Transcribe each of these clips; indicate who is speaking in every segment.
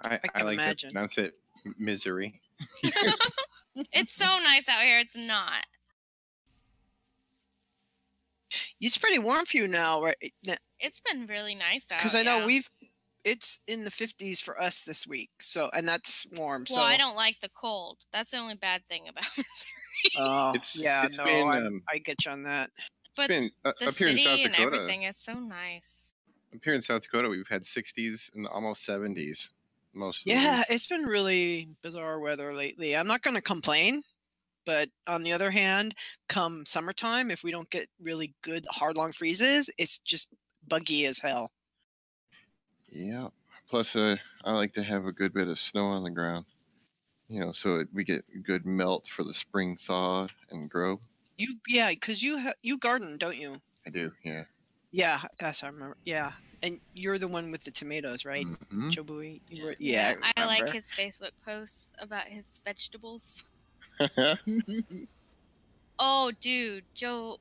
Speaker 1: I
Speaker 2: can
Speaker 1: like
Speaker 2: imagine.
Speaker 1: to pronounce it misery.
Speaker 3: It's so nice out here. It's not.
Speaker 2: It's pretty warm for you now, right?
Speaker 3: It's been really nice out.
Speaker 2: Because I know it's in the 50s for us this week. So, and that's warm.
Speaker 3: Well,
Speaker 2: so
Speaker 3: I don't like the cold. That's the only bad thing about Missouri.
Speaker 2: Oh, I get you on that.
Speaker 3: But
Speaker 1: been,
Speaker 3: the
Speaker 1: up here in
Speaker 3: city
Speaker 1: South
Speaker 3: and
Speaker 1: Dakota,
Speaker 3: everything is so nice.
Speaker 1: Up here in South Dakota, we've had 60s and almost 70s most of the
Speaker 2: Yeah,
Speaker 1: week.
Speaker 2: it's been really bizarre weather lately. I'm not going to complain, but on the other hand, come summertime, if we don't get really good hard long freezes, it's just buggy as hell.
Speaker 1: Yeah. Plus, I like to have a good bit of snow on the ground. So we get good melt for the spring thaw and grow.
Speaker 2: Because you garden, don't you?
Speaker 1: I do, yeah.
Speaker 2: Yeah, yes, I remember. Yeah, and you're the one with the tomatoes, right?
Speaker 1: Mm-hmm.
Speaker 2: Jobui? Yeah,
Speaker 3: I like his Facebook posts about his vegetables. Oh, dude, Joe,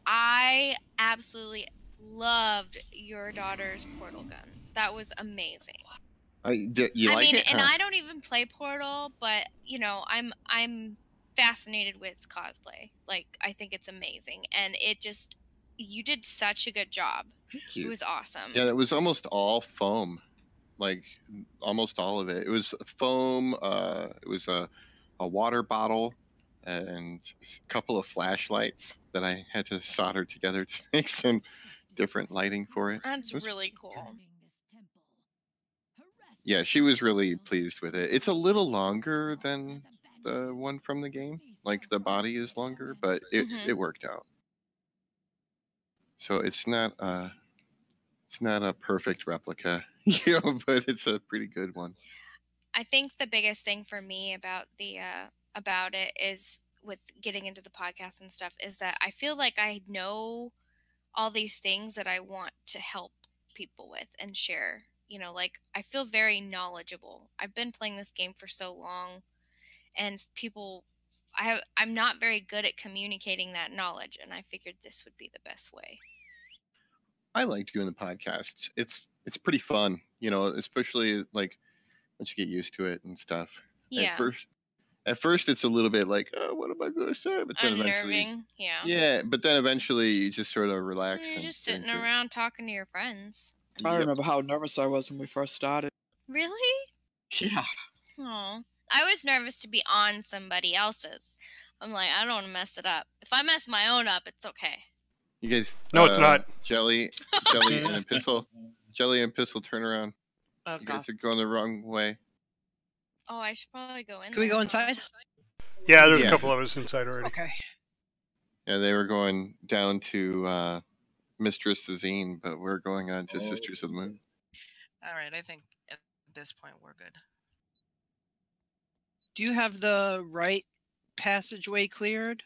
Speaker 3: I absolutely loved your daughter's Portal gun. That was amazing.
Speaker 1: You like it?
Speaker 3: And I don't even play Portal, but I'm fascinated with cosplay. Like, I think it's amazing, and you did such a good job.
Speaker 1: Thank you.
Speaker 3: It was awesome.
Speaker 1: Yeah, it was almost all foam, like almost all of it. It was foam. It was a water bottle and a couple of flashlights that I had to solder together to make some different lighting for it.
Speaker 3: That's really cool.
Speaker 1: Yeah, she was really pleased with it. It's a little longer than the one from the game. Like, the body is longer, but it worked out. So it's not a perfect replica, but it's a pretty good one.
Speaker 3: I think the biggest thing for me about about it is with getting into the podcast and stuff is that I feel like I know all these things that I want to help people with and share. Like, I feel very knowledgeable. I've been playing this game for so long, and I'm not very good at communicating that knowledge, and I figured this would be the best way.
Speaker 1: I like doing the podcasts. It's pretty fun, especially like once you get used to it and stuff.
Speaker 3: Yeah.
Speaker 1: At first it's a little bit like, oh, what am I going to say? But then
Speaker 3: unnerving.
Speaker 1: But then eventually you just sort of relax.
Speaker 3: You're just sitting around talking to your friends.
Speaker 4: I remember how nervous I was when we first started.
Speaker 3: Really?
Speaker 4: Yeah.
Speaker 3: Oh, I was nervous to be on somebody else's. I'm like, I don't want to mess it up. If I mess my own up, it's okay.
Speaker 1: You guys,
Speaker 5: no, it's not.
Speaker 1: Jelly and Epistle, turn around. Oh, you guys are going the wrong way.
Speaker 3: Oh, I should probably go in.
Speaker 2: Can we go inside?
Speaker 5: Yeah, there's a couple of us inside already.
Speaker 2: Okay.
Speaker 1: Yeah, they were going down to Mistress Zine, but we're going on to Sisters of the Moon.
Speaker 6: All right, I think at this point we're good.
Speaker 2: Do you have the right passageway cleared?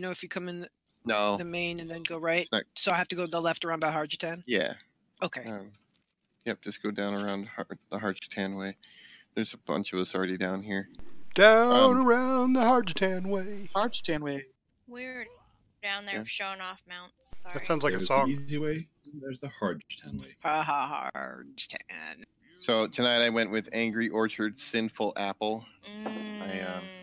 Speaker 2: If you come in the main and then go right? So I have to go to the left around by Harjatan?
Speaker 1: Yeah.
Speaker 2: Okay.
Speaker 1: Yep, just go down around the Harjatan way. There's a bunch of us already down here.
Speaker 5: Down around the Harjatan way.
Speaker 4: Harjatan way.
Speaker 3: We're down there showing off mounts. Sorry.
Speaker 5: That sounds like
Speaker 7: There's
Speaker 5: a song.
Speaker 7: The easy way. There's the Harjatan way.
Speaker 2: Harjatan.
Speaker 1: So tonight I went with Angry Orchard Sinful Apple.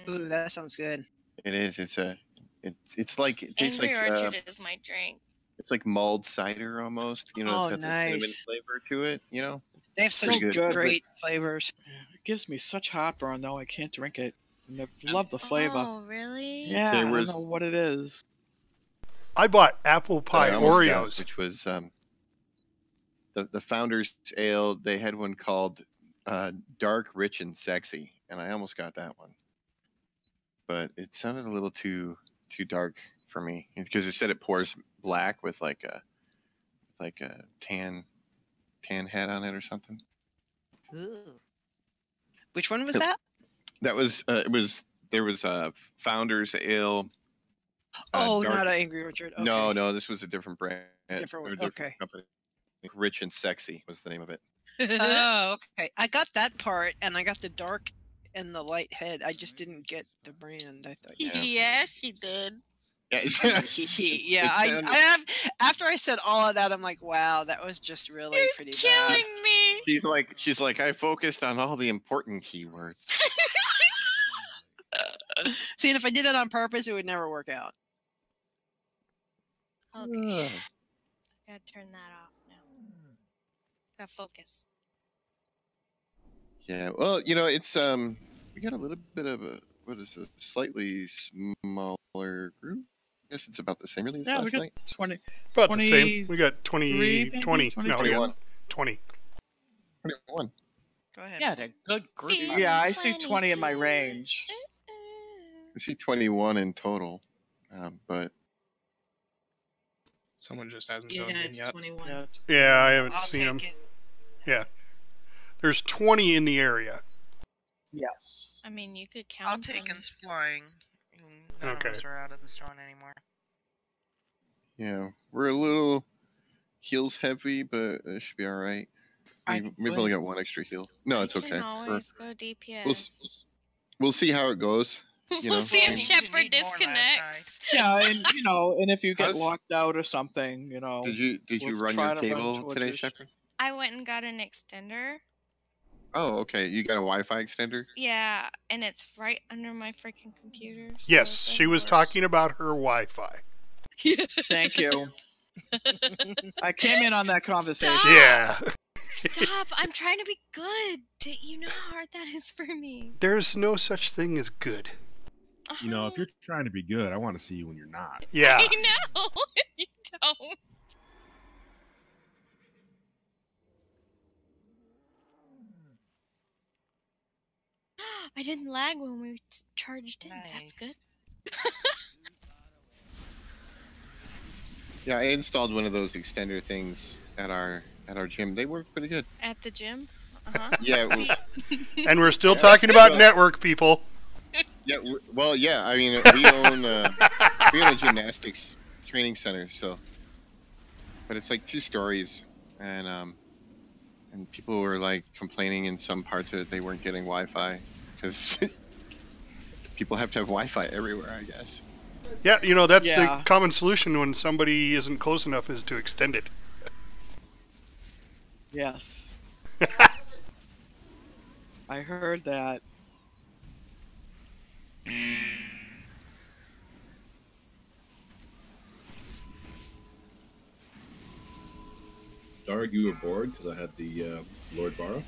Speaker 2: Ooh, that sounds good.
Speaker 1: It is. It's like it tastes
Speaker 3: Angry
Speaker 1: like
Speaker 3: Orchard is my drink.
Speaker 1: It's like mulled cider almost. It's got the cinnamon flavor to it.
Speaker 2: They have such great flavors.
Speaker 4: It gives me such heartburn though. I can't drink it. I love the flavor.
Speaker 3: Oh, really?
Speaker 4: Yeah, I don't know what it is.
Speaker 5: I bought apple pie Oreos,
Speaker 1: which was the Founders Ale. They had one called Dark, Rich, and Sexy, and I almost got that one, but it sounded a little too dark for me because it said it pours black with like a tan head on it or something.
Speaker 3: Ooh.
Speaker 2: Which one was that?
Speaker 1: That was there was a Founders Ale.
Speaker 2: Not an Angry Orchard. Okay.
Speaker 1: No, this was a different brand.
Speaker 2: Different one. Okay.
Speaker 1: Company. Rich and Sexy was the name of it.
Speaker 2: Oh, okay. I got that part, and I got the dark and the light head. I just didn't get the brand. I thought.
Speaker 3: Yes, you did.
Speaker 2: Yeah, I have. After I said all of that, I'm like, wow, that was just really pretty bad.
Speaker 3: Killing me.
Speaker 1: She's like, I focused on all the important keywords.
Speaker 2: See, and if I did it on purpose, it would never work out.
Speaker 3: Okay. Gotta turn that off now. Gotta focus.
Speaker 1: Yeah, well, you know, it's we got a little bit of a slightly smaller group. I guess it's about the same release last night.
Speaker 4: 20.
Speaker 5: About the same. We got 20, 20,
Speaker 1: 21.
Speaker 5: 20.
Speaker 1: 21.
Speaker 6: Go ahead.
Speaker 4: Yeah, they're good group.
Speaker 3: Feels
Speaker 4: Yeah, I see 20 in my
Speaker 3: 22.
Speaker 4: range.
Speaker 1: I see 21 in total, but
Speaker 8: Someone just hasn't zoned in
Speaker 9: it's
Speaker 8: yet.
Speaker 9: 21.
Speaker 5: Yeah, I haven't
Speaker 6: I'll
Speaker 5: seen them.
Speaker 6: take it.
Speaker 5: Yeah. There's 20 in the area.
Speaker 4: Yes.
Speaker 3: I mean, you could count
Speaker 6: I'll take
Speaker 3: them.
Speaker 6: us flying. None
Speaker 5: Okay.
Speaker 6: of us are out of the zone anymore.
Speaker 1: yeah, we're a little heals heavy, but it should be all right.
Speaker 4: I
Speaker 1: Maybe
Speaker 4: can
Speaker 1: only
Speaker 4: swing.
Speaker 1: got one extra heal. No, it's
Speaker 3: I
Speaker 1: okay.
Speaker 3: can always go DPS.
Speaker 1: We'll see how it goes. You know,
Speaker 3: We'll see if
Speaker 6: Seems to
Speaker 3: Shepard
Speaker 6: need more last
Speaker 3: disconnects.
Speaker 4: Yeah, and if you get
Speaker 1: How's-
Speaker 4: locked out or something, you know.
Speaker 1: did you
Speaker 4: let's
Speaker 1: run
Speaker 4: try
Speaker 1: your
Speaker 4: to
Speaker 1: cable today,
Speaker 4: torches.
Speaker 1: Shepard?
Speaker 3: I went and got an extender.
Speaker 1: Oh, okay. You got a Wi-Fi extender?
Speaker 3: Yeah, and it's right under my freaking computer. so
Speaker 5: Yes,
Speaker 3: it
Speaker 5: she was
Speaker 3: works.
Speaker 5: talking about her Wi-Fi.
Speaker 4: Thank you. I came in on that conversation.
Speaker 3: Stop!
Speaker 5: Yeah.
Speaker 3: Stop! I'm trying to be good. You know how hard that is for me.
Speaker 5: There's no such thing as good.
Speaker 7: You know, if you're trying to be good, I want to see you when you're not.
Speaker 5: Yeah.
Speaker 3: I know. You don't. I didn't lag when we charged in. That's
Speaker 6: Nice.
Speaker 3: good.
Speaker 1: Yeah, I installed one of those extender things at our gym. They work pretty good.
Speaker 3: At the gym? Uh-huh.
Speaker 1: Yeah,
Speaker 3: See,
Speaker 5: And we're still talking about network, people.
Speaker 1: yeah. Well, yeah. I mean, we own a gymnastics training center, so. But it's like 2 stories, and people were like complaining in some parts of it they weren't getting Wi-Fi because people have to have Wi-Fi everywhere, I guess.
Speaker 5: Yeah, you know, that's
Speaker 4: Yeah.
Speaker 5: the common solution when somebody isn't close enough is to extend it.
Speaker 4: Yes. I heard that.
Speaker 7: Darg, you were bored because I had the Lord Barrow.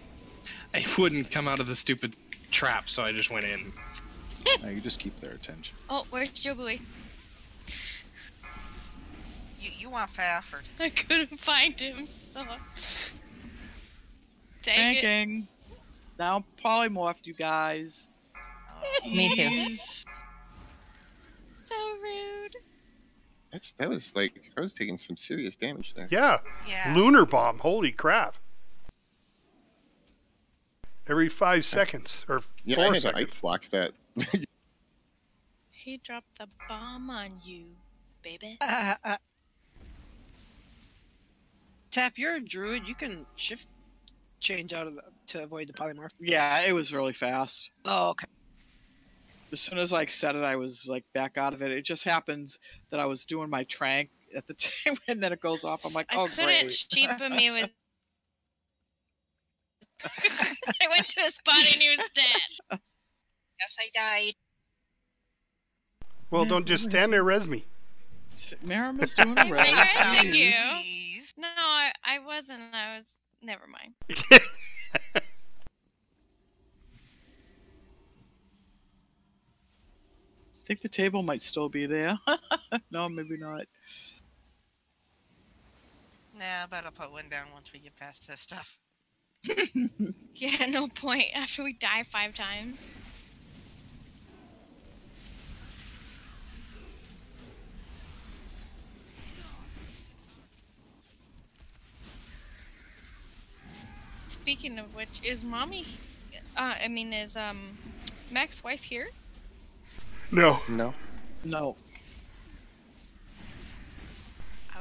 Speaker 8: I wouldn't come out of the stupid trap, so I just went in.
Speaker 10: You just keep their attention.
Speaker 3: oh, where's Joe Boy?
Speaker 6: You want Fafford.
Speaker 3: I couldn't find him, so. Dang it.
Speaker 4: Tanking. Now polymorphed, you guys.
Speaker 9: Me too.
Speaker 4: Jeez.
Speaker 3: So rude.
Speaker 1: That was like I was taking some serious damage there.
Speaker 5: Yeah.
Speaker 6: Yeah.
Speaker 5: Lunar bomb. Holy crap. Every 5 seconds. Or 4
Speaker 1: Yeah, I had to
Speaker 5: seconds.
Speaker 1: ice block that.
Speaker 3: He dropped the bomb on you, baby.
Speaker 2: Tap, you're a druid. You can shift change out of to avoid the polymorph.
Speaker 4: Yeah, it was really fast.
Speaker 2: Oh, okay.
Speaker 4: As soon as I said it, I was like back out of it. It just happens that I was doing my trank at the time, and then it goes off. I'm like,
Speaker 3: I
Speaker 4: oh,
Speaker 3: couldn't
Speaker 4: great.
Speaker 3: sheepa me with. I went to a spot and he was dead.
Speaker 9: Yes, I died.
Speaker 5: Well,
Speaker 4: Yeah,
Speaker 5: don't just
Speaker 4: really
Speaker 5: stand there, res me.
Speaker 4: Miriam's doing
Speaker 3: I
Speaker 4: a
Speaker 3: know,
Speaker 4: res.
Speaker 3: thank you.
Speaker 6: Please.
Speaker 3: No, I wasn't. I was. Never mind.
Speaker 4: I think the table might still be there. No, maybe not.
Speaker 6: Nah, but I'll put one down once we get past this stuff.
Speaker 3: Yeah, no point. After we die 5 times. Speaking of which, is mommy? Is Mac's wife here?
Speaker 5: No.
Speaker 1: No.
Speaker 4: No.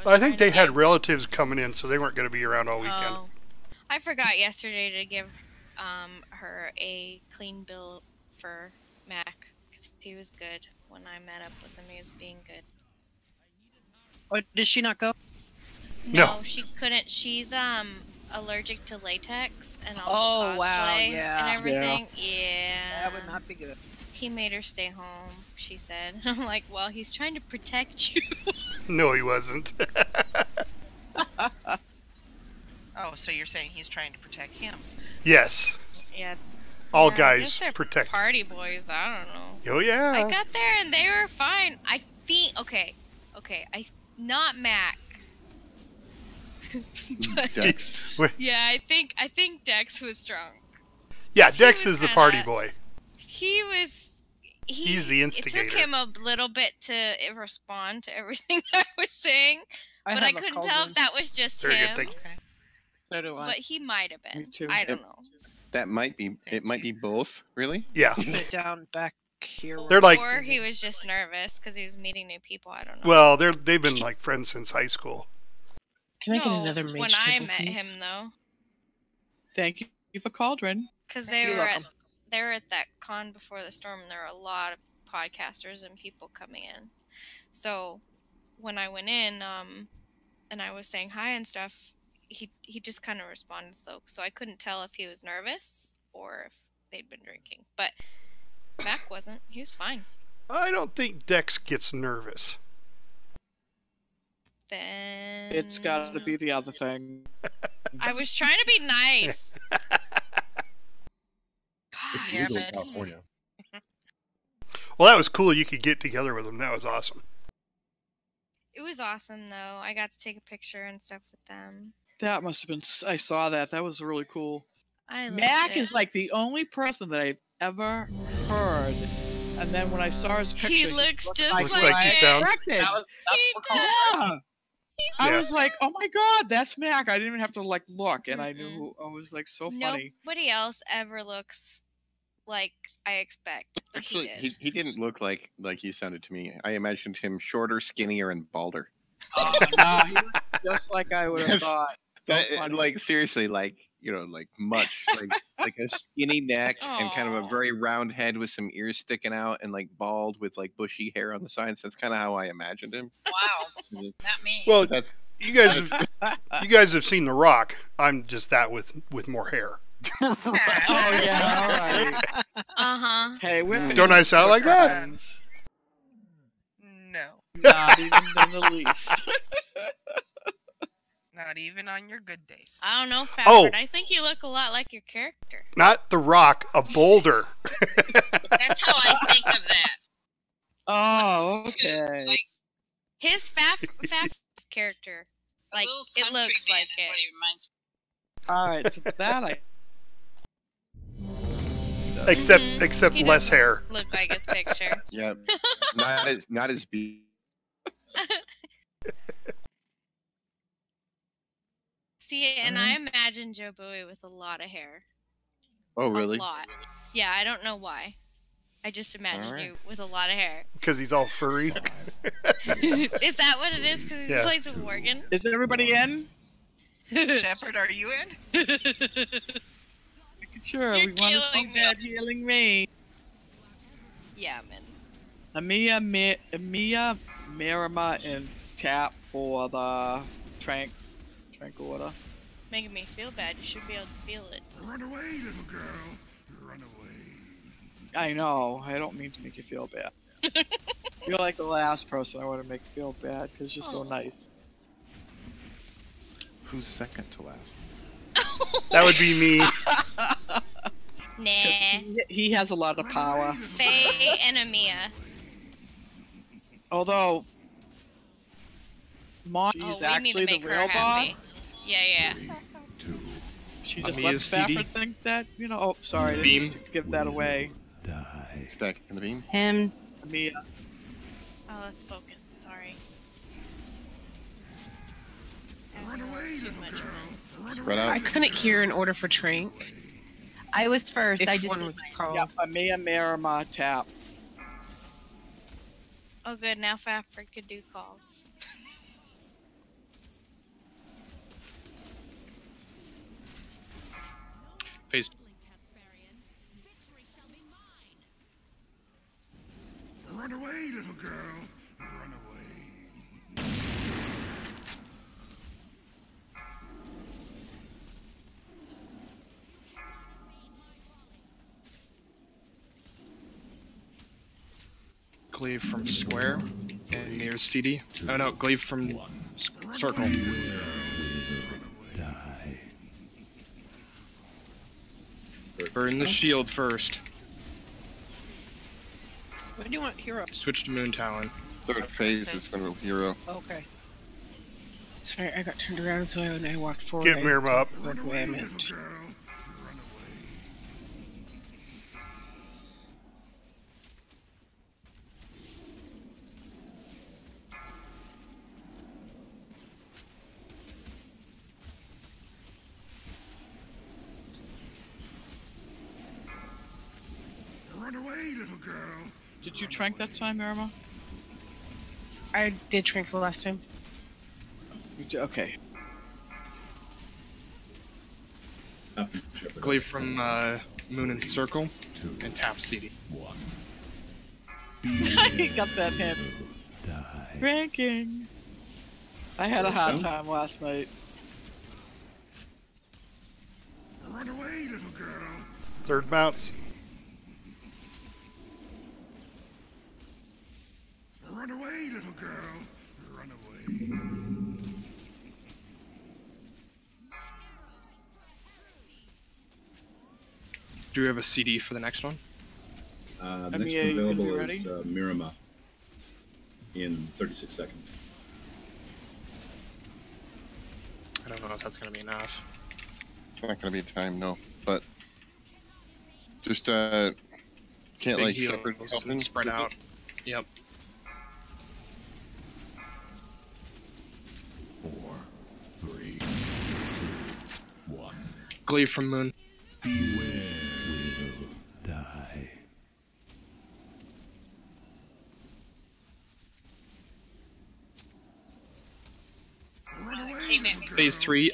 Speaker 3: was
Speaker 5: I think
Speaker 3: trying
Speaker 5: they
Speaker 3: to
Speaker 5: had
Speaker 3: get-
Speaker 5: relatives coming in, so they weren't going to be around all weekend.
Speaker 3: Oh. I forgot yesterday to give her a clean bill for Mac because he was good when I met up with him. He was being good.
Speaker 2: Or did she not go?
Speaker 3: No, she couldn't. She's allergic to latex and all the cosplay
Speaker 2: wow, yeah.
Speaker 3: and everything. Yeah.
Speaker 2: That would not be good.
Speaker 3: He made her stay home, she said. I'm like, well, he's trying to protect you.
Speaker 5: No, he wasn't.
Speaker 6: Oh, so you're saying he's trying to protect him?
Speaker 5: Yes.
Speaker 3: Yeah.
Speaker 5: All
Speaker 3: I
Speaker 5: guys
Speaker 3: guess they're
Speaker 5: protect.
Speaker 3: party boys. I don't know.
Speaker 5: Oh yeah.
Speaker 3: I got there and they were fine. I think okay. Not Mac. But,
Speaker 1: Dex.
Speaker 3: yeah, I think Dex was drunk.
Speaker 5: Yeah,
Speaker 3: He
Speaker 5: Dex
Speaker 3: was
Speaker 5: is the
Speaker 3: kinda-
Speaker 5: party boy.
Speaker 3: He was.
Speaker 5: He's the instigator.
Speaker 3: It took him a little bit to respond to everything I was saying, but I couldn't tell if that was just
Speaker 5: Very
Speaker 3: him.
Speaker 5: good thing.
Speaker 6: Okay.
Speaker 4: So do I.
Speaker 3: But he might have been.
Speaker 4: Me too.
Speaker 3: I don't know.
Speaker 1: That might be. It might be both. Really?
Speaker 5: Yeah.
Speaker 2: Put it down back here.
Speaker 5: They're like.
Speaker 3: Or he was just nervous because he was meeting new people. I don't know.
Speaker 5: Well, they've been like friends since high school.
Speaker 9: Can I get
Speaker 3: No,
Speaker 9: another mage
Speaker 3: when I
Speaker 9: table,
Speaker 3: met
Speaker 9: please?
Speaker 3: him though,
Speaker 4: Thank you for Cauldron.
Speaker 3: because
Speaker 2: You're welcome.
Speaker 3: they were at that con before the storm, and there were a lot of podcasters and people coming in. So when I went in, and I was saying hi and stuff, he just kind of responded slow, so I couldn't tell if he was nervous or if they'd been drinking. But Mac wasn't. He was fine.
Speaker 5: I don't think Dex gets nervous.
Speaker 3: Then
Speaker 4: It's got to be the other thing.
Speaker 3: I was trying to be nice.
Speaker 7: It's
Speaker 6: Yeah,
Speaker 7: legal in
Speaker 6: but-
Speaker 7: California.
Speaker 5: Well, that was cool. You could get together with him. That was awesome.
Speaker 3: It was awesome though. I got to take a picture and stuff with them.
Speaker 4: That must have been. I saw that. That was really cool.
Speaker 3: I loved
Speaker 4: Mac
Speaker 3: it.
Speaker 4: is like the only person that I've ever heard. And then when I saw his picture,
Speaker 3: He looks just
Speaker 5: Looks
Speaker 3: like,
Speaker 5: like he
Speaker 3: it.
Speaker 5: sounds-
Speaker 4: expected.
Speaker 3: He does.
Speaker 4: Yeah. I
Speaker 5: Yeah.
Speaker 4: was like, oh my god, that's Mac. I didn't even have to like look, and I knew who. I was like, so funny.
Speaker 3: Nobody else ever looks like I expect. But
Speaker 1: Actually,
Speaker 3: he did.
Speaker 1: he didn't look like he sounded to me. I imagined him shorter, skinnier, and balder.
Speaker 4: Oh, no, he was just like I would have thought. So funny.
Speaker 1: Like seriously, like like much, like a skinny neck and kind of a
Speaker 3: Aw.
Speaker 1: very round head with some ears sticking out and like bald with like bushy hair on the sides. That's kind of how I imagined him.
Speaker 9: Wow,
Speaker 1: Mhm.
Speaker 9: not me.
Speaker 5: Well,
Speaker 1: That's
Speaker 5: you guys have seen The Rock. I'm just that with more hair.
Speaker 4: Oh yeah, all right.
Speaker 3: Uh-huh.
Speaker 4: Hey, we're
Speaker 5: Don't I sound like that?
Speaker 4: friends.
Speaker 6: No,
Speaker 4: Not even in the least.
Speaker 6: not even on your good days.
Speaker 3: I don't know, Fafford.
Speaker 5: Oh.
Speaker 3: I think you look a lot like your character.
Speaker 5: Not The Rock, a boulder.
Speaker 9: That's how I think of that.
Speaker 4: Oh, okay.
Speaker 9: Like
Speaker 3: His Faff character.
Speaker 9: a
Speaker 3: Like,
Speaker 9: little
Speaker 3: it
Speaker 9: country
Speaker 3: looks
Speaker 9: man
Speaker 3: like
Speaker 9: is
Speaker 3: it.
Speaker 9: what he reminds me
Speaker 4: All right, so that I.
Speaker 5: except
Speaker 3: Mhm. He
Speaker 5: less
Speaker 3: does
Speaker 5: hair.
Speaker 3: Look like his picture.
Speaker 1: yeah, not as big.
Speaker 3: See, and I imagine Joe Bowie with a lot of hair.
Speaker 1: Oh really?
Speaker 3: A lot. Yeah, I don't know why. I just imagine
Speaker 1: Alright.
Speaker 3: you with a lot of hair.
Speaker 5: Because he's all furry.
Speaker 3: Is that what it is? Because he
Speaker 5: Yeah.
Speaker 3: plays with Morgan?
Speaker 4: Is everybody in?
Speaker 6: Shepard, are you in?
Speaker 4: Sure,
Speaker 3: You're
Speaker 4: we want to
Speaker 3: killing
Speaker 4: talk
Speaker 3: me.
Speaker 4: about healing me.
Speaker 3: Yeah, man.
Speaker 4: Amia, Marima, and Tap for the trank order.
Speaker 3: Making me feel bad. You should be able to feel it.
Speaker 7: Run away, little girl. Run away.
Speaker 4: I know. I don't mean to make you feel bad. You're like the last person I want to make feel bad because you're so
Speaker 3: Oh.
Speaker 4: nice.
Speaker 10: Who's second to last?
Speaker 5: That would be me.
Speaker 3: Nah.
Speaker 4: He has a lot of power.
Speaker 3: Faye and Amia.
Speaker 4: Although, Mom,
Speaker 3: Oh,
Speaker 4: she's
Speaker 3: we need to
Speaker 4: actually the
Speaker 3: make her
Speaker 4: real
Speaker 3: happy.
Speaker 4: boss.
Speaker 3: Yeah, yeah.
Speaker 4: She just
Speaker 8: Amia's
Speaker 4: lets
Speaker 8: CD.
Speaker 4: Fafford think that, Oh, sorry, I didn't
Speaker 8: Beam.
Speaker 4: mean to give that away.
Speaker 1: Stack in the beam.
Speaker 9: Him.
Speaker 4: Amia.
Speaker 3: Oh, let's focus. Sorry.
Speaker 7: Run away,
Speaker 3: Too
Speaker 7: little
Speaker 3: much
Speaker 7: girl.
Speaker 3: room.
Speaker 7: Run
Speaker 1: Spread
Speaker 7: away.
Speaker 9: I
Speaker 1: out.
Speaker 9: couldn't hear an order for Trank. I was first.
Speaker 6: If
Speaker 9: I just
Speaker 6: one
Speaker 9: did
Speaker 6: was
Speaker 9: my-
Speaker 6: called.
Speaker 4: Yep, Amia, Marima, Tap.
Speaker 3: Oh, good. Now Fafford could do calls.
Speaker 8: Face.
Speaker 7: Run away, little girl. Run away.
Speaker 8: Glaive from square and near CD. Oh no, glaive from circle. Burn the shield first.
Speaker 2: When do you want hero?
Speaker 8: Switch to Moon Talon.
Speaker 1: Third phase is going to hero.
Speaker 2: Okay.
Speaker 4: Sorry, I got turned around, so when I walked forward,
Speaker 5: Get Mirma up.
Speaker 4: Run away, I meant.
Speaker 11: Run away, little girl.
Speaker 4: Did you trank that time, Irma?
Speaker 12: I did trank the last time.
Speaker 4: You did, okay.
Speaker 8: Glaive from Moon and Circle and tap CD.
Speaker 4: I got that hint. Ranking. I had a hard time last night.
Speaker 11: Run away, little girl.
Speaker 5: Third bounce.
Speaker 11: Run away, little girl. Run away.
Speaker 8: Do we have a CD for the next one?
Speaker 10: The next one available is Mirama in 36 seconds.
Speaker 8: I don't know if that's going to be enough.
Speaker 1: It's not going to be time, no. But just can't
Speaker 8: Big
Speaker 1: like
Speaker 8: heals
Speaker 1: shepherd
Speaker 8: and spread out. Yep.
Speaker 11: 4, 3, 2, 1.
Speaker 8: Glaive from Moon.
Speaker 11: Beware, will die. Run away, little girl.
Speaker 8: Phase 3,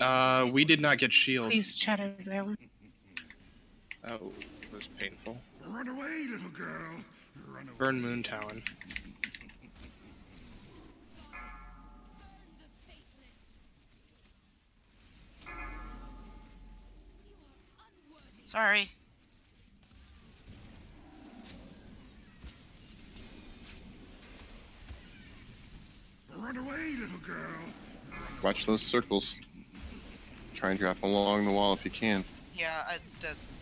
Speaker 8: we did not get shield.
Speaker 12: Please chat over that one.
Speaker 8: Oh, it was painful.
Speaker 11: Run away, little girl. Run away.
Speaker 8: Burn Moon Talon.
Speaker 6: Sorry.
Speaker 11: Run away, little girl.
Speaker 1: Watch those circles. Try and drop along the wall if you can.
Speaker 6: Yeah,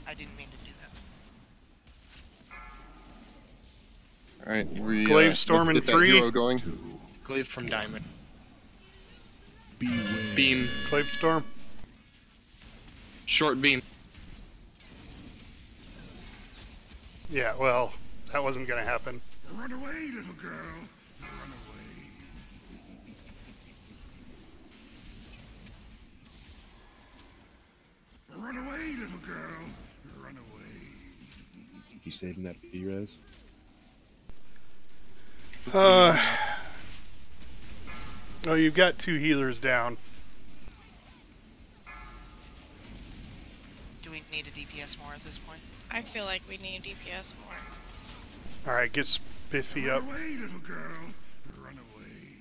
Speaker 6: I didn't mean to do that.
Speaker 1: All right, we
Speaker 5: Glaive Storm in
Speaker 1: let's get that
Speaker 5: 3.
Speaker 1: hero going.
Speaker 8: Glaive from Diamond.
Speaker 11: Beware.
Speaker 8: Beam.
Speaker 5: Glaive Storm.
Speaker 8: Short beam.
Speaker 5: Yeah, well, that wasn't going to happen.
Speaker 11: Run away, little girl. Run away. Run away, little girl. Run away.
Speaker 7: You saving that B-Res?
Speaker 5: Oh, you've got 2 healers down.
Speaker 6: Do we need a DPS more at this point?
Speaker 3: I feel like we need DPS more.
Speaker 5: All right, get Spiffy up.
Speaker 11: Run away, little girl. Run away.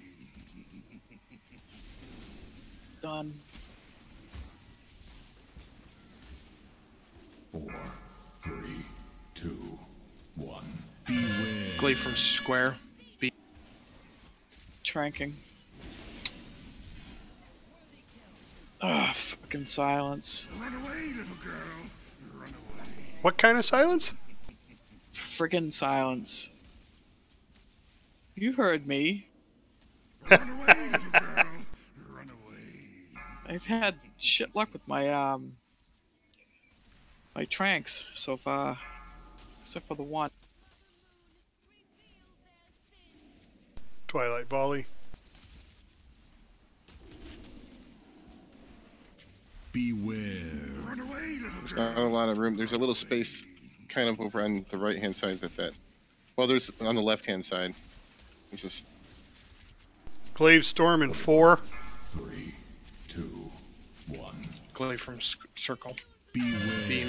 Speaker 4: Done.
Speaker 11: 4, 3, 2, 1. Beware.
Speaker 8: Glaive from Square.
Speaker 4: Tranking. Ah, fucking silence.
Speaker 11: Run away, little girl. Run away.
Speaker 5: What kind of silence?
Speaker 4: Friggin' silence. You heard me.
Speaker 11: Run away, little girl. Run away.
Speaker 4: I've had shit luck with my my tranks so far, except for the one.
Speaker 5: Twilight Volley.
Speaker 11: Beware. Run away, little
Speaker 1: There's
Speaker 11: girl.
Speaker 1: not a lot of room. There's a little space kind of over on the right-hand side that. Well, there's on the left-hand side. There's just
Speaker 5: Glaive Storm in 4.
Speaker 11: 3, 2, 1.
Speaker 8: Glaive from Circle.
Speaker 11: Beware.
Speaker 8: Beam.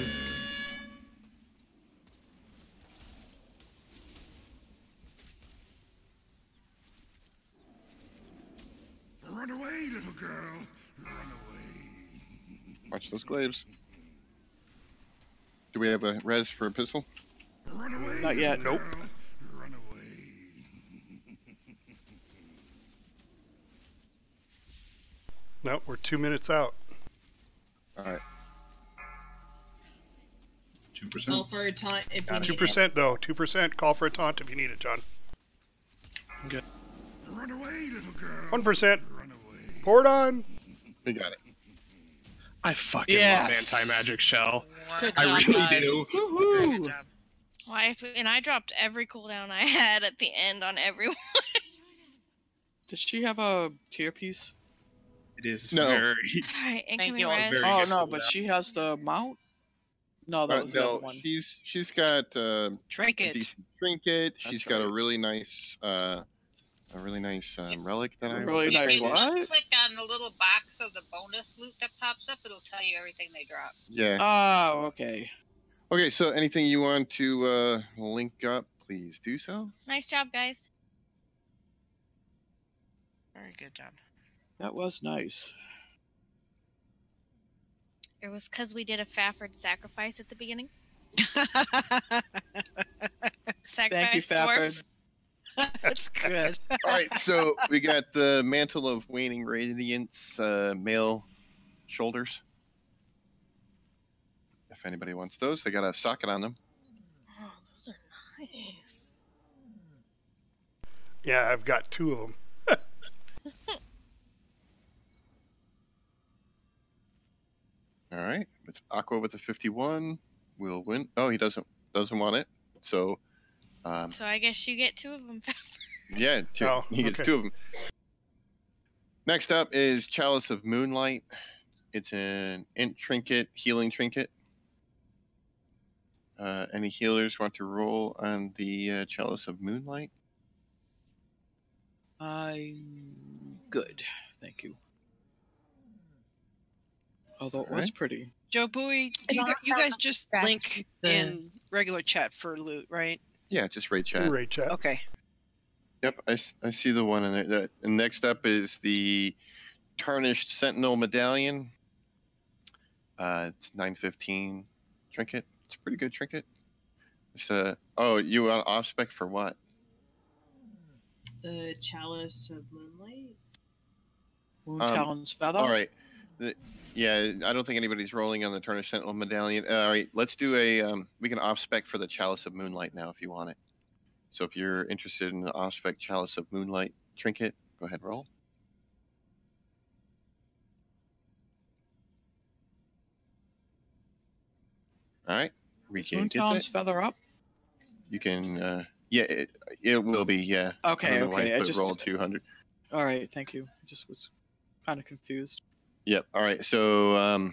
Speaker 11: Run away, little girl. Run away.
Speaker 1: watch those glaives. Do we have a res for a pistol?
Speaker 11: Run away.
Speaker 4: Not yet.
Speaker 11: little
Speaker 5: Nope.
Speaker 11: girl. Run away.
Speaker 5: Nope, we're 2 minutes out.
Speaker 1: All right.
Speaker 13: 2%. Call for a taunt if you need
Speaker 5: 2% though. 2%. Call for a taunt if you need it, John.
Speaker 8: Good.
Speaker 11: Run away, little girl.
Speaker 5: 1%. Pour it on.
Speaker 1: We got it.
Speaker 8: I fucking love anti-magic shell. I really do.
Speaker 4: Woohoo!
Speaker 3: And I dropped every cooldown I had at the end on everyone.
Speaker 4: Does she have a tier piece?
Speaker 8: It is
Speaker 1: very.
Speaker 3: Alright, and can we rest?
Speaker 4: Oh no, but she has the mount. No, that was the other one.
Speaker 1: She's got
Speaker 2: trinkets.
Speaker 1: Trinket. She's got a really nice relic that I
Speaker 4: really nice what?
Speaker 14: Click on the little box of the bonus loot that pops up. It'll tell you everything they drop.
Speaker 1: Yeah.
Speaker 4: Oh, okay.
Speaker 1: Okay, so anything you want to link up, please do so.
Speaker 3: Nice job, guys.
Speaker 6: Very good job.
Speaker 4: That was nice.
Speaker 3: It was because we did a Fafford sacrifice at the beginning.
Speaker 4: Thank you, Fafford.
Speaker 2: That's good.
Speaker 1: All right, so we got the Mantle of Waning Radiance male shoulders. If anybody wants those, they got a socket on them.
Speaker 3: Oh, those are nice.
Speaker 5: Yeah, I've got 2 of them.
Speaker 1: All right, it's Aqua with a 51. Will win. Oh, he doesn't want it. So.
Speaker 3: So I guess you get 2 of them, Fafford.
Speaker 1: Yeah, he gets 2 of them. Next up is Chalice of Moonlight. It's an int trinket, healing trinket. Any healers want to roll on the Chalice of Moonlight?
Speaker 4: I'm good, thank you. Although it was pretty.
Speaker 2: Joe Bowie, you guys just link in regular chat for loot, right?
Speaker 1: Yeah, just raid chat.
Speaker 5: Raid chat.
Speaker 2: Okay.
Speaker 1: Yep, I see the one in there. And next up is the Tarnished Sentinel Medallion. It's 915 trinket. It's a pretty good trinket. It's oh, you want off spec for what?
Speaker 13: The Chalice of Moonlight.
Speaker 4: Moon Talon's Feather.
Speaker 1: All right. Yeah, I don't think anybody's rolling on the Tarnished Sentinel Medallion. All right, let's do a. We can off spec for the Chalice of Moonlight now if you want it. So if you're interested in the off spec Chalice of Moonlight trinket, go ahead and roll. All right.
Speaker 4: Moon Talon's Feather up.
Speaker 1: You can. Yeah, it will be. Yeah.
Speaker 4: Okay. Okay.
Speaker 1: I just rolled 200.
Speaker 4: All right. Thank you. I just was kind of confused.
Speaker 1: Yep. All right. So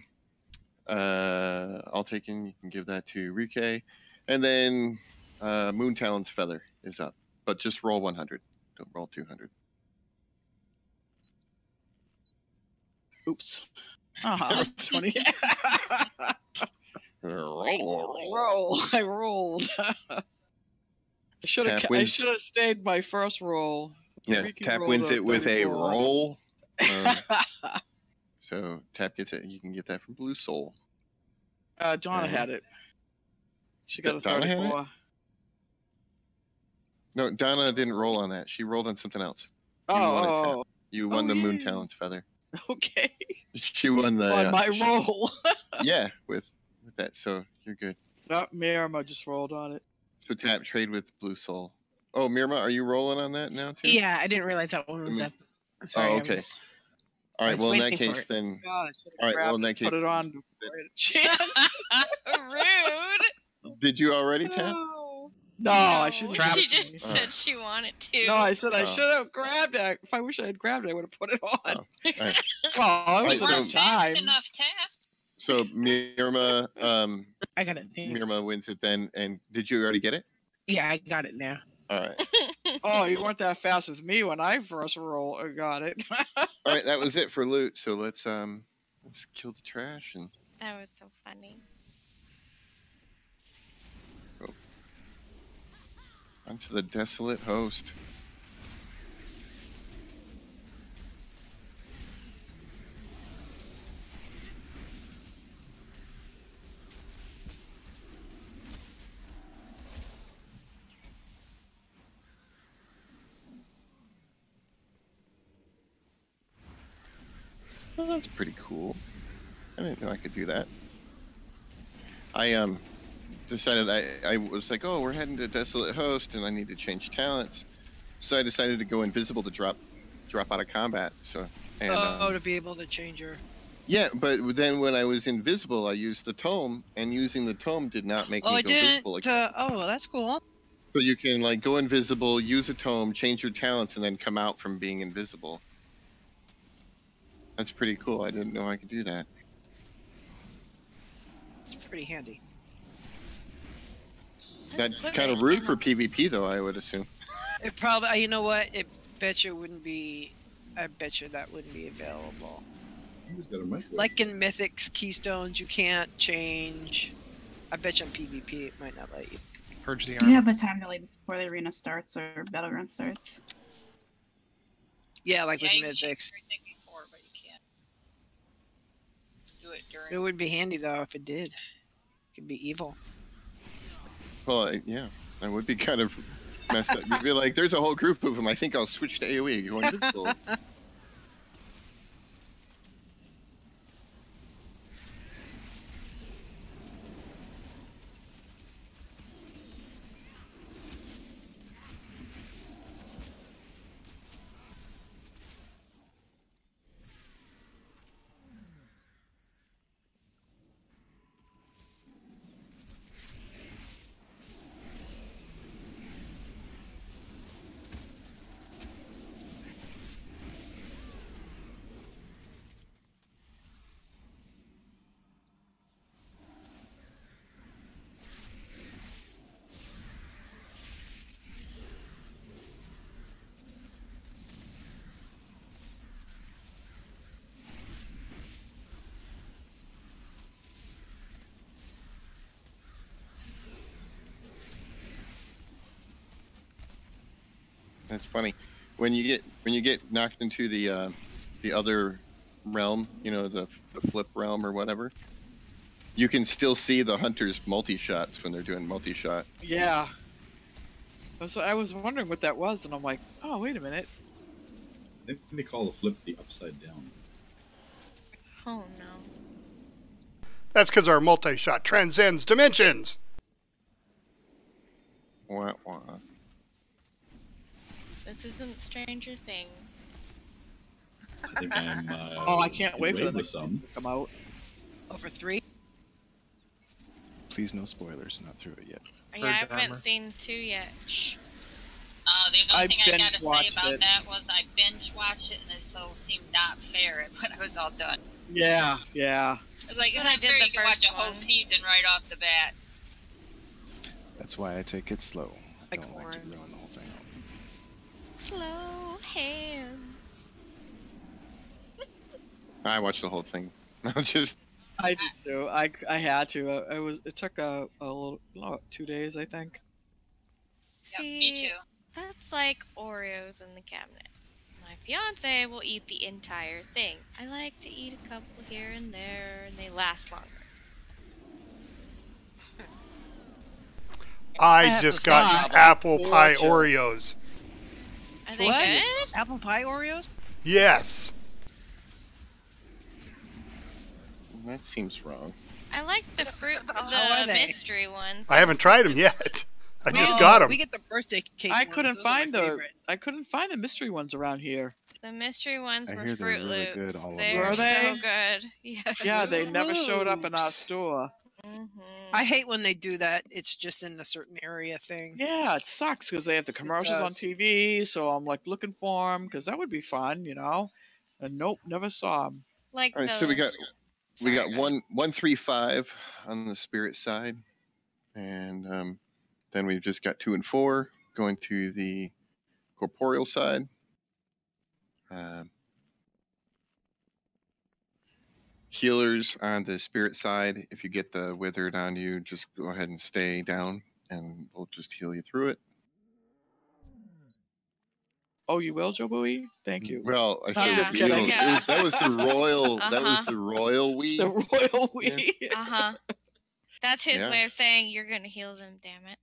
Speaker 1: I'll take in. You can give that to Rike, and then Moon Talon's Feather is up, but just roll 100. Don't roll 200.
Speaker 4: Oops. 20. Roll. I rolled. I should have stayed my first roll.
Speaker 1: Yeah. Tap wins it with a roll. So Tap gets it. You can get that from Blue Soul.
Speaker 4: Donna had it. She got a 34.
Speaker 1: No, Donna didn't roll on that. She rolled on something else. You won the Moon Talon's Feather.
Speaker 4: Okay.
Speaker 1: She won the
Speaker 4: on my roll.
Speaker 1: Yeah, with that. So you're good.
Speaker 4: Mirama just rolled on it.
Speaker 1: So Tap trade with Blue Soul. Oh, Mirama, are you rolling on that now too?
Speaker 12: Yeah, I didn't realize that one was up. Sorry,
Speaker 1: okay. All right. Well, in that case, then.
Speaker 4: God,
Speaker 1: all right. Well, in that case,
Speaker 4: put it on before I had a chance.
Speaker 3: Rude.
Speaker 1: Did you already, Tap?
Speaker 4: No, I shouldn't.
Speaker 3: She just said she wanted to.
Speaker 4: No, I said I should have grabbed it. If I wish I had grabbed it, I would have put it on.
Speaker 1: Right.
Speaker 4: Well, it was
Speaker 14: Not
Speaker 4: enough
Speaker 14: fast
Speaker 4: time.
Speaker 14: enough, Tap.
Speaker 1: So Mirma,
Speaker 12: I got it.
Speaker 1: Mirma wins it then. And did you already get it?
Speaker 12: Yeah, I got it now.
Speaker 1: All right.
Speaker 4: Oh, you weren't that fast as me when I first got it.
Speaker 1: All right, that was it for loot. So let's kill the trash and.
Speaker 3: That was so funny.
Speaker 1: Go onto the desolate host. that's pretty cool. I didn't know I could do that. I decided I was like, oh, we're heading to Desolate Host, and I need to change talents. So I decided to go invisible to drop out of combat. So and,
Speaker 2: to be able to change your.
Speaker 1: Yeah, but then when I was invisible, I used the tome, and using the tome did not make me go visible again.
Speaker 2: Oh, that's cool.
Speaker 1: So you can like go invisible, use a tome, change your talents, and then come out from being invisible. That's pretty cool. I didn't know I could do that.
Speaker 2: It's pretty handy.
Speaker 1: That's kind of rude for PvP, though, I would assume.
Speaker 2: It probably, you know what? I bet you that wouldn't be available. Like in Mythics, Keystones, you can't change. I bet you on PvP, it might not let you.
Speaker 8: Purge the
Speaker 15: You
Speaker 8: armor.
Speaker 15: have a time delay before the arena starts or battleground starts.
Speaker 2: Yeah, like with
Speaker 14: you can
Speaker 2: Mythics.
Speaker 14: change everything before, but you can't do it during.
Speaker 2: It would be handy, though, if it did. It could be evil.
Speaker 1: Well, yeah, that would be kind of messed up. You'd be like, there's a whole group of them. I think I'll switch to AoE. Go invisible. That's funny. When you get knocked into the other realm, you know, the flip realm or whatever, you can still see the hunters multi-shots when they're doing multi-shot.
Speaker 4: Yeah. I was wondering what that was, and I'm like, oh, wait a minute.
Speaker 10: I think they call the flip the upside down.
Speaker 3: Oh no.
Speaker 5: That's because our multi-shot transcends dimensions.
Speaker 1: Wah, wah.
Speaker 3: This isn't Stranger Things.
Speaker 10: I think I'm.
Speaker 4: Oh, I can't wait for the
Speaker 10: next
Speaker 4: season to come out.
Speaker 2: Oh, for 3?
Speaker 16: Please, no spoilers. Not through it yet.
Speaker 3: Yeah, I haven't seen 2 yet. Shh.
Speaker 14: The only thing I gotta say
Speaker 4: binge-watched
Speaker 14: about
Speaker 4: it.
Speaker 14: that was I binge watched it, and it so seemed not fair when I was all done.
Speaker 4: Yeah, yeah.
Speaker 14: It's like, it's not fair you can watch a whole season right off the bat.
Speaker 16: That's why I take it slow. I don't like to ruin the whole thing.
Speaker 3: Slow hands.
Speaker 1: I watched the whole thing. I did
Speaker 4: too. I had to. It took a little 2 days, I think.
Speaker 3: See,
Speaker 14: me too.
Speaker 3: That's like Oreos in the cabinet. My fiance will eat the entire thing. I like to eat a couple here and there, and they last longer.
Speaker 5: I just got apple pie Oreos.
Speaker 3: Are they
Speaker 2: What?
Speaker 3: good?
Speaker 2: Apple pie Oreos?
Speaker 5: Yes.
Speaker 1: That seems wrong.
Speaker 3: I like the fruit,
Speaker 2: are
Speaker 3: the
Speaker 2: they?
Speaker 3: mystery ones.
Speaker 5: I haven't tried them yet. I just got them.
Speaker 2: We get the birthday cake.
Speaker 4: I
Speaker 2: ones.
Speaker 4: couldn't
Speaker 2: Those are my
Speaker 4: find
Speaker 2: favorite.
Speaker 4: I couldn't find the mystery ones around here.
Speaker 3: The mystery ones
Speaker 16: I
Speaker 3: were
Speaker 16: hear they're
Speaker 3: Fruit
Speaker 16: really
Speaker 3: Loops.
Speaker 16: good, all of
Speaker 3: They
Speaker 16: them.
Speaker 3: are
Speaker 4: Were
Speaker 3: so
Speaker 4: they?
Speaker 3: good. Yes.
Speaker 4: Yeah, they never showed up in our
Speaker 2: Loops.
Speaker 4: store.
Speaker 2: I hate when they do that. It's just in a certain area thing.
Speaker 4: Yeah, it sucks because they have the commercials on
Speaker 2: does.
Speaker 4: TV. So I'm like looking for them because that would be fun, you know. And nope, never saw them.
Speaker 3: Like
Speaker 1: All right, so we got 1-3-5 on the spirit side, and then we've just got 2 and 4 going to the corporeal side. Healers on the spirit side. If you get the withered on you, just go ahead and stay down, and we'll just heal you through it.
Speaker 4: Oh, you will, Joe Bowie? Thank you.
Speaker 1: Well, I
Speaker 4: I'm
Speaker 1: said
Speaker 4: just
Speaker 1: heal.
Speaker 4: kidding.
Speaker 1: That was the royal. That was the royal we.
Speaker 4: The royal we.
Speaker 3: Uh-huh. That's his
Speaker 1: Yeah.
Speaker 3: way of saying you're gonna heal them, damn it.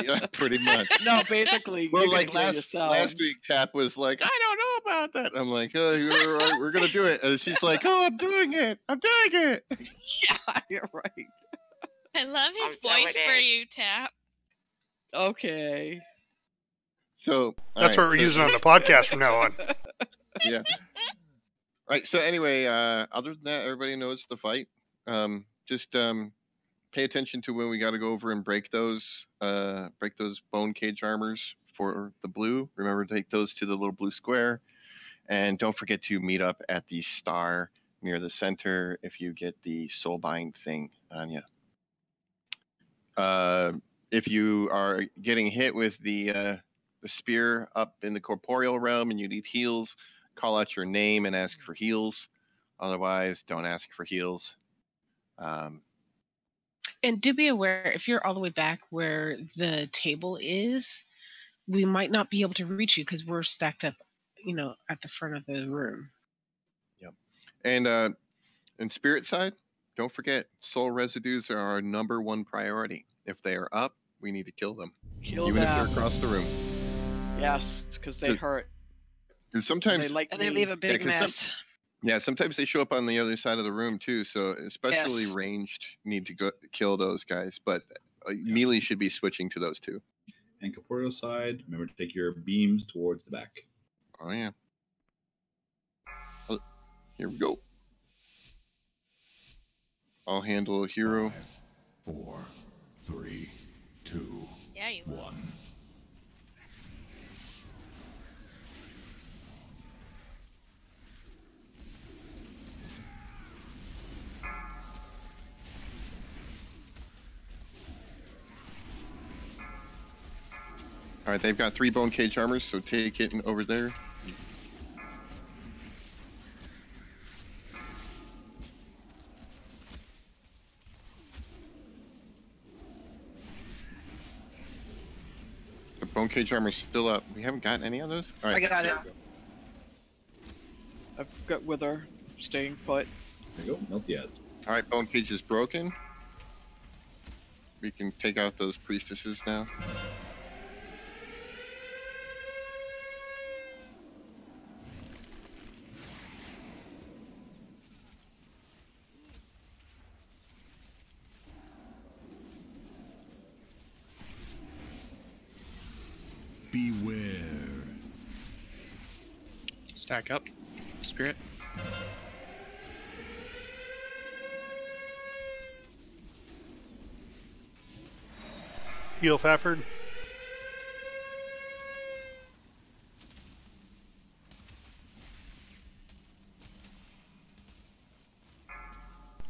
Speaker 1: Yeah, pretty much.
Speaker 4: No, basically,
Speaker 1: Well,
Speaker 4: you
Speaker 1: like
Speaker 4: can heal
Speaker 1: last
Speaker 4: yourselves.
Speaker 1: week, Tap was like, I don't know about that. I'm like, oh, you're right. We're gonna do it. And she's like, oh, I'm doing it. I'm doing it.
Speaker 4: Yeah, you're right.
Speaker 3: I love his voice for you, Tap.
Speaker 4: Okay.
Speaker 1: So
Speaker 5: that's what we're using on the podcast from now on.
Speaker 1: Yeah. All right. So anyway, other than that, everybody knows the fight. Just pay attention to when we got to go over and break those bone cage armors for the blue. Remember to take those to the little blue square, and don't forget to meet up at the star near the center if you get the soulbind thing on you. If you are getting hit with the spear up in the corporeal realm and you need heals, call out your name and ask for heals. Otherwise, don't ask for heals.
Speaker 12: And do be aware, if you're all the way back where the table is, we might not be able to reach you because we're stacked up, at the front of the room.
Speaker 1: Yep. And in spirit side, don't forget, soul residues are our #1 priority. If they are up, we need to kill them.
Speaker 4: Kill
Speaker 1: even
Speaker 4: them.
Speaker 1: if they're across the room.
Speaker 4: Yes, because they hurt.
Speaker 1: Because sometimes
Speaker 2: they leave a big mess.
Speaker 1: Sometimes they show up on the other side of the room too. So especially ranged, need to go kill those guys. But melee should be switching to those two.
Speaker 10: And corporeal side, remember to take your beams towards the back.
Speaker 1: Oh yeah. Oh, here we go. I'll handle a hero.
Speaker 11: 5, 4, 3, 2, 1.
Speaker 1: All right, they've got 3 bone cage armors, so take it over there. The bone cage armor's still up. We haven't gotten any of those? All right.
Speaker 2: I got it.
Speaker 4: I've got Wither staying put.
Speaker 10: There you go. Not yet.
Speaker 1: All right, bone cage is broken. We can take out those priestesses now.
Speaker 11: Beware.
Speaker 8: Stack up. Spirit.
Speaker 5: Heal Fafford.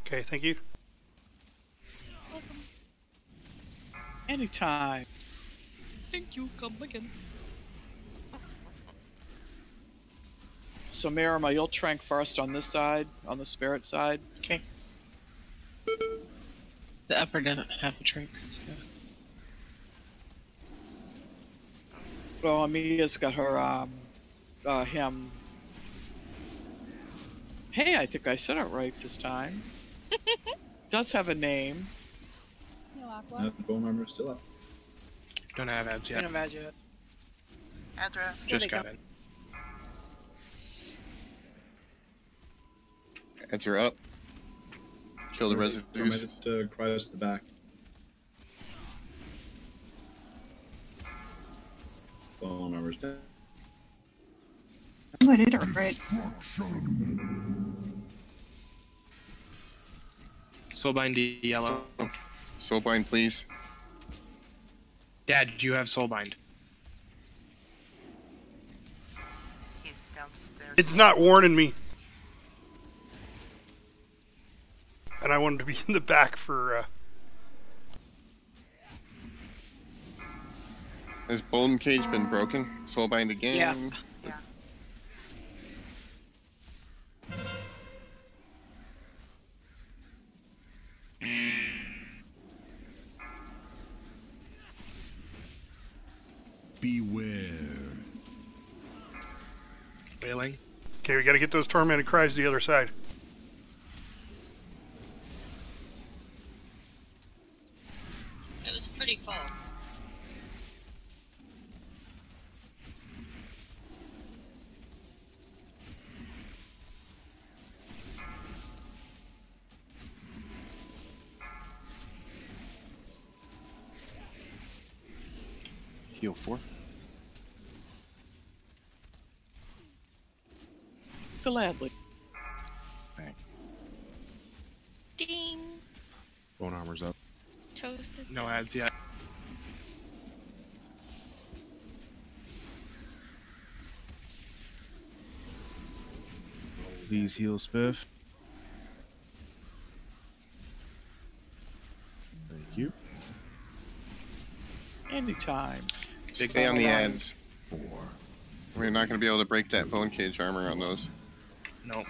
Speaker 5: Okay, thank you.
Speaker 3: Welcome.
Speaker 4: Anytime.
Speaker 3: Thank you. Come again.
Speaker 4: So Mirama, you'll trank first on this side, on the spirit side.
Speaker 12: Okay. The upper doesn't have the tranks. So.
Speaker 4: Well, Amia's got her, him. Hey, I think I said it right this time. Does have a name.
Speaker 10: The bone armor still up.
Speaker 8: Don't have ads yet.
Speaker 2: Don't have ads yet.
Speaker 6: Adra.
Speaker 8: Just got in.
Speaker 1: Heads are up. Kill the residues.
Speaker 10: Cry us the back. Bone armor's dead.
Speaker 15: Oh, I did it right.
Speaker 8: Soulbind yellow.
Speaker 1: Soulbind, please.
Speaker 8: Dad, do you have Soulbind?
Speaker 6: He's downstairs.
Speaker 5: It's not warning me. And I wanted to be in the back for...
Speaker 1: Has bone cage been broken? Soulbind again?
Speaker 2: Yeah.
Speaker 11: Beware.
Speaker 8: Bailing.
Speaker 5: Okay, we gotta get those tormented cries to the other side.
Speaker 14: It was pretty full.
Speaker 16: Heal 4.
Speaker 4: Gladly.
Speaker 16: Thanks.
Speaker 3: Ding.
Speaker 7: Bone armor's up.
Speaker 3: Toast is
Speaker 8: No
Speaker 3: done.
Speaker 8: ads yet.
Speaker 7: These heals 5th. Thank you.
Speaker 4: Anytime.
Speaker 1: Big day on the ads. We're not going to be able to break that bone cage armor on those.
Speaker 8: No.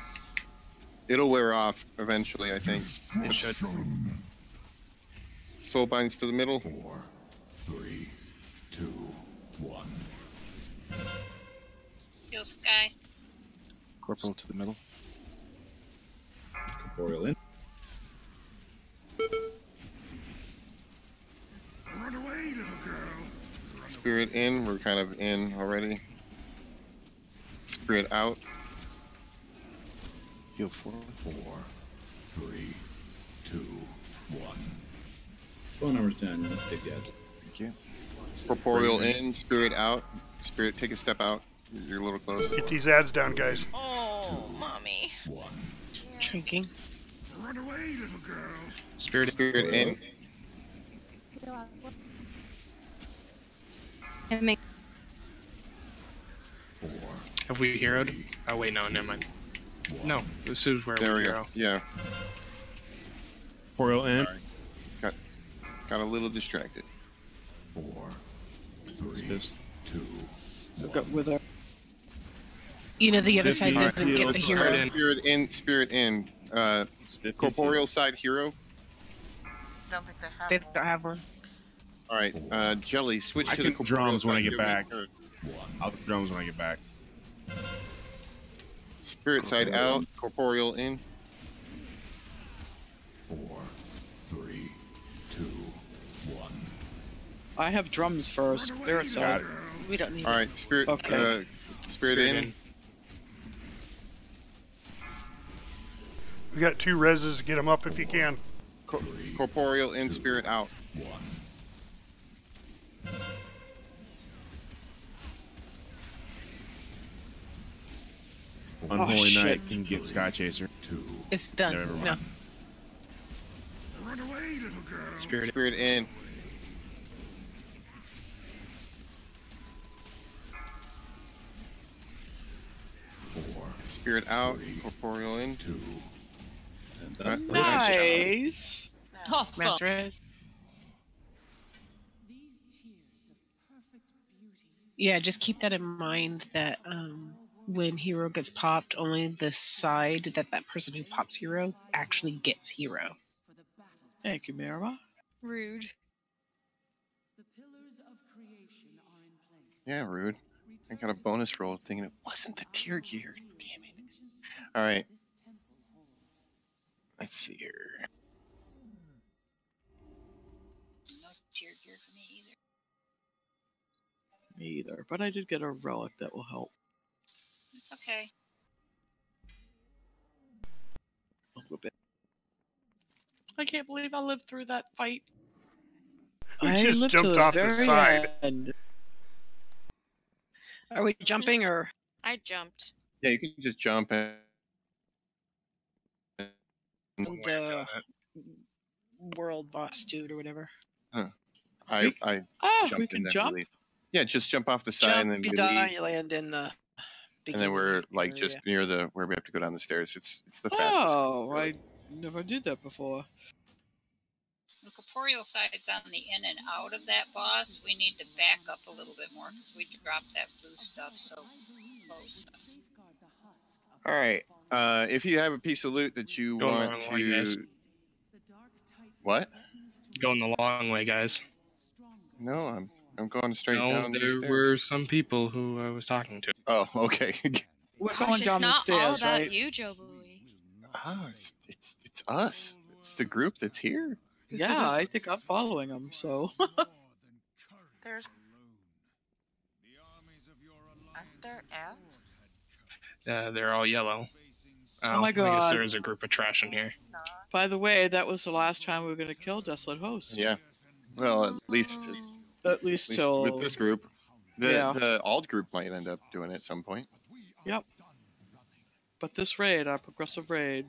Speaker 1: It'll wear off eventually, I think.
Speaker 8: It should.
Speaker 1: Soul binds to the middle.
Speaker 11: 4, 3, 2, 1.
Speaker 14: Heal Sky.
Speaker 16: Corporal to the middle.
Speaker 10: Corporeal in.
Speaker 11: Run away, little girl.
Speaker 1: Spirit in. We're kind of in already. Spirit out.
Speaker 16: Heal 4.
Speaker 11: 4, 3, 2, 1.
Speaker 10: Phone number's 10. Let's take the ads.
Speaker 16: Thank you.
Speaker 1: Corporeal in. Spirit out. Spirit, take a step out. You're a little close.
Speaker 5: Get these ads down, guys.
Speaker 3: Oh, mommy.
Speaker 11: 1.
Speaker 12: Drinking.
Speaker 11: Run away, little girl.
Speaker 1: Spirit in.
Speaker 8: Have we heroed? Oh wait, no, never mind. No, this is where
Speaker 1: There
Speaker 8: we
Speaker 1: we
Speaker 8: hero.
Speaker 1: go. Yeah.
Speaker 7: Corporeal in.
Speaker 1: Sorry. Got a little distracted.
Speaker 11: 4, 3,
Speaker 7: Spiffs.
Speaker 11: 2,
Speaker 4: Look up with her.
Speaker 12: You know, the other side
Speaker 7: Spiffy
Speaker 12: doesn't get the
Speaker 7: heals
Speaker 12: hero.
Speaker 7: hard.
Speaker 1: Spirit in. Corporeal side hero.
Speaker 6: Don't think they have
Speaker 12: They
Speaker 6: one.
Speaker 12: don't have one.
Speaker 1: All right, Jelly, switch
Speaker 7: I
Speaker 1: to the
Speaker 7: can drums when I get
Speaker 1: side
Speaker 7: back.
Speaker 1: hero.
Speaker 7: I'll do drums when I get back.
Speaker 1: Spirit side out. Corporeal in.
Speaker 11: 4, 3, 2, 1.
Speaker 4: I have drums first. Spirit side.
Speaker 12: We don't need
Speaker 1: All right, Spirit.
Speaker 4: Okay.
Speaker 1: Spirit in.
Speaker 5: We got 2 reses. Get them up if you can.
Speaker 1: Corporeal in. Spirit out.
Speaker 11: 1.
Speaker 7: Unholy
Speaker 4: shit.
Speaker 7: Knight can get Sky Chaser.
Speaker 11: 2.
Speaker 12: It's done.
Speaker 7: Never mind.
Speaker 12: No.
Speaker 11: Run away, little girl.
Speaker 1: Spirit in. Spirit out. Corporeal in.
Speaker 11: 2.
Speaker 10: And that's the
Speaker 4: Nice.
Speaker 12: Master is. Yeah, just keep that in mind that when hero gets popped, only the side that person who pops hero actually gets hero.
Speaker 4: Thank you, Mirama.
Speaker 3: Rude.
Speaker 1: Yeah, rude. I got a bonus roll thinking it wasn't the tier gear. Damn it. All right. Let's see here.
Speaker 14: No tier gear for me either.
Speaker 4: Me either, but I did get a relic that will help
Speaker 14: It's okay.
Speaker 4: a little bit. I can't believe I lived through that fight.
Speaker 5: We
Speaker 4: I
Speaker 5: just
Speaker 4: lived
Speaker 5: jumped
Speaker 4: to the
Speaker 5: off the
Speaker 4: very
Speaker 5: side.
Speaker 4: end.
Speaker 2: Are we jumping or?
Speaker 3: I jumped.
Speaker 1: Yeah, you can just jump and.
Speaker 2: The world boss dude or whatever.
Speaker 1: I
Speaker 4: Oh,
Speaker 1: jumped
Speaker 4: we
Speaker 1: in
Speaker 4: can
Speaker 1: that
Speaker 4: jump.
Speaker 1: relief. Yeah, just jump off the side
Speaker 2: Jump,
Speaker 1: and then
Speaker 2: you
Speaker 1: we
Speaker 2: die,
Speaker 1: leave.
Speaker 2: you land in the.
Speaker 1: And then we're like
Speaker 2: area.
Speaker 1: just near the where we have to go down the stairs. It's the fastest.
Speaker 4: Oh, I never did that before.
Speaker 14: The corporeal side's on the in and out of that boss. We need to back up a little bit more because we dropped that blue stuff so close.
Speaker 1: All right. If you have a piece of loot that you
Speaker 8: Going the
Speaker 1: want
Speaker 8: wrong way, guys.
Speaker 1: to. What?
Speaker 8: Going the long way, guys.
Speaker 1: No, I'm going straight
Speaker 8: No,
Speaker 1: down the
Speaker 8: there
Speaker 1: stairs.
Speaker 8: were some people who I was talking to.
Speaker 1: Oh, okay.
Speaker 4: We're
Speaker 3: Gosh,
Speaker 4: going
Speaker 3: it's
Speaker 4: down the
Speaker 3: not all
Speaker 4: stairs,
Speaker 3: about
Speaker 4: right?
Speaker 3: you, Joe Bowie.
Speaker 1: Ah, it's us. It's the group that's here.
Speaker 4: Yeah, I think I'm following them. So
Speaker 6: There's. Aren't there ads?
Speaker 8: They're all yellow.
Speaker 4: Oh my
Speaker 8: I guess
Speaker 4: God.
Speaker 8: there is a group of trash in here.
Speaker 4: by the way, that was the last time we were going to kill Desolate Host.
Speaker 1: Yeah. Well, at least
Speaker 4: At least till
Speaker 1: with this group. The alt group might end up doing it at some point.
Speaker 4: Yep. But this raid, our progressive raid.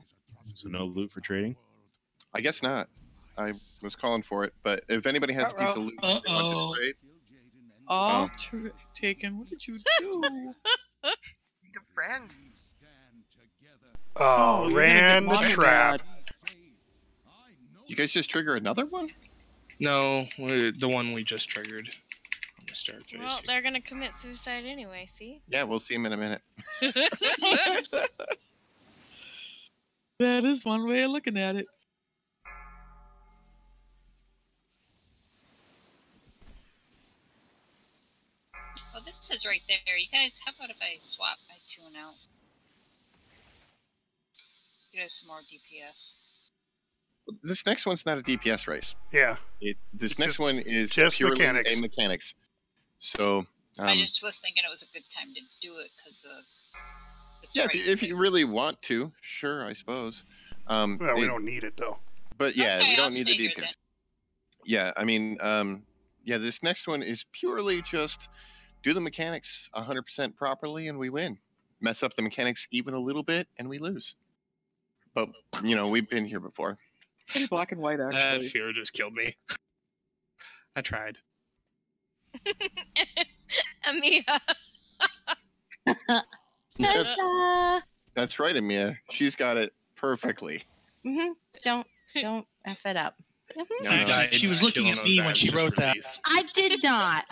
Speaker 7: So no loot for trading?
Speaker 1: I guess not. I was calling for it, but if anybody has a piece of loot they want to trade.
Speaker 4: Oh, taken. What did you do?
Speaker 6: Need a friend.
Speaker 5: Oh, ran the trap.
Speaker 1: You guys just trigger another one?
Speaker 8: No, the one we just triggered on the staircase.
Speaker 3: Well, they're gonna commit suicide anyway. See?
Speaker 1: Yeah, we'll see them in a minute.
Speaker 4: That is one way of looking at it.
Speaker 14: Oh, this is right there. You guys, how about if I swap my tune out? Get us some more DPS.
Speaker 1: This next one's not a DPS race.
Speaker 5: Yeah.
Speaker 1: This next one is
Speaker 5: just
Speaker 1: purely
Speaker 5: mechanics.
Speaker 1: a mechanics. So.
Speaker 14: I just was thinking it was a good time to do it because
Speaker 1: yeah, if you really want to, sure, I suppose.
Speaker 5: Well, we don't need it though.
Speaker 1: But yeah,
Speaker 14: Okay,
Speaker 1: we don't
Speaker 14: I'll
Speaker 1: need the
Speaker 14: stay here
Speaker 1: DPS.
Speaker 14: then.
Speaker 1: Yeah, I mean, yeah, this next one is purely just do the mechanics 100% properly and we win. Mess up the mechanics even a little bit and we lose. But, you know, we've been here before.
Speaker 4: Pretty black and white, actually.
Speaker 8: That fear just killed me. I tried.
Speaker 3: Amia.
Speaker 1: That's right, Amia. She's got it perfectly.
Speaker 9: Don't F it up.
Speaker 1: No.
Speaker 17: She was looking at me when she wrote that.
Speaker 9: I did not.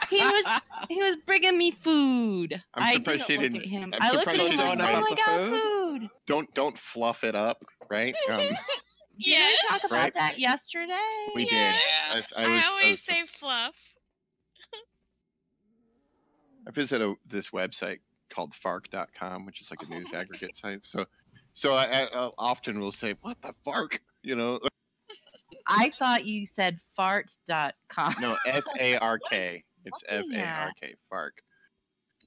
Speaker 9: He was bringing me food.
Speaker 1: I'm surprised she
Speaker 9: didn't
Speaker 1: didn't.
Speaker 9: look at him.
Speaker 1: I'm
Speaker 9: I looked at
Speaker 1: surprised
Speaker 9: him
Speaker 1: she
Speaker 9: like,
Speaker 1: didn't
Speaker 9: oh
Speaker 1: write
Speaker 9: my god, food.
Speaker 1: Don't fluff it up, right?
Speaker 3: Yes.
Speaker 9: Did we talk about
Speaker 1: Right.
Speaker 9: that yesterday?
Speaker 1: We did.
Speaker 3: Yes. I always
Speaker 1: was-
Speaker 3: say fluff.
Speaker 1: I visited this website called fark.com, which is like a news aggregate site. So I often will say, "What the fark?" You know.
Speaker 9: I thought you said fart.com.
Speaker 1: No, FARK. It's FARK. Fark.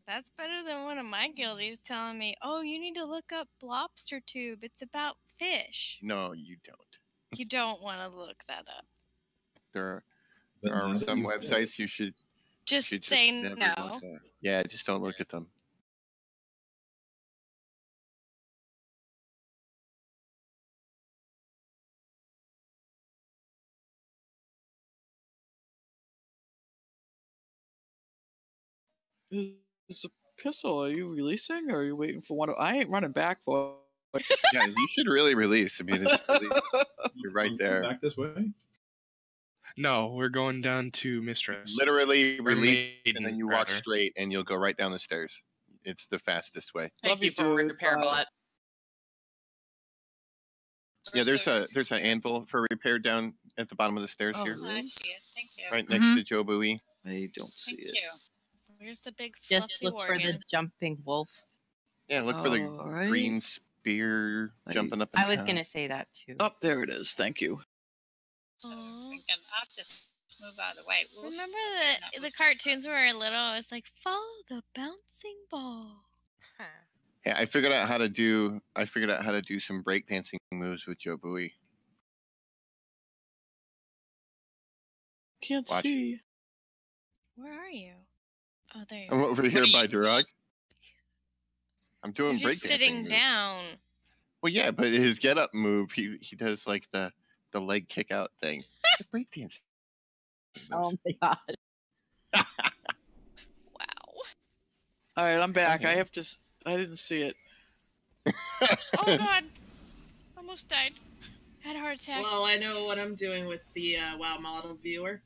Speaker 3: That's better than one of my guildies telling me, "Oh, you need to look up lobster tube. It's about fish."
Speaker 1: No, you don't.
Speaker 3: You don't want to look that up.
Speaker 1: There are some websites you should
Speaker 3: Just say
Speaker 1: never
Speaker 3: no.
Speaker 1: look at. Yeah, just don't look at them.
Speaker 4: Is a pistol? Are you releasing, or are you waiting for one? I ain't running back for it.
Speaker 1: Yeah, you should really release. I mean, it's really, you're right there.
Speaker 10: Back this way.
Speaker 8: No, we're going down to Mistress.
Speaker 1: Literally
Speaker 8: Or
Speaker 1: release,
Speaker 8: Maiden,
Speaker 1: and then you walk
Speaker 8: rather.
Speaker 1: straight, and you'll go right down the stairs. It's the fastest way.
Speaker 9: Thank you for repair bullet.
Speaker 1: Yeah, there's an anvil for repair down at the bottom of the stairs here,
Speaker 14: I see it. Thank you.
Speaker 1: right next to Joe Bowie.
Speaker 4: I don't see
Speaker 14: Thank
Speaker 4: it.
Speaker 14: you.
Speaker 3: Where's the big fluffy
Speaker 9: Just look for the
Speaker 3: organ?
Speaker 9: jumping wolf.
Speaker 1: Yeah, look for the
Speaker 4: Alright.
Speaker 1: green spear jumping up. And
Speaker 9: I was
Speaker 1: down.
Speaker 9: gonna say that too.
Speaker 4: Oh, there it is. Thank you.
Speaker 14: Thinking, I'll just move out of the way. Ooh,
Speaker 3: Remember the cartoons when we were little? It was like, follow the bouncing ball.
Speaker 1: Yeah, I figured out how to do some breakdancing moves with Joe Bowie.
Speaker 4: Can't
Speaker 1: Watch.
Speaker 4: see.
Speaker 3: Where are you? Oh, there you
Speaker 1: I'm
Speaker 3: are.
Speaker 1: over here by Durag. I'm doing
Speaker 3: You're just
Speaker 1: breakdancing
Speaker 3: sitting
Speaker 1: moves.
Speaker 3: down.
Speaker 1: Well, yeah, but his get up move, he does like the leg kick out thing. It's breakdancing.
Speaker 9: Oh my god.
Speaker 3: Wow.
Speaker 4: All right, I'm back. I didn't see it.
Speaker 3: Oh god. Almost died. Had a heart attack.
Speaker 13: Well, I know what I'm doing with the WoW model viewer.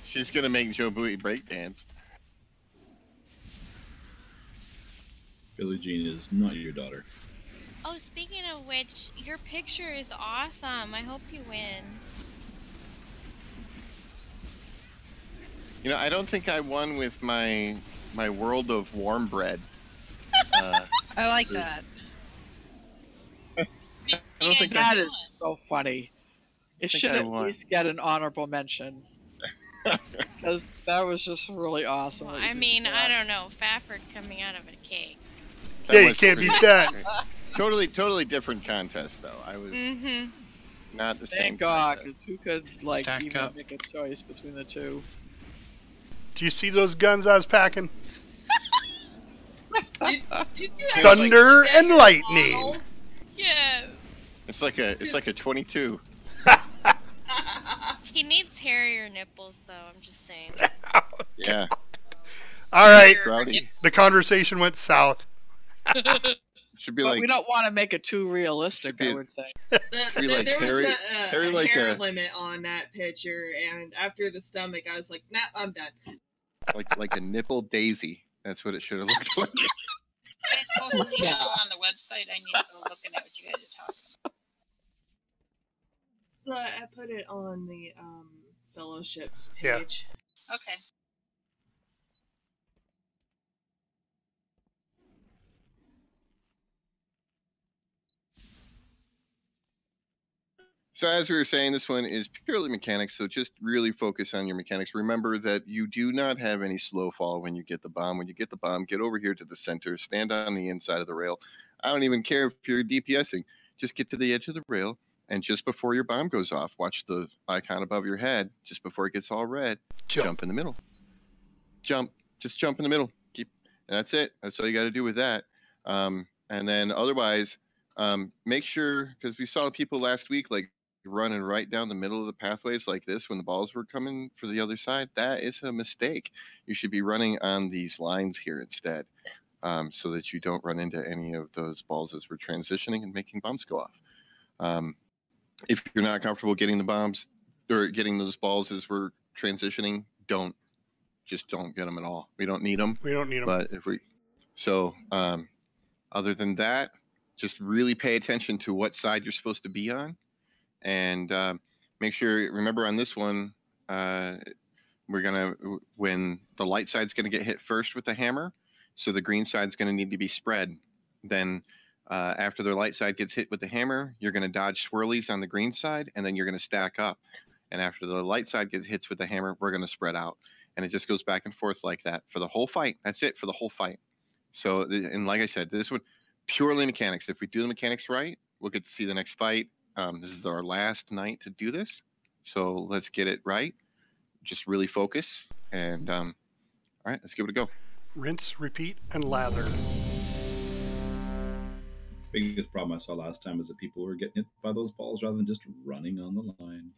Speaker 1: She's gonna make Joe Bowie breakdance.
Speaker 10: Billie Jean is not your daughter.
Speaker 3: Oh, speaking of which, your picture is awesome. I hope you win.
Speaker 1: You know, I don't think I won with my world of warm bread.
Speaker 2: I like that.
Speaker 1: I don't think
Speaker 4: That
Speaker 1: I,
Speaker 4: is so funny. It
Speaker 1: think
Speaker 4: should
Speaker 1: I
Speaker 4: at
Speaker 1: won.
Speaker 4: least get an honorable mention. Because that was just really awesome.
Speaker 3: Well,
Speaker 4: what you
Speaker 3: I
Speaker 4: did
Speaker 3: mean,
Speaker 4: with
Speaker 3: I
Speaker 4: that.
Speaker 3: don't know. Fafford coming out of a cake.
Speaker 1: that
Speaker 5: Yeah, you
Speaker 1: was
Speaker 5: can't
Speaker 1: pretty
Speaker 5: beat that.
Speaker 1: great. Totally different contest though. I was
Speaker 3: Mm-hmm.
Speaker 1: Not the same.
Speaker 4: Thank God, because who could like even make a choice between the two?
Speaker 5: Do you see those guns I was packing?
Speaker 13: Did you
Speaker 5: Thunder
Speaker 13: actually
Speaker 5: and
Speaker 13: get
Speaker 5: lightning.
Speaker 13: your model?
Speaker 3: Yes.
Speaker 1: It's like a 22.
Speaker 3: He needs hairier nipples, though. I'm just saying.
Speaker 1: Yeah.
Speaker 5: All right.
Speaker 1: Rowdy.
Speaker 5: The conversation went south.
Speaker 1: Should be
Speaker 4: But
Speaker 1: like
Speaker 4: we don't want to make it too realistic, I would think.
Speaker 1: be like
Speaker 13: There
Speaker 1: Harry-
Speaker 13: was
Speaker 1: Harry
Speaker 13: a
Speaker 1: like
Speaker 13: hair
Speaker 1: a-
Speaker 13: limit on that picture, and after the stomach, I was like, nah, I'm done.
Speaker 1: like a nipple daisy. That's what it should have looked like.
Speaker 14: It's supposed to be on the website. I need to go looking at what you guys are talking about.
Speaker 13: I put it on the fellowships
Speaker 5: Yeah.
Speaker 13: page.
Speaker 14: Okay.
Speaker 1: So as we were saying, this one is purely mechanics, so just really focus on your mechanics. Remember that you do not have any slow fall when you get the bomb. When you get the bomb, get over here to the center, stand on the inside of the rail. I don't even care if you're DPSing. Just get to the edge of the rail, and just before your bomb goes off, watch the icon above your head. Just before it gets all red, jump in the middle. Jump. Just jump in the middle. And that's it. That's all you got to do with that. And then otherwise, make sure, because we saw people last week, like, running right down the middle of the pathways like this when the balls were coming for the other side. That is a mistake. You should be running on these lines here instead, so that you don't run into any of those balls as we're transitioning and making bombs go off. If you're not comfortable getting the bombs or getting those balls as we're transitioning, just don't get them at all. We don't need them.
Speaker 5: We don't need them.
Speaker 1: But if we, so other than that, just really pay attention to what side you're supposed to be on. And make sure, remember on this one, we're going to, when the light side's going to get hit first with the hammer, so the green side's going to need to be spread. Then after the light side gets hit with the hammer, you're going to dodge swirlies on the green side, and then you're going to stack up. And after the light side gets hits with the hammer, we're going to spread out. And it just goes back and forth like that for the whole fight. That's it for the whole fight. So, and like I said, this one, purely mechanics. If we do the mechanics right, we'll get to see the next fight. This is our last night to do this, so let's get it right. Just really focus, and all right, let's give it a go.
Speaker 5: Rinse, repeat, and lather.
Speaker 10: Biggest problem I saw last time is that people were getting hit by those balls rather than just running on the line.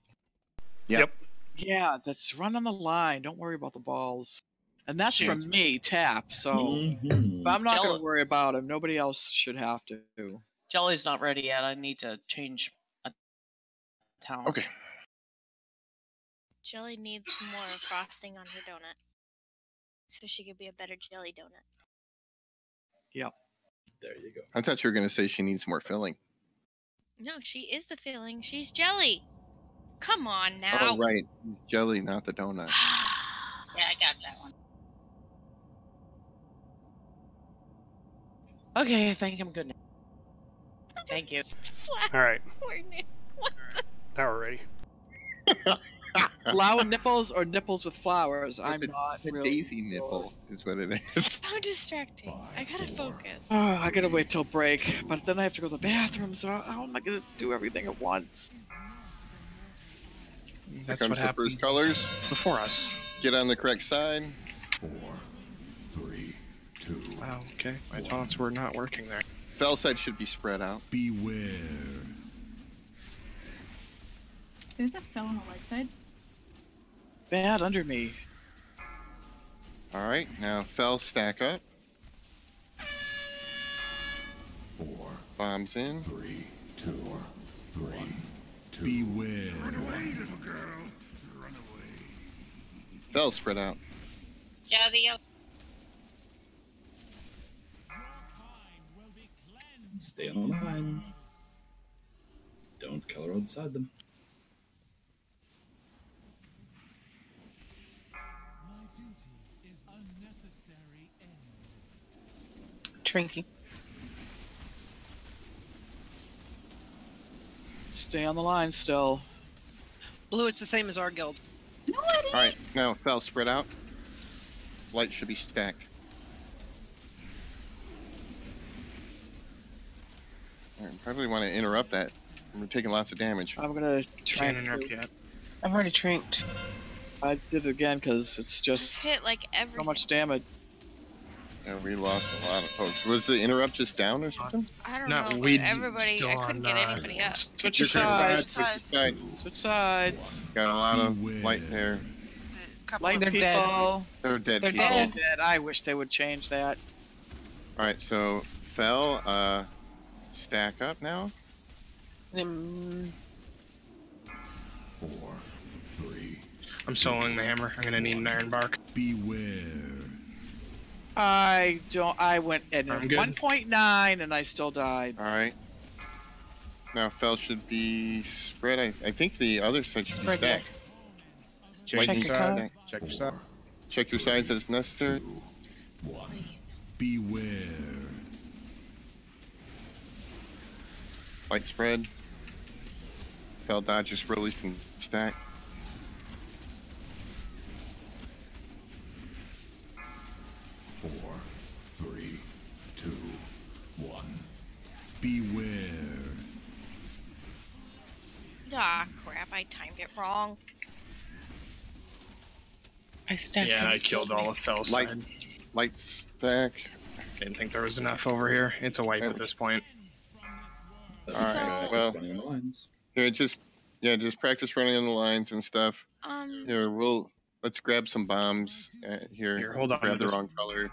Speaker 1: Yep.
Speaker 4: Yeah, that's run on the line. Don't worry about the balls. And that's from me, Tap. So but I'm not going to worry about him. Nobody else should have to.
Speaker 18: Jelly's not ready yet. I need to change a talent.
Speaker 1: Okay.
Speaker 3: Jelly needs some more frosting on her donut, so she could be a better jelly donut.
Speaker 4: Yep.
Speaker 10: There you go.
Speaker 1: I thought you were going to say she needs more filling.
Speaker 3: No, she is the filling. She's jelly. Come on now.
Speaker 1: Oh, right. Jelly, not the donut.
Speaker 14: Yeah, I got that one.
Speaker 18: Okay, I think I'm good now. Thank you.
Speaker 5: All right.
Speaker 3: What the?
Speaker 5: Now we're ready.
Speaker 4: Flower nipples or nipples with flowers? I'm not
Speaker 1: The
Speaker 4: really
Speaker 1: daisy nipple is what it is.
Speaker 3: So distracting. I gotta focus.
Speaker 4: Oh, I gotta wait till break, but then I have to go to the bathroom, so how am I gonna do everything at once?
Speaker 8: That's
Speaker 1: Here
Speaker 8: what
Speaker 1: comes the
Speaker 8: happened
Speaker 1: first colors.
Speaker 8: before us.
Speaker 1: Get on the correct side.
Speaker 11: 4, 3, 2.
Speaker 8: Wow, okay. My taunts were not working there.
Speaker 1: Fell side should be spread out.
Speaker 11: Beware.
Speaker 15: There's a fell on the light side.
Speaker 4: Bad under me.
Speaker 1: All right, now fell stack up.
Speaker 11: 4,
Speaker 1: Bombs in.
Speaker 11: 3, 2, 3, 2. Beware. Run away, little girl. Run away.
Speaker 1: Fell spread out.
Speaker 14: Yeah, the
Speaker 10: Stay on the line. Don't color outside them.
Speaker 12: Trinky.
Speaker 4: Stay on the line still.
Speaker 2: Blue, it's the same as our guild.
Speaker 15: No, I didn't.
Speaker 1: All right, now fell spread out. Light should be stacked. All right, probably want to interrupt that We're taking lots of damage.
Speaker 4: I'm gonna try
Speaker 8: Can't interrupt yet.
Speaker 12: I've already tranked.
Speaker 4: I did it again because it's just
Speaker 3: hit like
Speaker 4: so much damage.
Speaker 1: Yeah, we lost a lot of folks. Was the interrupt just down or something?
Speaker 3: I don't
Speaker 8: No,
Speaker 3: know,
Speaker 8: we
Speaker 3: but everybody, I couldn't get anybody up.
Speaker 4: Switch your sides.
Speaker 1: Switch
Speaker 4: Switch sides.
Speaker 1: Got a lot of light there.
Speaker 4: Light
Speaker 12: They're
Speaker 4: people.
Speaker 1: They're dead.
Speaker 12: They're
Speaker 1: people.
Speaker 12: dead.
Speaker 4: Dead. I wish they would change that.
Speaker 1: All right, so Fell, stack up now.
Speaker 11: 4, 3.
Speaker 8: I'm soloing the hammer. I'm gonna need an iron bark.
Speaker 11: Beware.
Speaker 4: I went at
Speaker 8: I'm good.
Speaker 4: 1.9 and I still died.
Speaker 1: All right. Now Fell should be spread. I think the other side should be
Speaker 12: Spread, yeah.
Speaker 1: stacked.
Speaker 7: Check your side.
Speaker 1: Stack.
Speaker 7: Check your side.
Speaker 1: Check your sides as necessary.
Speaker 11: 1. Beware.
Speaker 1: Light spread. Fell dodge, just release and stack.
Speaker 11: Four, 3, 2, 1. Beware.
Speaker 3: Ah, crap, I timed it wrong.
Speaker 12: I stacked
Speaker 8: Yeah,
Speaker 12: up.
Speaker 8: I killed all of Fell's
Speaker 1: Light,
Speaker 8: side.
Speaker 1: light stack.
Speaker 8: Didn't think there was enough over here. It's a wipe at this point.
Speaker 1: All right. Well, here, just practice running on the lines and stuff. Here, let's grab some bombs. Here,
Speaker 8: hold on.
Speaker 1: Grab the wrong color.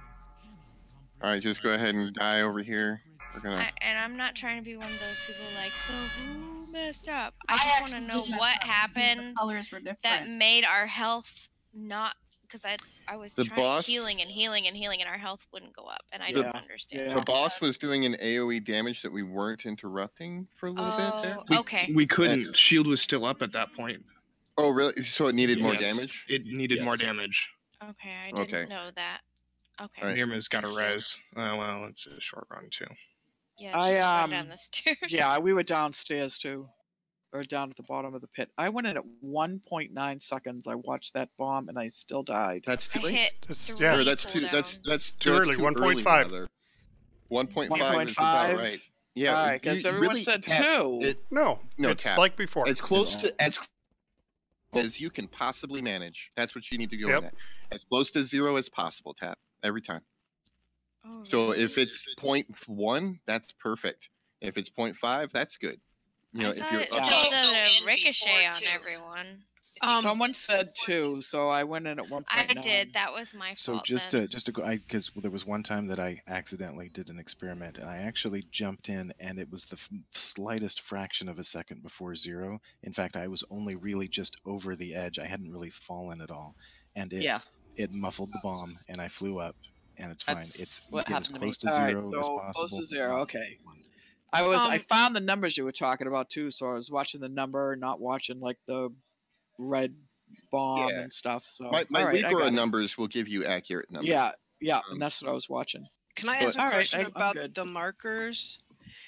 Speaker 1: All right, just go ahead and die over here. We're gonna.
Speaker 3: And I'm not trying to be one of those people like, so who messed up? I just want to know what happened
Speaker 15: Colors were different.
Speaker 3: that made our health not, because I was
Speaker 1: The
Speaker 3: trying
Speaker 1: boss-
Speaker 3: healing and healing and healing, and our health wouldn't go up, and I don't understand.
Speaker 1: The boss was doing an AOE damage that we weren't interrupting for a little bit there.
Speaker 3: Okay.
Speaker 8: We couldn't. Shield was still up at that point.
Speaker 1: Oh, really? So it needed more
Speaker 8: Yes.
Speaker 1: damage?
Speaker 8: It needed more damage.
Speaker 3: Okay, I didn't know that. Okay.
Speaker 1: Right.
Speaker 8: Nirma's got a res. Oh, well, it's a short run, too.
Speaker 3: Yeah, just
Speaker 4: I
Speaker 3: run down the stairs.
Speaker 4: Yeah, we were downstairs too, or down at the bottom of the pit. I went in at 1.9 seconds. I watched that bomb and I still died.
Speaker 1: That's too
Speaker 3: I
Speaker 1: late.
Speaker 3: hit
Speaker 1: That's,
Speaker 3: three
Speaker 1: yeah, that's too.
Speaker 3: cooldowns.
Speaker 1: That's
Speaker 8: Too early, 1.5.
Speaker 1: 1.5 is about right. Yeah,
Speaker 4: All right, because everyone said 2.
Speaker 8: No, it's
Speaker 1: Tap.
Speaker 8: like before.
Speaker 1: As close to as you can possibly manage. That's what you need to go in at. As close to 0 as possible. Tap every time.
Speaker 3: Oh,
Speaker 1: So if it's 0.1, that's perfect. If it's 0.5, that's good. You know,
Speaker 3: I
Speaker 1: if
Speaker 3: thought
Speaker 1: you're
Speaker 3: it
Speaker 1: up,
Speaker 3: still did a ricochet on everyone.
Speaker 4: Someone said 2, so I went in at 1.9.
Speaker 3: I did. That was my
Speaker 16: So
Speaker 3: fault.
Speaker 16: just
Speaker 3: then.
Speaker 16: to go, because there was one time that I accidentally did an experiment, and I actually jumped in, and it was the slightest fraction of a second before 0. In fact, I was only really just over the edge. I hadn't really fallen at all, and it muffled the bomb, and I flew up, and it's fine. It's
Speaker 4: what
Speaker 16: get as
Speaker 4: happened
Speaker 16: close
Speaker 4: to
Speaker 16: to
Speaker 4: me.
Speaker 16: 0
Speaker 4: Alright,
Speaker 16: as
Speaker 4: so
Speaker 16: possible.
Speaker 4: close to 0. Okay. I found the numbers you were talking about too, so I was watching the number, not watching like the red bomb
Speaker 1: Yeah.
Speaker 4: and stuff. So
Speaker 1: my
Speaker 4: all right, I
Speaker 1: Libra
Speaker 4: got it.
Speaker 1: numbers will give you accurate numbers.
Speaker 4: Yeah, and that's what I was watching.
Speaker 2: Can I ask a
Speaker 4: All right,
Speaker 2: question
Speaker 4: I'm
Speaker 2: about
Speaker 4: good.
Speaker 2: the markers?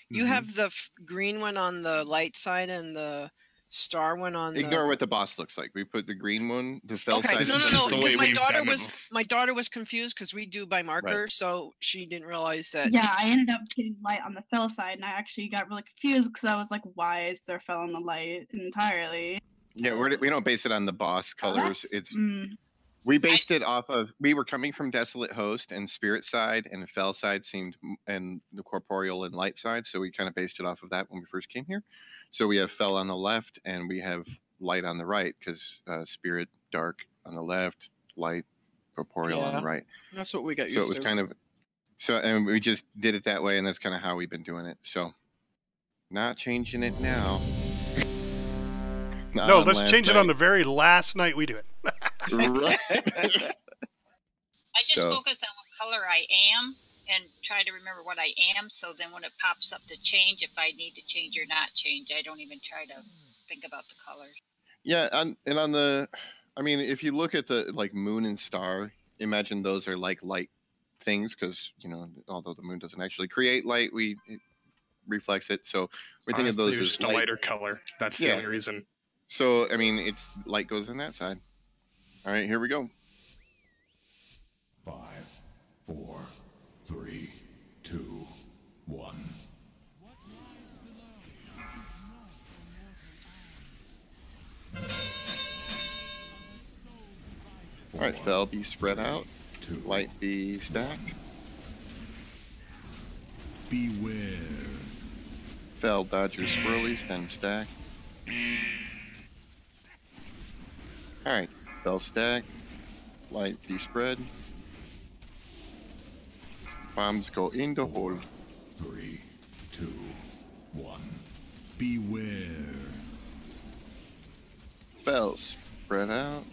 Speaker 2: You have the green one on the light side and the star one on
Speaker 1: Ignore what the boss looks like. We put the green one, the fell
Speaker 2: Okay,
Speaker 1: side.
Speaker 2: no,
Speaker 8: the
Speaker 2: because
Speaker 8: way
Speaker 2: my
Speaker 8: we've
Speaker 2: daughter
Speaker 8: done it.
Speaker 2: was confused because we do by marker, so she didn't realize that.
Speaker 15: Yeah, I ended up getting light on the fell side, and I actually got really confused because I was like, "Why is there fell on the light entirely?"
Speaker 1: Yeah, we don't base it on the boss colors.
Speaker 15: that's-
Speaker 1: It's
Speaker 15: mm.
Speaker 1: we based it off of we were coming from Desolate Host and Spirit side, and the fell side seemed and the corporeal and light side, so we kind of based it off of that when we first came here. So we have fell on the left and we have light on the right because Spirit dark on the left, light corporeal on the right.
Speaker 4: That's what we got used
Speaker 1: So
Speaker 4: to.
Speaker 1: it was kind of and we just did it that way, and that's kind of how we've been doing it. So not changing it now.
Speaker 5: No, let's change it on the very last night we do it.
Speaker 1: Right.
Speaker 14: I just focus on what color I am and try to remember what I am. So then when it pops up to change, if I need to change or not change, I don't even try to think about the colors.
Speaker 1: Yeah, and on the, I mean, if you look at the like moon and star, imagine those are like light things because although the moon doesn't actually create light, it reflects it. So we think of those as
Speaker 8: just a lighter color. That's the only reason.
Speaker 1: So I mean, it's light goes on that side. All right, here we go.
Speaker 11: 5, 4, 3, 2, 1.
Speaker 1: Alright, Fel be spread out. Light be stacked.
Speaker 11: Beware.
Speaker 1: Fel dodge your swirlies, then stack. Alright, Fel stack. Light be spread. Bombs go in the hole.
Speaker 11: 3, 2, 1. Beware.
Speaker 1: Fel spread out.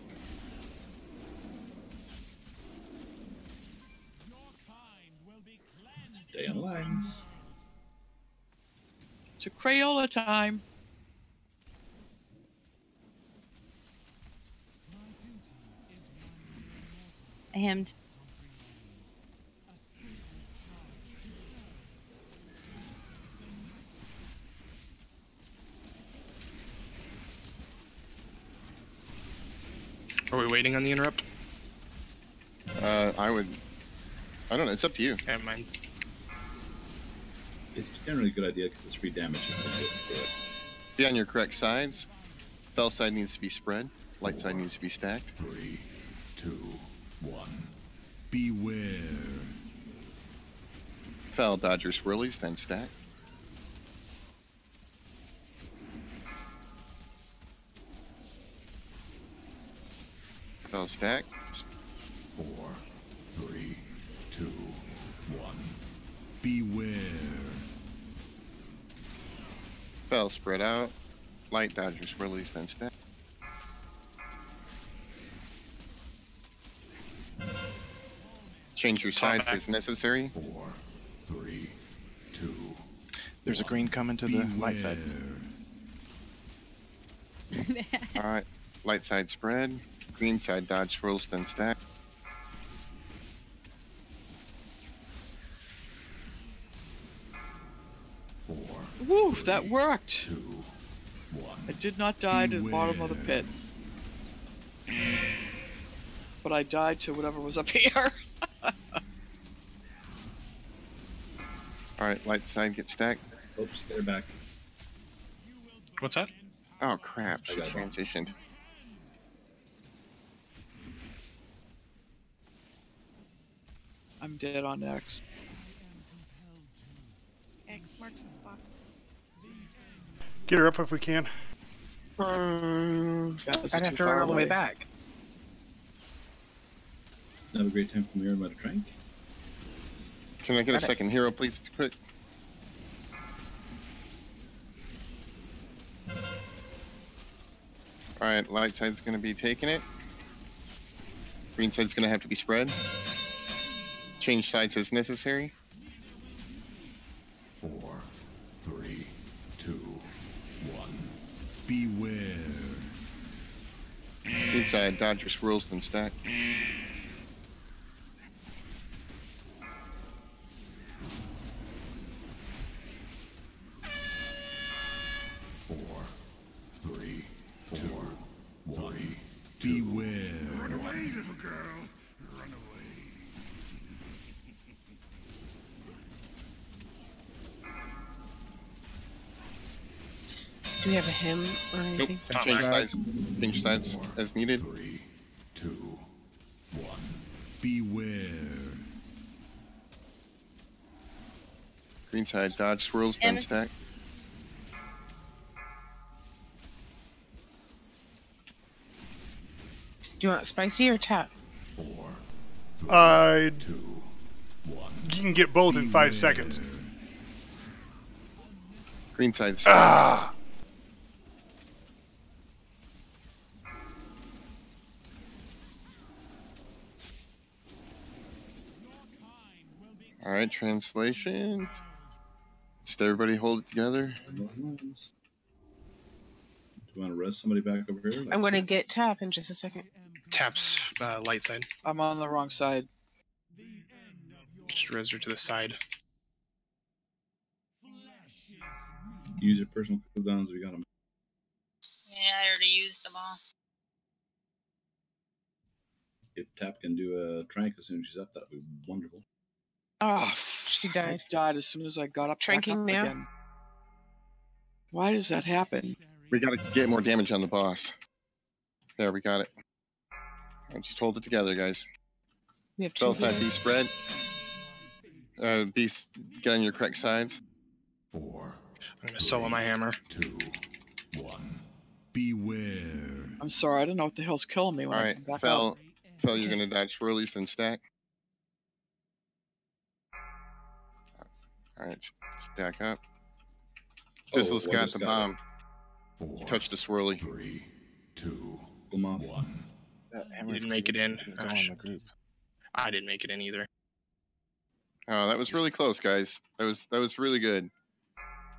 Speaker 10: Stay on the lines.
Speaker 4: It's a Crayola time.
Speaker 9: Hemmed.
Speaker 8: Are we waiting on the interrupt?
Speaker 1: I don't know, it's up to you.
Speaker 8: Never mind.
Speaker 10: It's generally a good idea because it's free damage.
Speaker 1: Be on your correct sides. Fel side needs to be spread. Light side needs to be stacked.
Speaker 11: 3, 2, 1. Beware.
Speaker 1: Fel dodge your swirlies, then stack. Fel stack.
Speaker 11: 4, 3, 2, 1. Beware.
Speaker 1: Fel spread out. Light dodge your swirlies, then stack. Change your sides as necessary.
Speaker 11: 4, 3, 2.
Speaker 16: There's a green coming to the light side.
Speaker 1: Alright, light side spread. Green side dodge swirls, then stack.
Speaker 4: Woo, that worked. I did not die to the bottom of the pit. But I died to whatever was up here.
Speaker 1: Alright, light side get stacked.
Speaker 10: Oops, they're back.
Speaker 8: What's that?
Speaker 1: Oh crap, she transitioned.
Speaker 4: I'm dead on X.
Speaker 2: X marks the spot.
Speaker 5: Get her up if we can.
Speaker 12: I'd have to run all the way back.
Speaker 10: Have a great time from here about a trank.
Speaker 1: Can I get a second hero, please, quick? Alright, light side's gonna be taking it. Green side's gonna have to be spread. Change sides as necessary.
Speaker 11: 4, 3, 2, 1. Beware.
Speaker 1: Green side dodge your swirls, then stack.
Speaker 11: 4, 3, 2, 1. Beware. Run away, little girl. Run away.
Speaker 12: Do we have a hymn or anything?
Speaker 1: Change sides as needed.
Speaker 11: 3, 2, 1. Beware.
Speaker 1: Green side dodge swirls, then stack.
Speaker 12: Do you want spicy or tap?
Speaker 11: 4,
Speaker 5: You
Speaker 11: 2, 1.
Speaker 5: can get both in 5 seconds.
Speaker 1: Green side stack. Alright, translation. Just everybody hold it together.
Speaker 10: Do you want to res somebody back over here?
Speaker 12: I'm going to get tap in just a second.
Speaker 8: Taps light side.
Speaker 4: I'm on the wrong side.
Speaker 8: Just res her to the side.
Speaker 10: Use your personal cooldowns. We got them.
Speaker 14: Yeah, I already used them all.
Speaker 10: If Tap can do a trank as soon as she's up, that'd be wonderful.
Speaker 4: Oh,
Speaker 12: she died.
Speaker 4: I died as soon as I got up.
Speaker 12: Tranking now.
Speaker 4: Again. Why does that happen?
Speaker 1: We gotta get more damage on the boss. There, we got it. And just hold it together, guys.
Speaker 12: We have
Speaker 1: Spell
Speaker 12: two
Speaker 1: side, be
Speaker 12: healers.
Speaker 1: spread. Get on your correct sides.
Speaker 11: 4.
Speaker 8: I'm gonna solo my hammer.
Speaker 11: 2. 1. Beware.
Speaker 4: I'm sorry, I don't know what the hell's killing me when
Speaker 1: All
Speaker 4: I
Speaker 1: right,
Speaker 4: come back
Speaker 1: Fel,
Speaker 4: up.
Speaker 1: you're gonna dodge swirlies and stack. All right, stack up. Fizzle's got the bomb.
Speaker 11: 4.
Speaker 1: Touch the swirly.
Speaker 11: 3. 2.
Speaker 10: Come off.
Speaker 11: 1.
Speaker 8: You didn't make it in.
Speaker 16: Go on the group.
Speaker 8: I didn't make it in either.
Speaker 1: Oh, that was really close, guys. That was really good.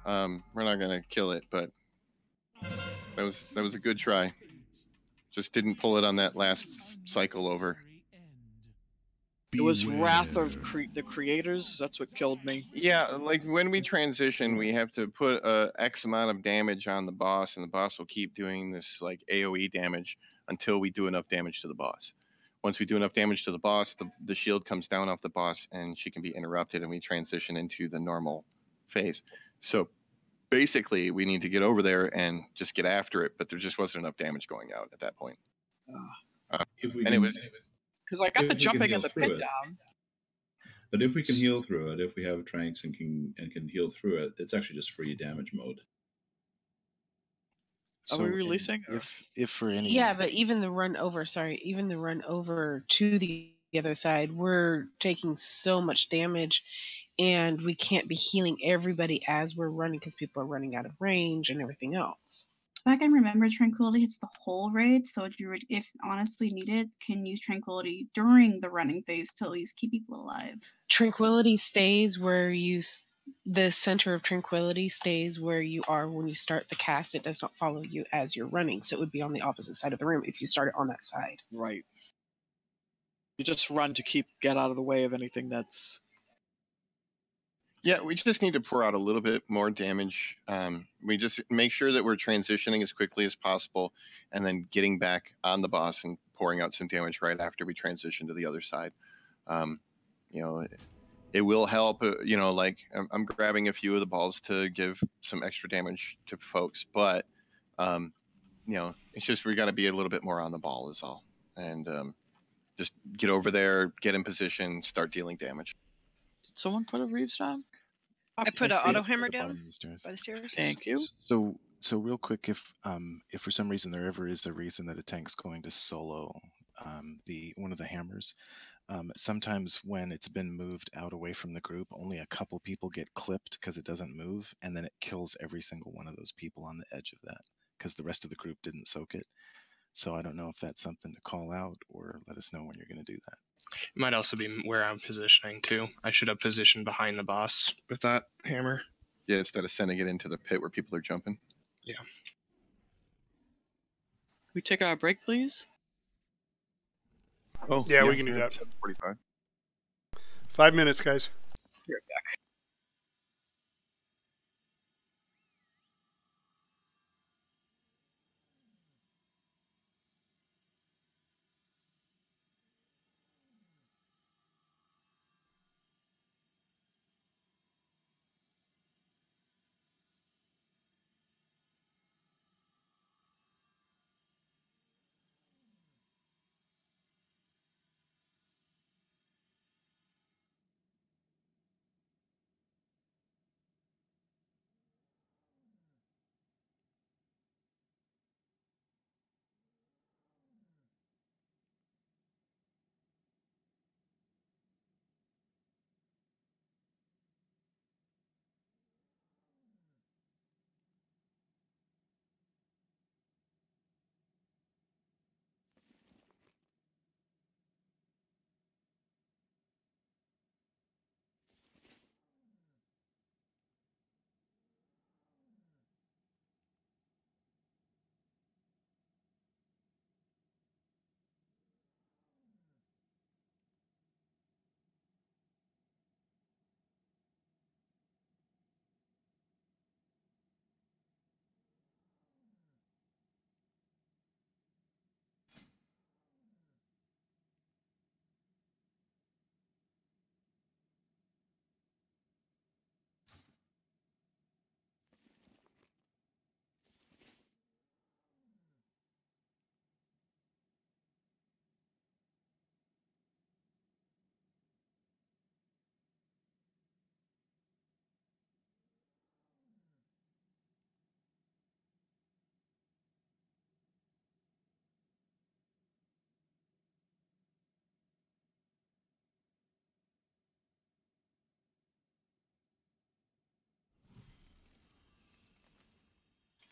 Speaker 1: We're not gonna kill it, but that was a good try. Just didn't pull it on that last cycle over.
Speaker 4: It was Wrath of the Creators. That's what killed me.
Speaker 1: Yeah, like when we transition, we have to put X amount of damage on the boss, and the boss will keep doing this like AoE damage until we do enough damage to the boss. Once we do enough damage to the boss, the shield comes down off the boss, and she can be interrupted, and we transition into the normal phase. So basically, we need to get over there and just get after it, but there just wasn't enough damage going out at that point.
Speaker 4: Because I got the jumping in the pit down.
Speaker 10: But if we can heal through it, if we have tranks and can heal through it, it's actually just free damage mode.
Speaker 4: Are we releasing?
Speaker 16: If for any...
Speaker 12: Yeah, but even the run over to the other side, we're taking so much damage, and we can't be healing everybody as we're running because people are running out of range and everything else.
Speaker 15: If I can remember, Tranquility hits the whole raid, so if honestly needed, can use Tranquility during the running phase to at least keep people alive.
Speaker 12: Tranquility stays where the center of Tranquility stays where you are when you start the cast. It does not follow you as you're running, so it would be on the opposite side of the room if you started on that side.
Speaker 4: Right. You just run to get out of the way of anything that's...
Speaker 1: Yeah, we just need to pour out a little bit more damage. We just make sure that we're transitioning as quickly as possible and then getting back on the boss and pouring out some damage right after we transition to the other side. It will help, like I'm grabbing a few of the balls to give some extra damage to folks, but, it's just we got to be a little bit more on the ball is all. And just get over there, get in position, start dealing damage.
Speaker 4: Did someone put a Reeves down?
Speaker 2: I put an auto hammer down by the stairs.
Speaker 4: Thank you.
Speaker 16: So real quick, if for some reason there ever is a reason that a tank's going to solo one of the hammers, sometimes when it's been moved out away from the group, only a couple people get clipped because it doesn't move, and then it kills every single one of those people on the edge of that because the rest of the group didn't soak it. So I don't know if that's something to call out or let us know when you're going to do that.
Speaker 8: It might also be where I'm positioning too. I should have positioned behind the boss with that hammer.
Speaker 1: Yeah, instead of sending it into the pit where people are jumping.
Speaker 8: Yeah.
Speaker 4: We take our break, please?
Speaker 1: Oh,
Speaker 5: yeah, we can do that.
Speaker 1: 7:45.
Speaker 5: 5 minutes, guys.
Speaker 4: Be right back.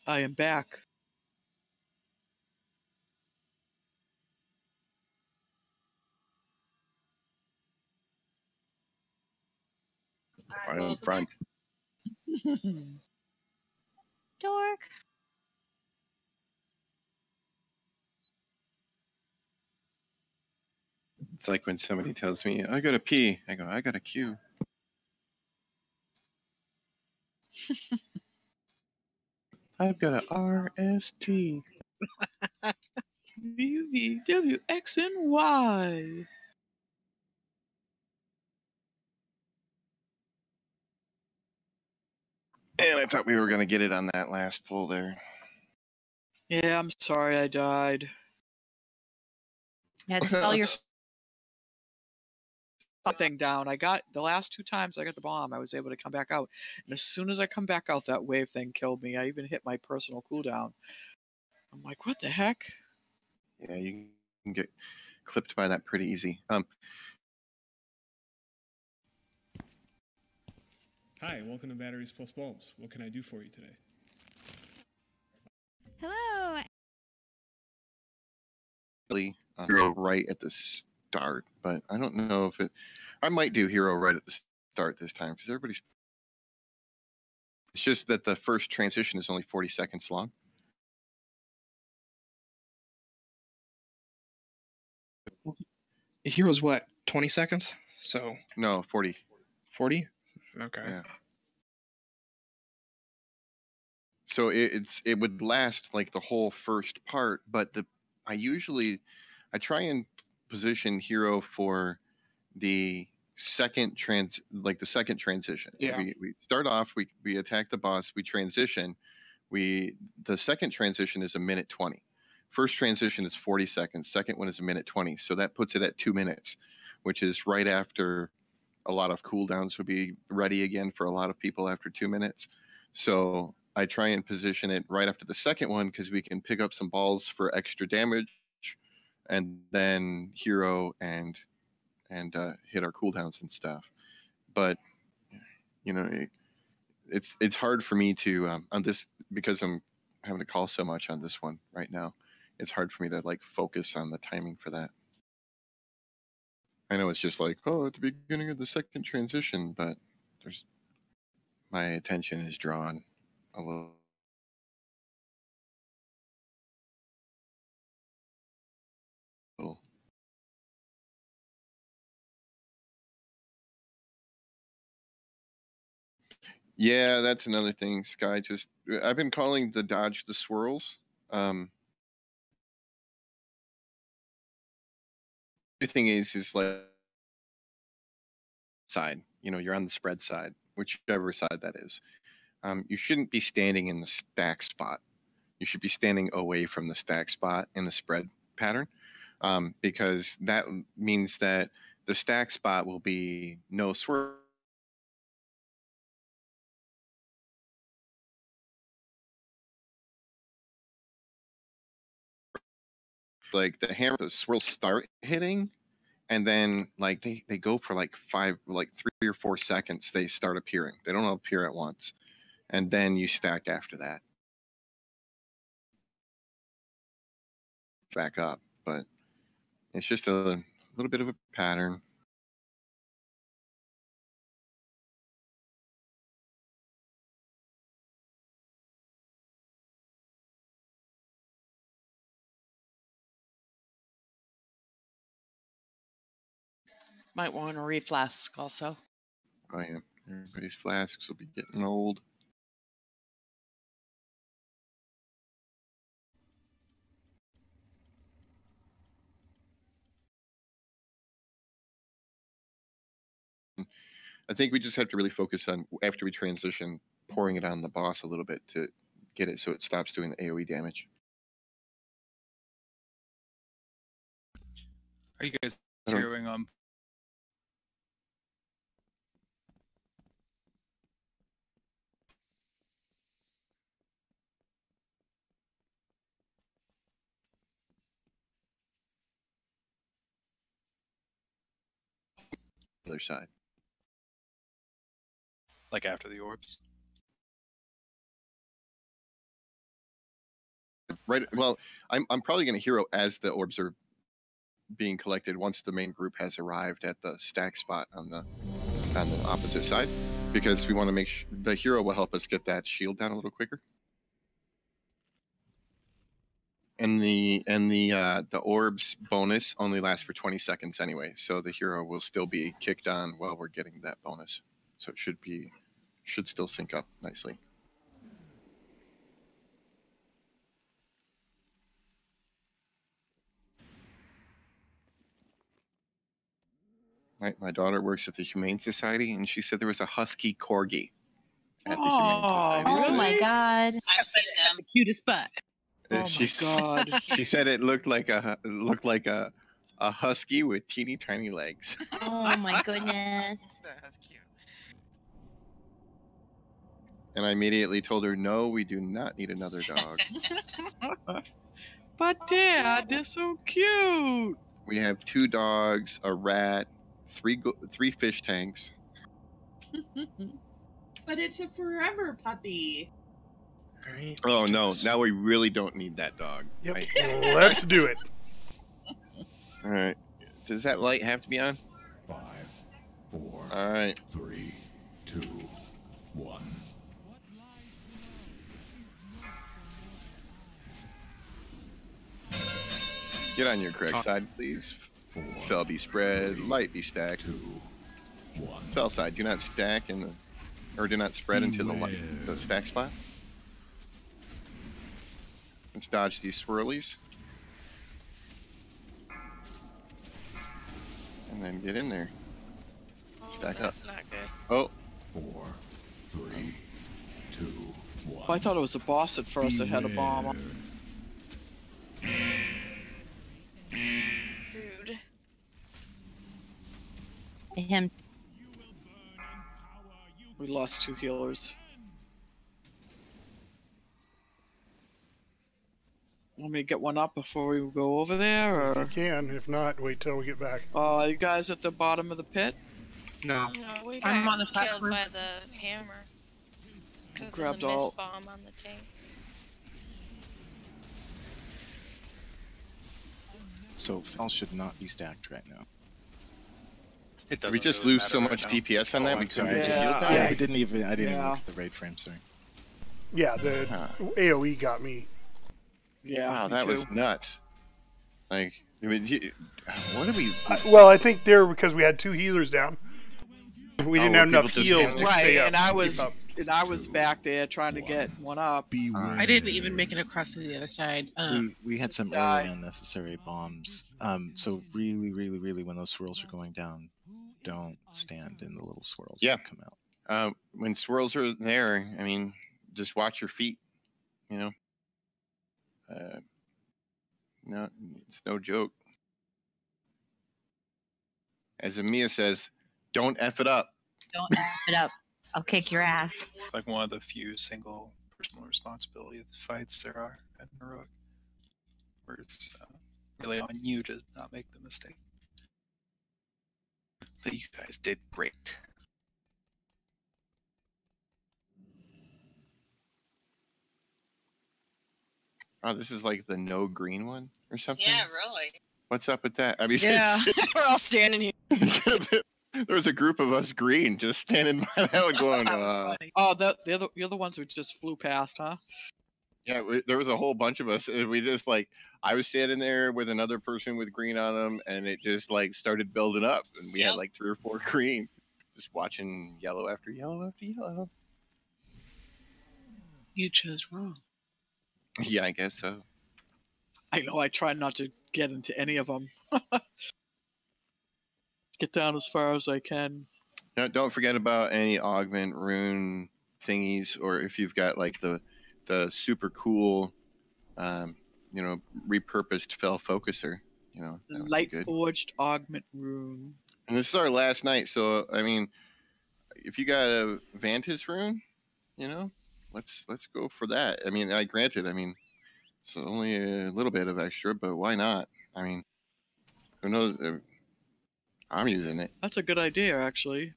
Speaker 4: I am back.
Speaker 1: Right in front.
Speaker 3: Dork.
Speaker 1: It's like when somebody tells me, I gotta pee. I go, I got a queue. I've got a RST.
Speaker 4: V, V, W, X, and Y.
Speaker 1: And I thought we were going to get it on that last pull there.
Speaker 4: Yeah, I'm sorry I died.
Speaker 9: You had to tell your
Speaker 4: thing down. I got the last 2 times I got the bomb, I was able to come back out. And as soon as I come back out, that wave thing killed me. I even hit my personal cooldown. I'm like, what the heck?
Speaker 1: Yeah, you can get clipped by that pretty easy.
Speaker 19: Hi, welcome to Batteries Plus Bulbs. What can I do for you today?
Speaker 20: Hello.
Speaker 1: Really, hero right at the start, but I don't know if it. I might do hero right at the start this time because everybody's. It's just that the first transition is only 40 seconds long.
Speaker 8: Hero's what? 20 seconds? So
Speaker 1: no, 40.
Speaker 8: 40? Okay.
Speaker 1: Yeah. So it would last like the whole first part, but I try and position hero for the second transition.
Speaker 8: Yeah.
Speaker 1: We start off, we attack the boss, we transition. The second transition is 1:20. First transition is 40 seconds. Second one is 1:20. So that puts it at 2 minutes, which is right after a lot of cooldowns would be ready again for a lot of people after 2 minutes. So I try and position it right after the second one because we can pick up some balls for extra damage, and then hero and hit our cooldowns and stuff. But you know, it's hard for me to on this because I'm having to call so much on this one right now. It's hard for me to like focus on the timing for that. I know it's just like, oh, at the beginning of the second transition, but my attention is drawn a little. Yeah, that's another thing, Sky. I've been calling the dodge the swirls. The thing is like side. You're on the spread side, whichever side that is. You shouldn't be standing in the stack spot. You should be standing away from the stack spot in the spread pattern, because that means that the stack spot will be no swirl. Like the hammer, the swirls start hitting, and then like they go for like 3 or 4 seconds. They start appearing. They don't appear at once, and then you stack after that. Back up, but it's just a little bit of a pattern.
Speaker 18: Might want to reflask also.
Speaker 1: Oh yeah, everybody's flasks will be getting old. I think we just have to really focus on, after we transition, pouring it on the boss a little bit to get it so it stops doing the AoE damage.
Speaker 21: Are you guys zeroing on?
Speaker 1: Other side.
Speaker 21: Like after the orbs?
Speaker 1: Right. Well, I'm probably going to hero as the orbs are being collected once the main group has arrived at the stack spot on the opposite side, because we want to make the hero will help us get that shield down a little quicker. And the orbs bonus only lasts for 20 seconds anyway, so the hero will still be kicked on while we're getting that bonus. So it should still sync up nicely. My daughter works at the Humane Society, and she said there was a husky corgi at the Humane Society.
Speaker 9: Oh my god!
Speaker 14: I've seen them.
Speaker 9: The cutest butt.
Speaker 4: Oh my god!
Speaker 1: She said it looked like a husky with teeny tiny legs.
Speaker 9: Oh my goodness!
Speaker 6: That's cute.
Speaker 1: And I immediately told her, no, we do not need another dog.
Speaker 4: But Dad, they're so cute.
Speaker 1: We have 2 dogs, a rat, 3 fish tanks.
Speaker 13: But it's a forever puppy.
Speaker 8: Alright.
Speaker 1: Oh no! Now we really don't need that dog.
Speaker 5: Yep. Let's do it.
Speaker 1: All right. Does that light have to be on?
Speaker 11: 5, 4.
Speaker 1: All right.
Speaker 11: 3, 2, 1.
Speaker 1: Get on your correct side, please.
Speaker 11: 4,
Speaker 1: Fell be spread, light be stacked.
Speaker 11: 2, 1.
Speaker 1: Fell side, do not stack or do not spread into the stack spot. Let's dodge these swirlies. And then get in there. Stack up.
Speaker 3: That's not good.
Speaker 1: Oh.
Speaker 11: 4, 3, 2, 1.
Speaker 4: I thought it was a boss at first that had a bomb.
Speaker 3: Dude.
Speaker 9: Him.
Speaker 4: We lost 2 healers. Want me to get one up before we go over there, or?
Speaker 5: You can. If not, wait till we get back.
Speaker 4: Are you guys at the bottom of the pit?
Speaker 8: No.
Speaker 3: No, we
Speaker 9: I'm
Speaker 3: got
Speaker 9: on the
Speaker 3: killed
Speaker 9: platform.
Speaker 3: by the hammer. Because of
Speaker 4: Grabbed
Speaker 3: the
Speaker 4: all.
Speaker 3: mist bomb on the tank.
Speaker 16: So Fel should not be stacked right now.
Speaker 21: It
Speaker 1: Did we
Speaker 21: doesn't
Speaker 1: just
Speaker 21: really
Speaker 1: lose
Speaker 21: matter
Speaker 1: so
Speaker 21: right
Speaker 1: much
Speaker 21: now.
Speaker 1: DPS on that? We couldn't get the heal down?
Speaker 16: Yeah, I didn't even look
Speaker 4: Yeah.
Speaker 16: at the raid frame. Sorry.
Speaker 5: Yeah, the AOE got me.
Speaker 4: Yeah.
Speaker 1: Wow,
Speaker 4: me
Speaker 1: that
Speaker 4: too.
Speaker 1: was nuts. Like, I mean, what do we?
Speaker 5: Well, I think there because we had 2 healers down. We didn't have enough
Speaker 1: people just
Speaker 5: heals
Speaker 1: can't-
Speaker 5: to
Speaker 4: Right,
Speaker 5: stay up.
Speaker 4: and I was
Speaker 5: keep up.
Speaker 4: back there trying to get one up.
Speaker 9: I didn't even make it across to the other side.
Speaker 16: We had some early unnecessary bombs. So really, when those swirls are going down, don't stand in the little swirls that come out.
Speaker 1: When swirls are there, I mean, just watch your feet. You know. No, it's no joke. As Amia says, don't F it up.
Speaker 9: Don't F it up. I'll kick your ass.
Speaker 21: It's like one of the few single personal responsibility fights there are in Heroic, where it's really on you to not make the mistake. But you guys did great.
Speaker 1: Oh, this is like the no green one or something?
Speaker 14: Yeah, really.
Speaker 1: What's up with that? I mean,
Speaker 2: Yeah, we're all standing here.
Speaker 1: there was a group of us green just standing by that one going,
Speaker 4: Oh, you're the ones who just flew past, huh?
Speaker 1: yeah, there was a whole bunch of us. And we just like, I was standing there with another person with green on them, and it just like started building up. And we had like 3 or 4 green, just watching yellow after yellow after yellow.
Speaker 12: You chose wrong.
Speaker 1: Yeah, I guess so.
Speaker 4: I know, I try not to get into any of them. Get down as far as I can.
Speaker 1: Don't forget about any augment rune thingies, or if you've got like the super cool, repurposed Fel focuser, that would be
Speaker 4: Light
Speaker 1: good.
Speaker 4: forged augment rune.
Speaker 1: And this is our last night, so I mean, if you got a Vantis rune, let's go for that. I mean, granted, it's only a little bit of extra, but why not? I mean, who knows? I'm using it.
Speaker 4: That's a good idea, actually.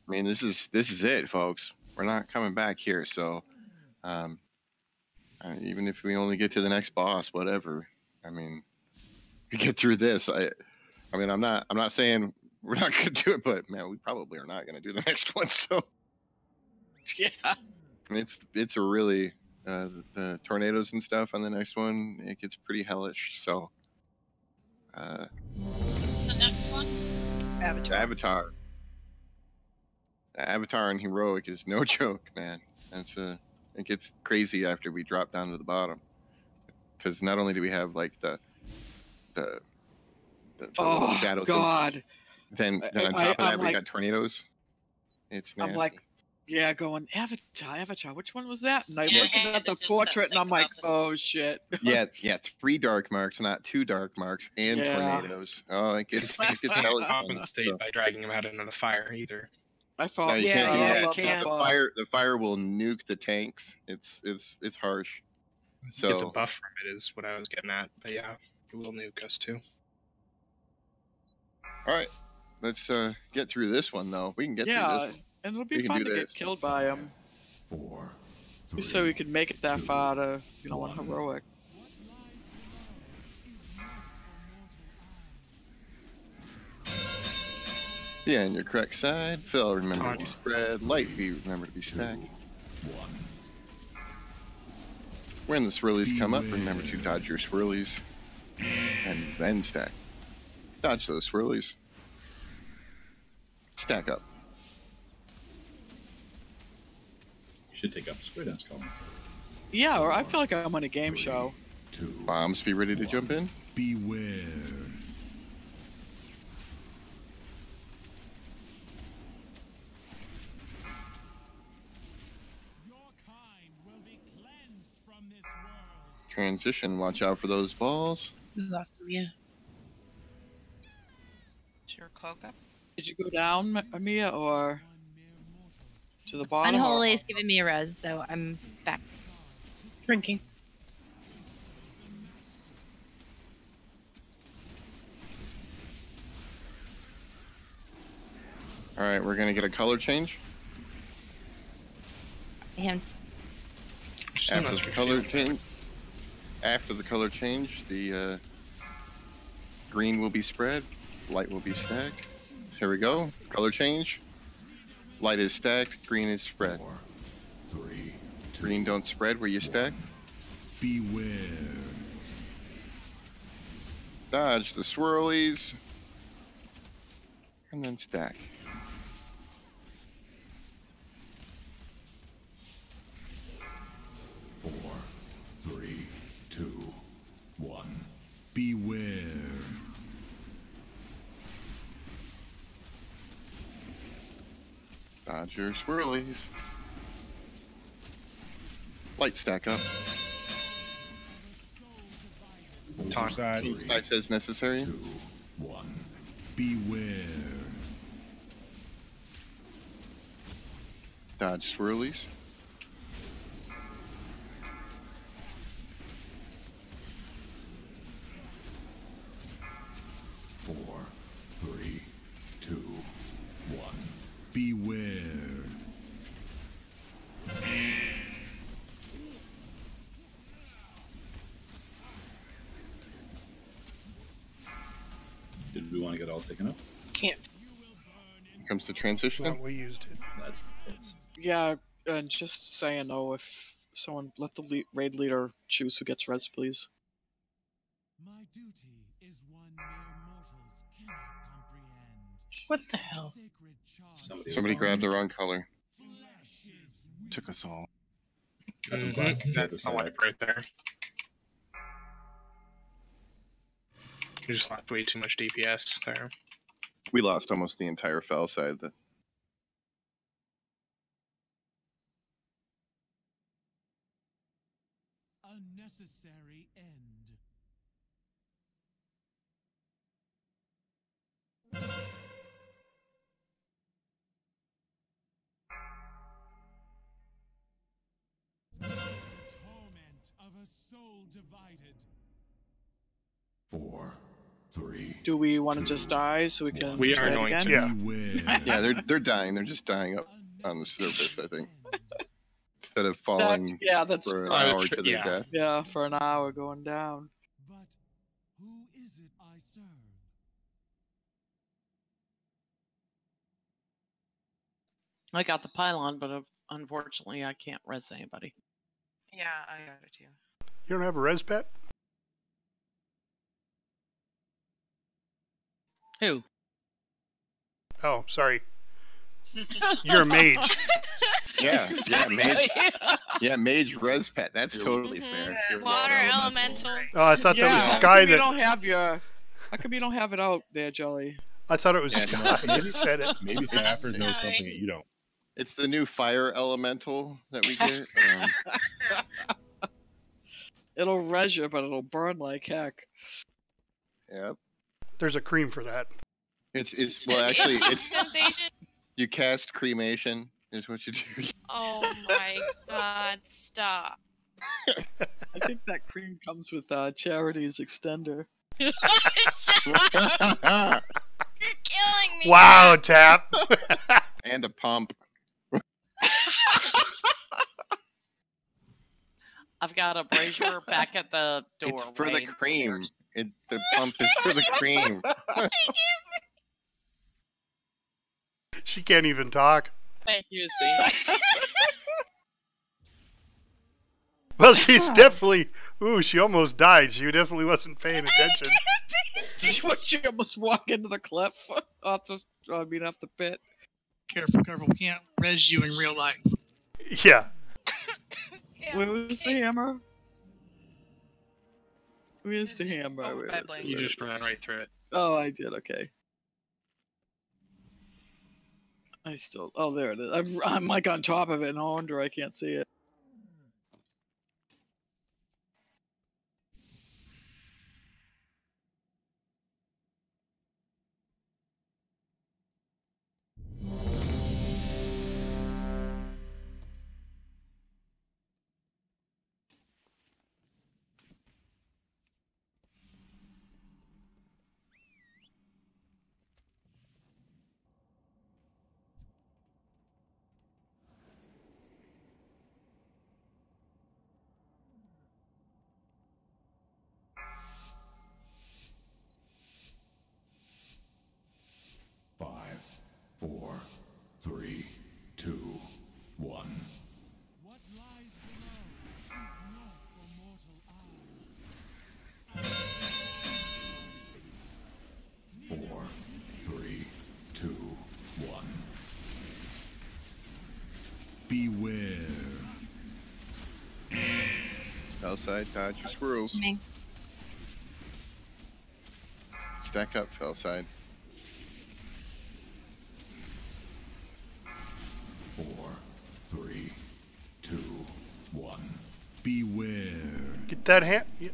Speaker 1: I mean, this is it, folks. We're not coming back here, so I Even if we only get to the next boss, whatever. I mean, we get through this. I mean, I'm not saying we're not gonna do it, but man, we probably are not gonna do the next one. So
Speaker 4: yeah,
Speaker 1: it's a really the tornadoes and stuff on the next one. It gets pretty hellish. So
Speaker 14: What's the next one?
Speaker 1: Avatar. Avatar and heroic is no joke, man. That's it gets crazy after we drop down to the bottom, because not only do we have like the little shadow
Speaker 4: God.
Speaker 1: things, then on top of that we got tornadoes. It's nasty.
Speaker 4: I'm like, yeah, going Avatar. Which one was that? And I looked at the portrait and I'm like, oh shit.
Speaker 1: yeah, 3 dark marks, not 2 dark marks, and tornadoes. Oh, it gets hellish.
Speaker 8: Compensate by dragging him out into the fire either.
Speaker 4: I thought,
Speaker 1: no, you can't do that.
Speaker 4: That
Speaker 1: the fire will nuke the tanks. It's harsh. So
Speaker 8: It's a buff from it is what I was getting at. But yeah, it will nuke us too.
Speaker 1: All right, let's get through this one though. We can get through this one.
Speaker 4: And it'll be fun to get killed by him.
Speaker 11: 4, 3,
Speaker 4: just so we can make it that far to, on heroic.
Speaker 1: Yeah, on your correct side. Phil, remember to be spread. Light, remember to be stacked. When the swirlies come up, remember to dodge your swirlies and then stack. Dodge those swirlies. Stack up.
Speaker 10: You should take up the square dance column.
Speaker 4: Yeah, or I feel like I'm on a game show.
Speaker 1: Bombs, be ready to jump in.
Speaker 11: Beware.
Speaker 1: Transition, watch out for those balls.
Speaker 9: We lost him, yeah.
Speaker 6: Is your cloak up?
Speaker 4: Did you go down, Mia, or to the bottom?
Speaker 9: Unholy is giving me a res, so I'm back. Drinking.
Speaker 1: All right, we're gonna get a color change.
Speaker 9: And
Speaker 1: After the color change, the green will be spread, light will be stacked. Here we go. Color change. Light is stacked, green is spread.
Speaker 11: 4, 3, 2,
Speaker 1: green don't spread where you stack.
Speaker 11: Beware.
Speaker 1: Dodge the swirlies. And then stack.
Speaker 11: Beware.
Speaker 1: Dodge your swirlies. Light stack up.
Speaker 7: Side.
Speaker 1: Side says necessary.
Speaker 11: 2, 1. Beware.
Speaker 1: Dodge swirlies.
Speaker 11: Beware.
Speaker 10: Did we want to get all taken up?
Speaker 9: Can't.
Speaker 1: Here comes the transition.
Speaker 8: Well, we used it.
Speaker 10: It's
Speaker 4: Yeah, and just saying, if someone let the raid leader choose who gets res, please.
Speaker 11: My duty is one mere mortals cannot comprehend.
Speaker 9: What the hell?
Speaker 1: Somebody grabbed the wrong color.
Speaker 16: Took us all.
Speaker 8: That's the wipe right there. You just lost way too much DPS there.
Speaker 1: We lost almost the entire fell side.
Speaker 11: Unnecessary end. Torment of a soul divided. 4, 3.
Speaker 4: Do we want to just die so we can?
Speaker 8: We are
Speaker 4: try it
Speaker 8: going
Speaker 4: again?
Speaker 8: to.
Speaker 1: Yeah, they're dying. They're just dying up on the surface, I think. It's instead of falling
Speaker 4: that's
Speaker 1: for an
Speaker 4: right.
Speaker 1: hour to their death.
Speaker 4: Yeah, for an hour going down.
Speaker 11: But who is it I serve?
Speaker 18: I got the pylon, but unfortunately I can't res anybody.
Speaker 6: Yeah, I got it too.
Speaker 5: You don't have a res pet?
Speaker 18: Who?
Speaker 5: Oh, sorry. You're a mage.
Speaker 1: Yeah, mage. Yeah, mage res pet. That's totally fair.
Speaker 3: Water elemental.
Speaker 5: Oh, I thought that was
Speaker 4: how
Speaker 5: Sky
Speaker 4: come you
Speaker 5: that.
Speaker 4: don't have your. How come you don't have it out there, Jelly?
Speaker 5: I thought it was
Speaker 7: Yeah,
Speaker 5: Sky
Speaker 7: maybe-
Speaker 5: that said it.
Speaker 7: Maybe Fafford knows something that you don't.
Speaker 1: It's the new fire elemental that we get.
Speaker 4: It'll res you, but it'll burn like heck.
Speaker 1: Yep.
Speaker 5: There's a cream for that.
Speaker 1: It's well actually it's
Speaker 3: Sensation.
Speaker 1: you cast cremation is what you do.
Speaker 3: Oh my god! Stop.
Speaker 4: I think that cream comes with Charity's extender.
Speaker 3: You're killing me.
Speaker 5: Wow, Tap.
Speaker 1: And a pump.
Speaker 18: I've got a brazier back at the door.
Speaker 1: It's for the cream. The pump is for the cream.
Speaker 5: She can't even talk.
Speaker 18: Thank you, Steve.
Speaker 5: Well, she's definitely. Ooh, she almost died. She definitely wasn't paying attention.
Speaker 4: She almost walked into the cliff off the pit.
Speaker 17: Careful, careful. We can't res you in real life.
Speaker 5: Yeah.
Speaker 4: Where was the hammer? Where's the hammer?
Speaker 8: You just ran right through it.
Speaker 4: Oh, I did. Okay. Oh, there it is. I'm like on top of it. No wonder I can't see it.
Speaker 11: Five, 4, 3, 2, 1. What lies below is not for mortal eyes. 4, 3, 2, 1. Beware.
Speaker 1: Outside, dodge your squirrels.
Speaker 3: Me.
Speaker 1: Stack up, Fellside.
Speaker 11: 4, 3, 2, 1. Beware.
Speaker 5: Get that hand. Yeah.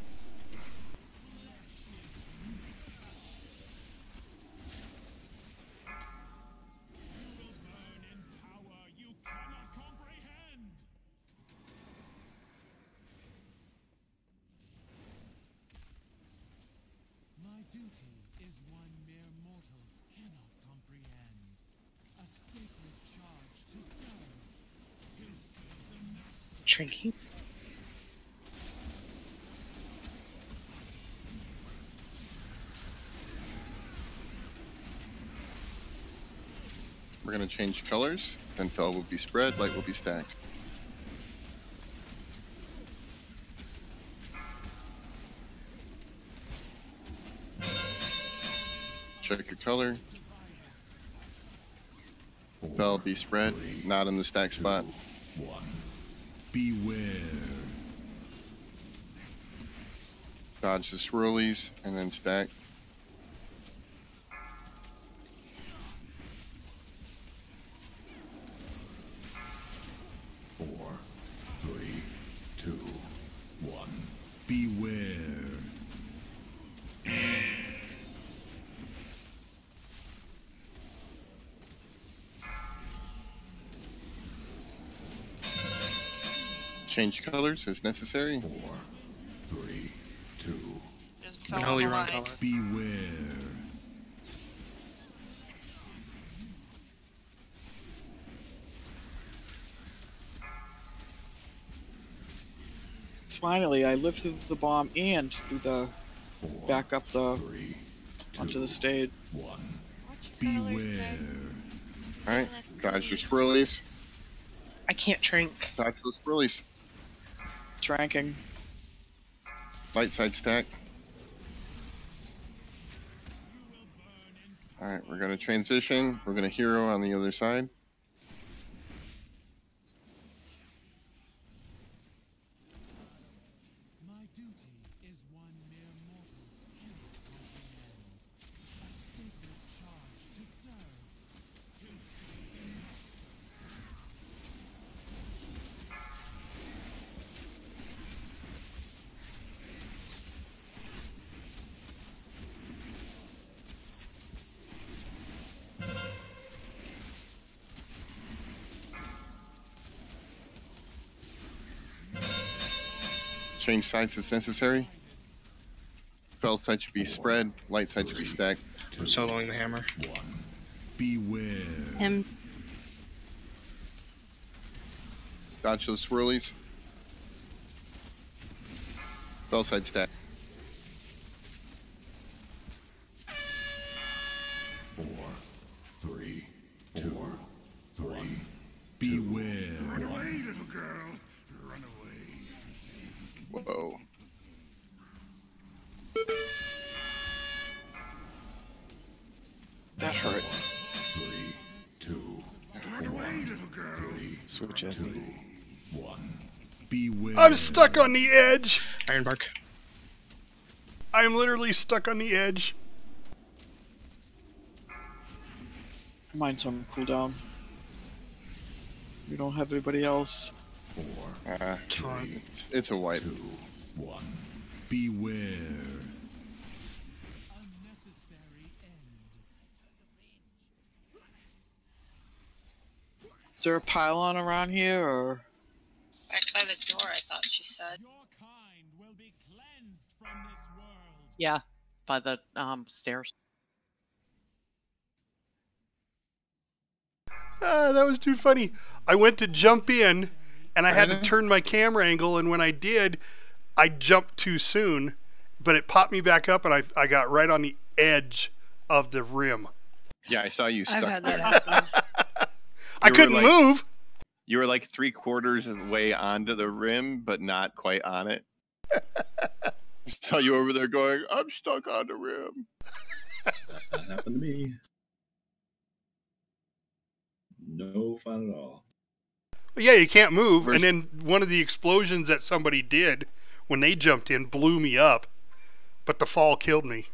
Speaker 11: My duty is one mere mortals cannot comprehend. A sacred charge to serve. To serve the master.
Speaker 12: Trinky.
Speaker 1: We're gonna change colors. Then fell will be spread, light will be stacked. Check your color. Fell be spread, not in the stack spot.
Speaker 11: 1. Beware.
Speaker 1: Dodge the swirlies and then stack.
Speaker 11: Four, 3, 2, 1. Beware.
Speaker 1: Change colors as necessary.
Speaker 11: 4, 3, 2.
Speaker 8: No, you're wrong color.
Speaker 11: Beware.
Speaker 4: Finally, I lived through the bomb and through the back up the onto the stage.
Speaker 11: Beware.
Speaker 1: Alright, dodge your swirlies.
Speaker 12: I can't trank.
Speaker 1: Dodge those swirlies.
Speaker 4: Tranking.
Speaker 1: Light side stack. Alright, we're going to transition. We're going to hero on the other side.
Speaker 11: My duty is one mere mortals cannot comprehend. A sacred charge to serve, to see.
Speaker 1: Change sides as necessary. Spell side should be spread. Light side should be stacked.
Speaker 8: I'm soloing the hammer.
Speaker 5: Beware.
Speaker 2: Him.
Speaker 1: Dodge those swirlies. Spell side stack.
Speaker 11: 4, 3, 2, 1. Beware. Run away, little girl. Run away.
Speaker 1: Whoa.
Speaker 4: That hurt.
Speaker 11: 3, 2, run away, little girl.
Speaker 16: Switch it.
Speaker 11: 1. Beware.
Speaker 5: I'm stuck on the edge.
Speaker 8: Ironbark.
Speaker 5: I am literally stuck on the edge.
Speaker 4: Mine's on cooldown. We don't have anybody else.
Speaker 11: 4, 3,
Speaker 1: it's a wipe.
Speaker 11: 2, 1. Beware.
Speaker 4: Is there a pylon around here, or?
Speaker 14: Back by the door, I thought she said.
Speaker 18: Yeah, by the stairs.
Speaker 5: That was too funny. I went to jump in, and I had to turn my camera angle, and when I did, I jumped too soon, but it popped me back up, and I got right on the edge of the rim.
Speaker 1: Yeah, I saw you stuck
Speaker 2: I've had
Speaker 1: there.
Speaker 2: that happen.
Speaker 5: I couldn't move.
Speaker 1: You were like 3/4 of the way onto the rim, but not quite on it. Saw you over there going, I'm stuck on the rim.
Speaker 10: That happened to me. No fun at all.
Speaker 5: Yeah, you can't move, and then one of the explosions that somebody did when they jumped in blew me up, but the fall killed me.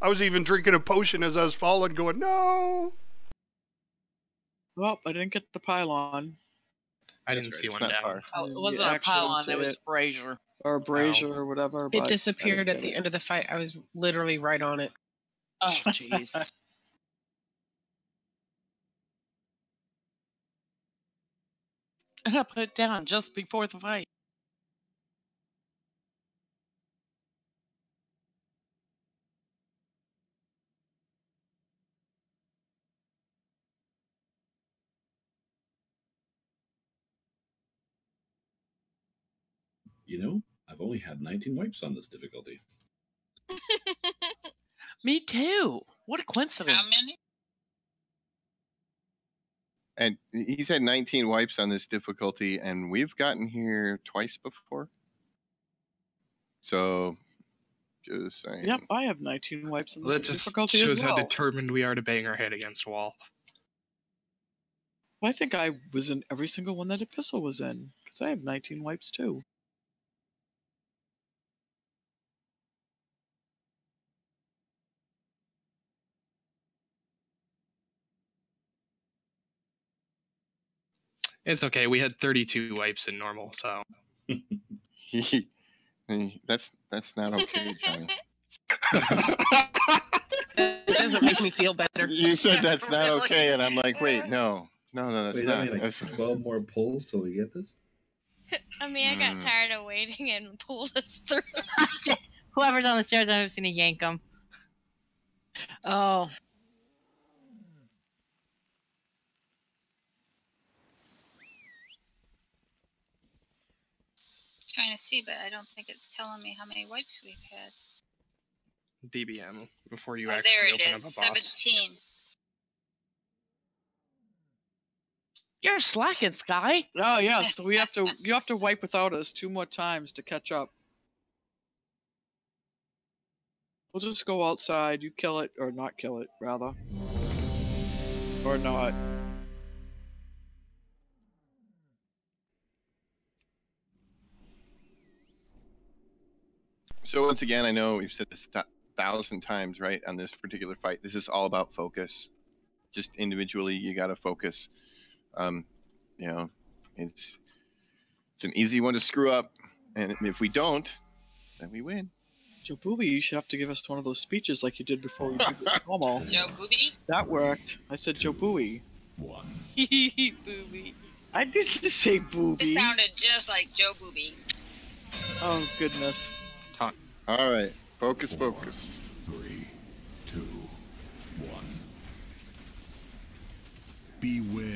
Speaker 5: I was even drinking a potion as I was falling, going, no!
Speaker 4: Well, I didn't get the pylon.
Speaker 8: I didn't see one down.
Speaker 18: Oh, it wasn't a pylon, it was brazier.
Speaker 4: Or brazier or whatever.
Speaker 12: It
Speaker 4: but
Speaker 12: disappeared at the end of the fight. I was literally right on it.
Speaker 18: Oh, jeez. And I put it down just before the fight.
Speaker 10: You know, I've only had 19 wipes on this difficulty.
Speaker 18: Me too. What a coincidence.
Speaker 14: How many?
Speaker 1: And he's had 19 wipes on this difficulty, and we've gotten here twice before. So, just saying.
Speaker 4: Yep, I have 19 wipes in this
Speaker 8: That just
Speaker 4: difficulty
Speaker 8: shows
Speaker 4: as well.
Speaker 8: how determined we are to bang our head against a wall.
Speaker 4: I think I was in every single one that Epistle was in, because I have 19 wipes too.
Speaker 8: It's okay. We had 32 wipes in normal, so.
Speaker 1: That's not okay, Johnny.
Speaker 12: It doesn't make me feel better.
Speaker 1: You said that's not okay, and I'm like, wait, no, that's
Speaker 10: Wait,
Speaker 1: not.
Speaker 10: I mean, like 12 more pulls till we get this?
Speaker 3: I mean, I got tired of waiting and pulled us through.
Speaker 9: Whoever's on the stairs, I've seen to yank them.
Speaker 2: Oh.
Speaker 14: trying to see, but I don't think it's telling me how many wipes we've had.
Speaker 8: DBM before you
Speaker 14: Oh,
Speaker 8: actually
Speaker 14: there it
Speaker 8: open
Speaker 14: is.
Speaker 8: up a boss.
Speaker 14: 17.
Speaker 18: You're slacking, Sky.
Speaker 4: Oh yes, so you have to wipe without us 2 more times to catch up. We'll just go outside, you kill it, or not kill it, rather. Or not.
Speaker 1: So once again, I know we've said this 1,000 times, right, on this particular fight. This is all about focus. Just individually, you got to focus. You know, it's an easy one to screw up, and if we don't, then we win.
Speaker 4: Joe Booby, you should have to give us one of those speeches like you did before we did the promo.
Speaker 14: Joe Booby?
Speaker 4: That worked. I said Joe Booey.
Speaker 2: Booby.
Speaker 4: I didn't say Booby.
Speaker 14: It sounded just like Joe Booby.
Speaker 4: Oh goodness.
Speaker 1: All right, focus, focus.
Speaker 11: 3, 2, 1. Beware.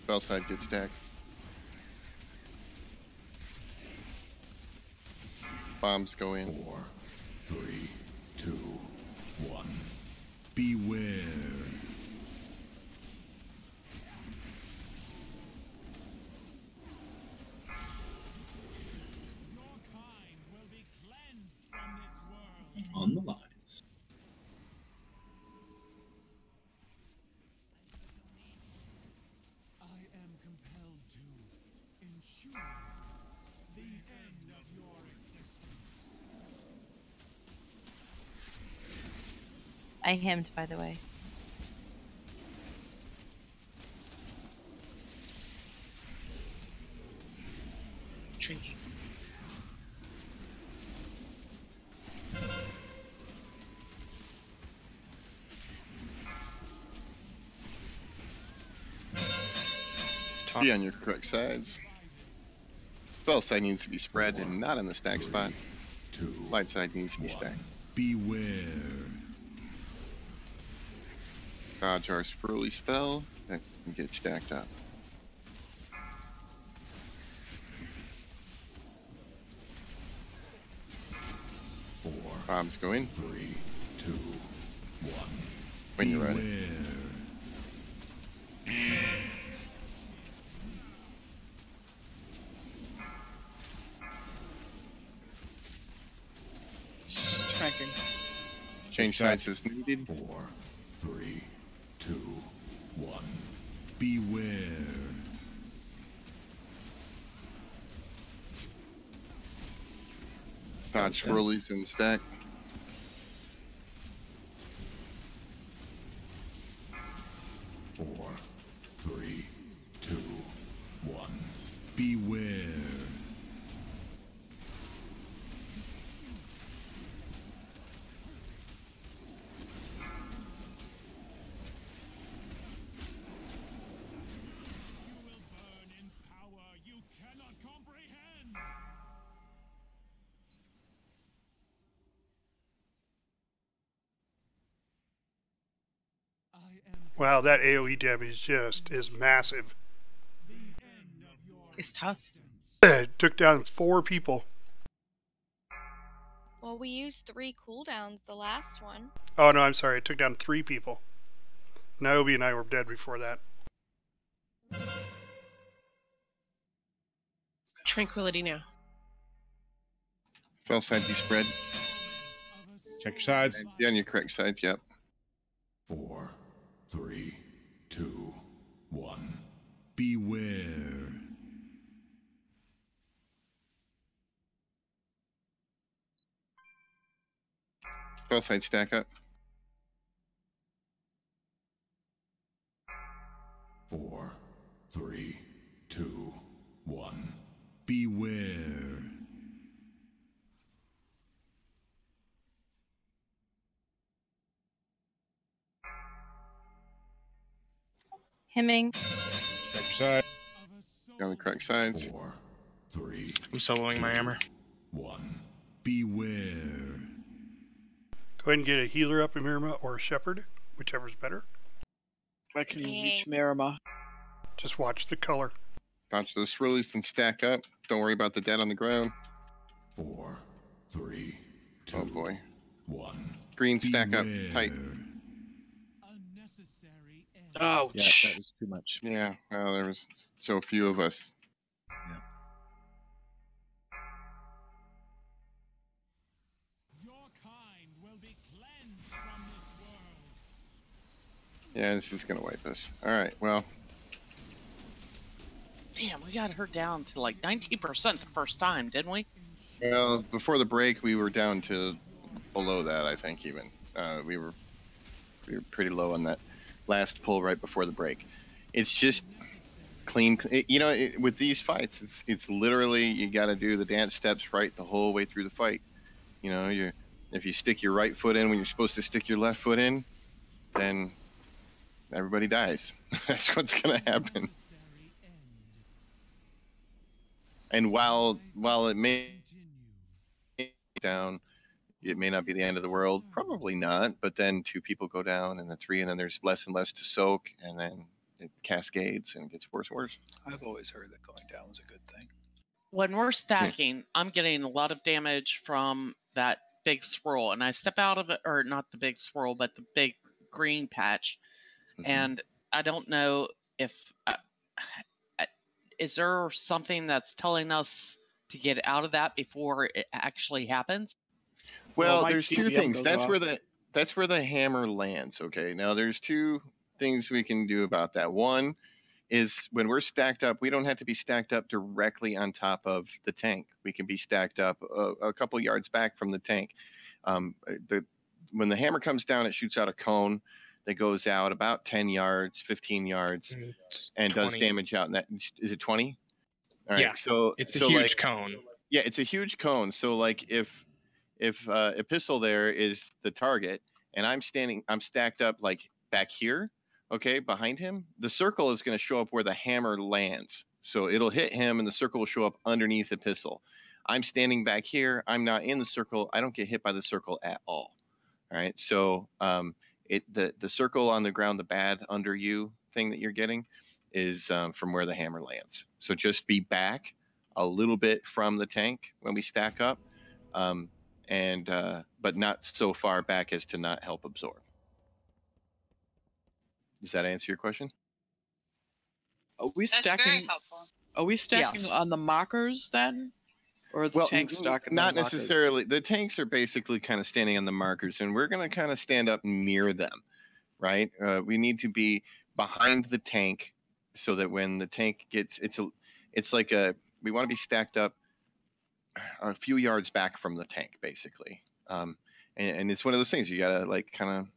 Speaker 1: Spell side gets stacked. Bombs go in.
Speaker 11: 4, 3, 2, 1. Beware.
Speaker 10: On the lines.
Speaker 11: I am compelled to ensure the end of your existence.
Speaker 20: I hemmed, by the way.
Speaker 12: Drinking.
Speaker 1: Be on your correct sides. Spell side needs to be spread and not in the stack spot. Light side needs to be stacked.
Speaker 11: Beware.
Speaker 1: Dodge our swirly spell and get stacked up. Bombs go in.
Speaker 11: 3, 2, 1.
Speaker 1: When you're ready.
Speaker 4: Tracking.
Speaker 1: Change sides as needed.
Speaker 11: 4, 3, 2, 1. Beware.
Speaker 1: Dodge swirlies in the stack.
Speaker 11: Four, 3, 2, 1. Beware.
Speaker 5: Wow, that AoE damage is massive.
Speaker 12: It's tough.
Speaker 5: It took down 4 people.
Speaker 3: Well, we used 3 cooldowns the last one.
Speaker 5: Oh no, I'm sorry. It took down 3 people. Niobe and I were dead before that.
Speaker 12: Tranquility now.
Speaker 1: Spell side be spread.
Speaker 7: Check your sides.
Speaker 1: And be on your correct sides, yep.
Speaker 11: 4, 3, 2, 1. Beware.
Speaker 1: Spell side stack up.
Speaker 11: 4, 3, 2, 1. Beware.
Speaker 20: Hemming.
Speaker 1: Check your side. Be on the correct sides.
Speaker 11: 4, 3.
Speaker 8: I'm soloing my hammer.
Speaker 11: 1. Beware.
Speaker 5: Go ahead and get a healer up in Mirma or a shepherd, whichever's better.
Speaker 4: I can
Speaker 3: Dang.
Speaker 4: reach Marima.
Speaker 5: Just watch the color.
Speaker 1: Watch those swirlies and stack up. Don't worry about the dead on the ground.
Speaker 11: 4, 3, 2,
Speaker 1: oh boy.
Speaker 11: 1.
Speaker 1: Green stack up tight.
Speaker 4: Oh,
Speaker 16: yeah, that was too much.
Speaker 1: Yeah, well, there was so few of us.
Speaker 16: Yeah.
Speaker 1: Yeah, this is gonna wipe us. All right, well.
Speaker 18: Damn, we got her down to like 19% the first time, didn't we?
Speaker 1: Well, before the break, we were down to below that. I think even we were pretty low on that last pull right before the break. It's just clean. With these fights, it's literally you got to do the dance steps right the whole way through the fight. If you stick your right foot in when you're supposed to stick your left foot in, then everybody dies. That's what's gonna happen. And while it may down, it may not be the end of the world. Probably not. But then 2 people go down, and then 3, and then there's less and less to soak, and then it cascades and it gets worse and worse.
Speaker 21: I've always heard that going down was a good thing.
Speaker 18: When we're stacking, I'm getting a lot of damage from that big swirl, and I step out of it, or not the big swirl, but the big green patch, and I don't know if is there something that's telling us to get out of that before it actually happens?
Speaker 1: Well, there's 2 things. That's where the hammer lands. Okay, now there's 2 things we can do about that. One is when we're stacked up, we don't have to be stacked up directly on top of the tank. We can be stacked up a couple yards back from the tank. When the hammer comes down, it shoots out a cone that goes out about 10 yards, 15 yards, and 20. Does damage out. And that is it 20? All right.
Speaker 8: Yeah.
Speaker 1: So
Speaker 8: it's a huge cone.
Speaker 1: Yeah, it's a huge cone. So like if Epistle there is the target, and I'm stacked up like back here, okay, behind him, the circle is going to show up where the hammer lands. So it'll hit him, and the circle will show up underneath Epistle. I'm standing back here. I'm not in the circle. I don't get hit by the circle at all. All right. So the circle on the ground, the bad under you thing that you're getting, is from where the hammer lands. So just be back a little bit from the tank when we stack up, but not so far back as to not help absorb. Does that answer your question?
Speaker 4: Are we
Speaker 14: That's
Speaker 4: stacking?
Speaker 14: very helpful.
Speaker 4: Are we stacking on the markers then? Or the tanks stacking?
Speaker 1: Not necessarily. The tanks are basically kind of standing on the markers, and we're going to kind of stand up near them, right? We need to be behind the tank so that when the tank gets, we want to be stacked up a few yards back from the tank, basically. And it's one of those things you got to like kind of,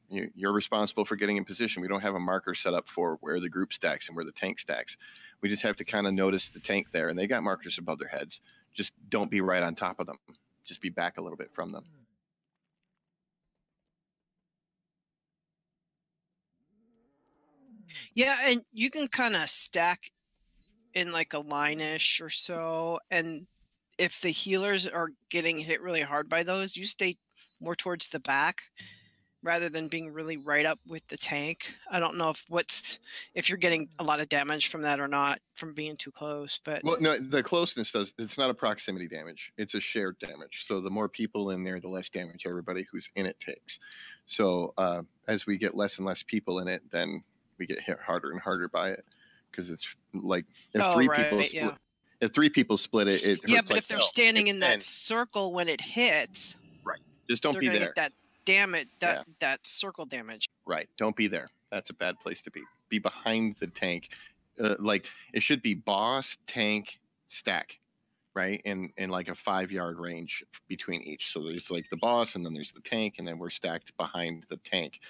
Speaker 1: you're responsible for getting in position. We don't have a marker set up for where the group stacks and where the tank stacks. We just have to kind of notice the tank there, and they got markers above their heads. Just don't be right on top of them. Just be back a little bit from them.
Speaker 2: Yeah, and you can kind of stack in like a line-ish or so, and if the healers are getting hit really hard by those, you stay more towards the back rather than being really right up with the tank. I don't know if you're getting a lot of damage from that or not from being too close, but
Speaker 1: well, no, the closeness it's not a proximity damage. It's a shared damage. So the more people in there, the less damage everybody who's in it takes. So as we get less and less people in it, then we get hit harder and harder by it, because it's like if three people split it hurts.
Speaker 2: Yeah, but if they're standing in that circle when it hits,
Speaker 1: right, just don't be there.
Speaker 2: Get that circle damage.
Speaker 1: Right, don't be there. That's a bad place to be. Be behind the tank. Like it should be boss, tank, stack, right? In like a 5-yard range between each. So there's like the boss, and then there's the tank, and then we're stacked behind the tank.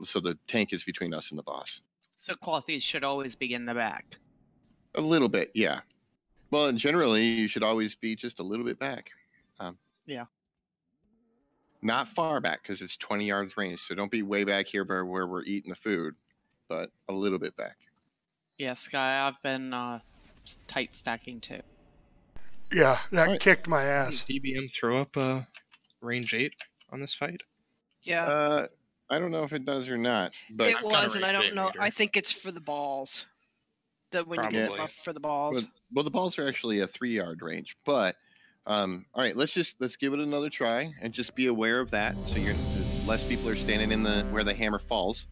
Speaker 1: So the tank is between us and the boss.
Speaker 18: So Clothy should always be in the back.
Speaker 1: A little bit, yeah. Well, and generally you should always be just a little bit back.
Speaker 18: Yeah.
Speaker 1: Not far back, because it's 20 yards range. So don't be way back here where we're eating the food, but a little bit back.
Speaker 18: Yeah, Sky, I've been tight stacking too.
Speaker 5: Yeah, that kicked my ass.
Speaker 8: Did DBM throw up range 8 on this fight?
Speaker 2: Yeah.
Speaker 1: I don't know if it does or not, but
Speaker 2: It was, and I don't know. I think it's for the balls. When you get the buff for the balls.
Speaker 1: Well, the balls are actually a 3-yard range, but all right, let's give it another try and just be aware of that. So less people are standing in where the hammer falls.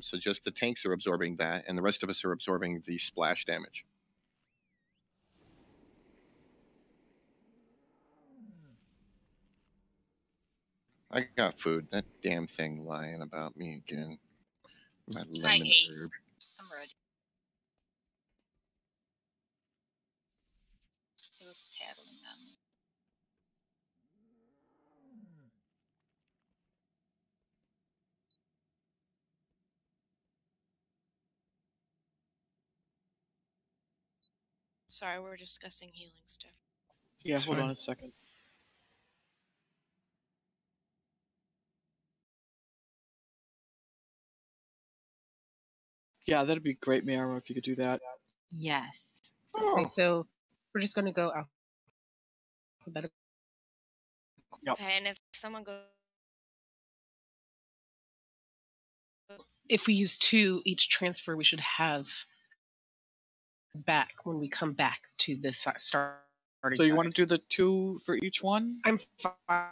Speaker 1: So just the tanks are absorbing that, and the rest of us are absorbing the splash damage. I got food. That damn thing lying about me again. My lemon herb.
Speaker 14: I'm ready. It was tattling on me.
Speaker 12: Sorry, we're discussing healing stuff.
Speaker 4: Yeah, hold on a second. Yeah, that'd be great, Mara, if you could do that.
Speaker 20: Yes.
Speaker 12: Okay, so we're just going to go alphabetical.
Speaker 3: Okay, and if someone goes...
Speaker 12: If we use 2 each transfer, we should have back when we come back to this starting.
Speaker 4: So you want to do the 2 for each one?
Speaker 12: I'm fine.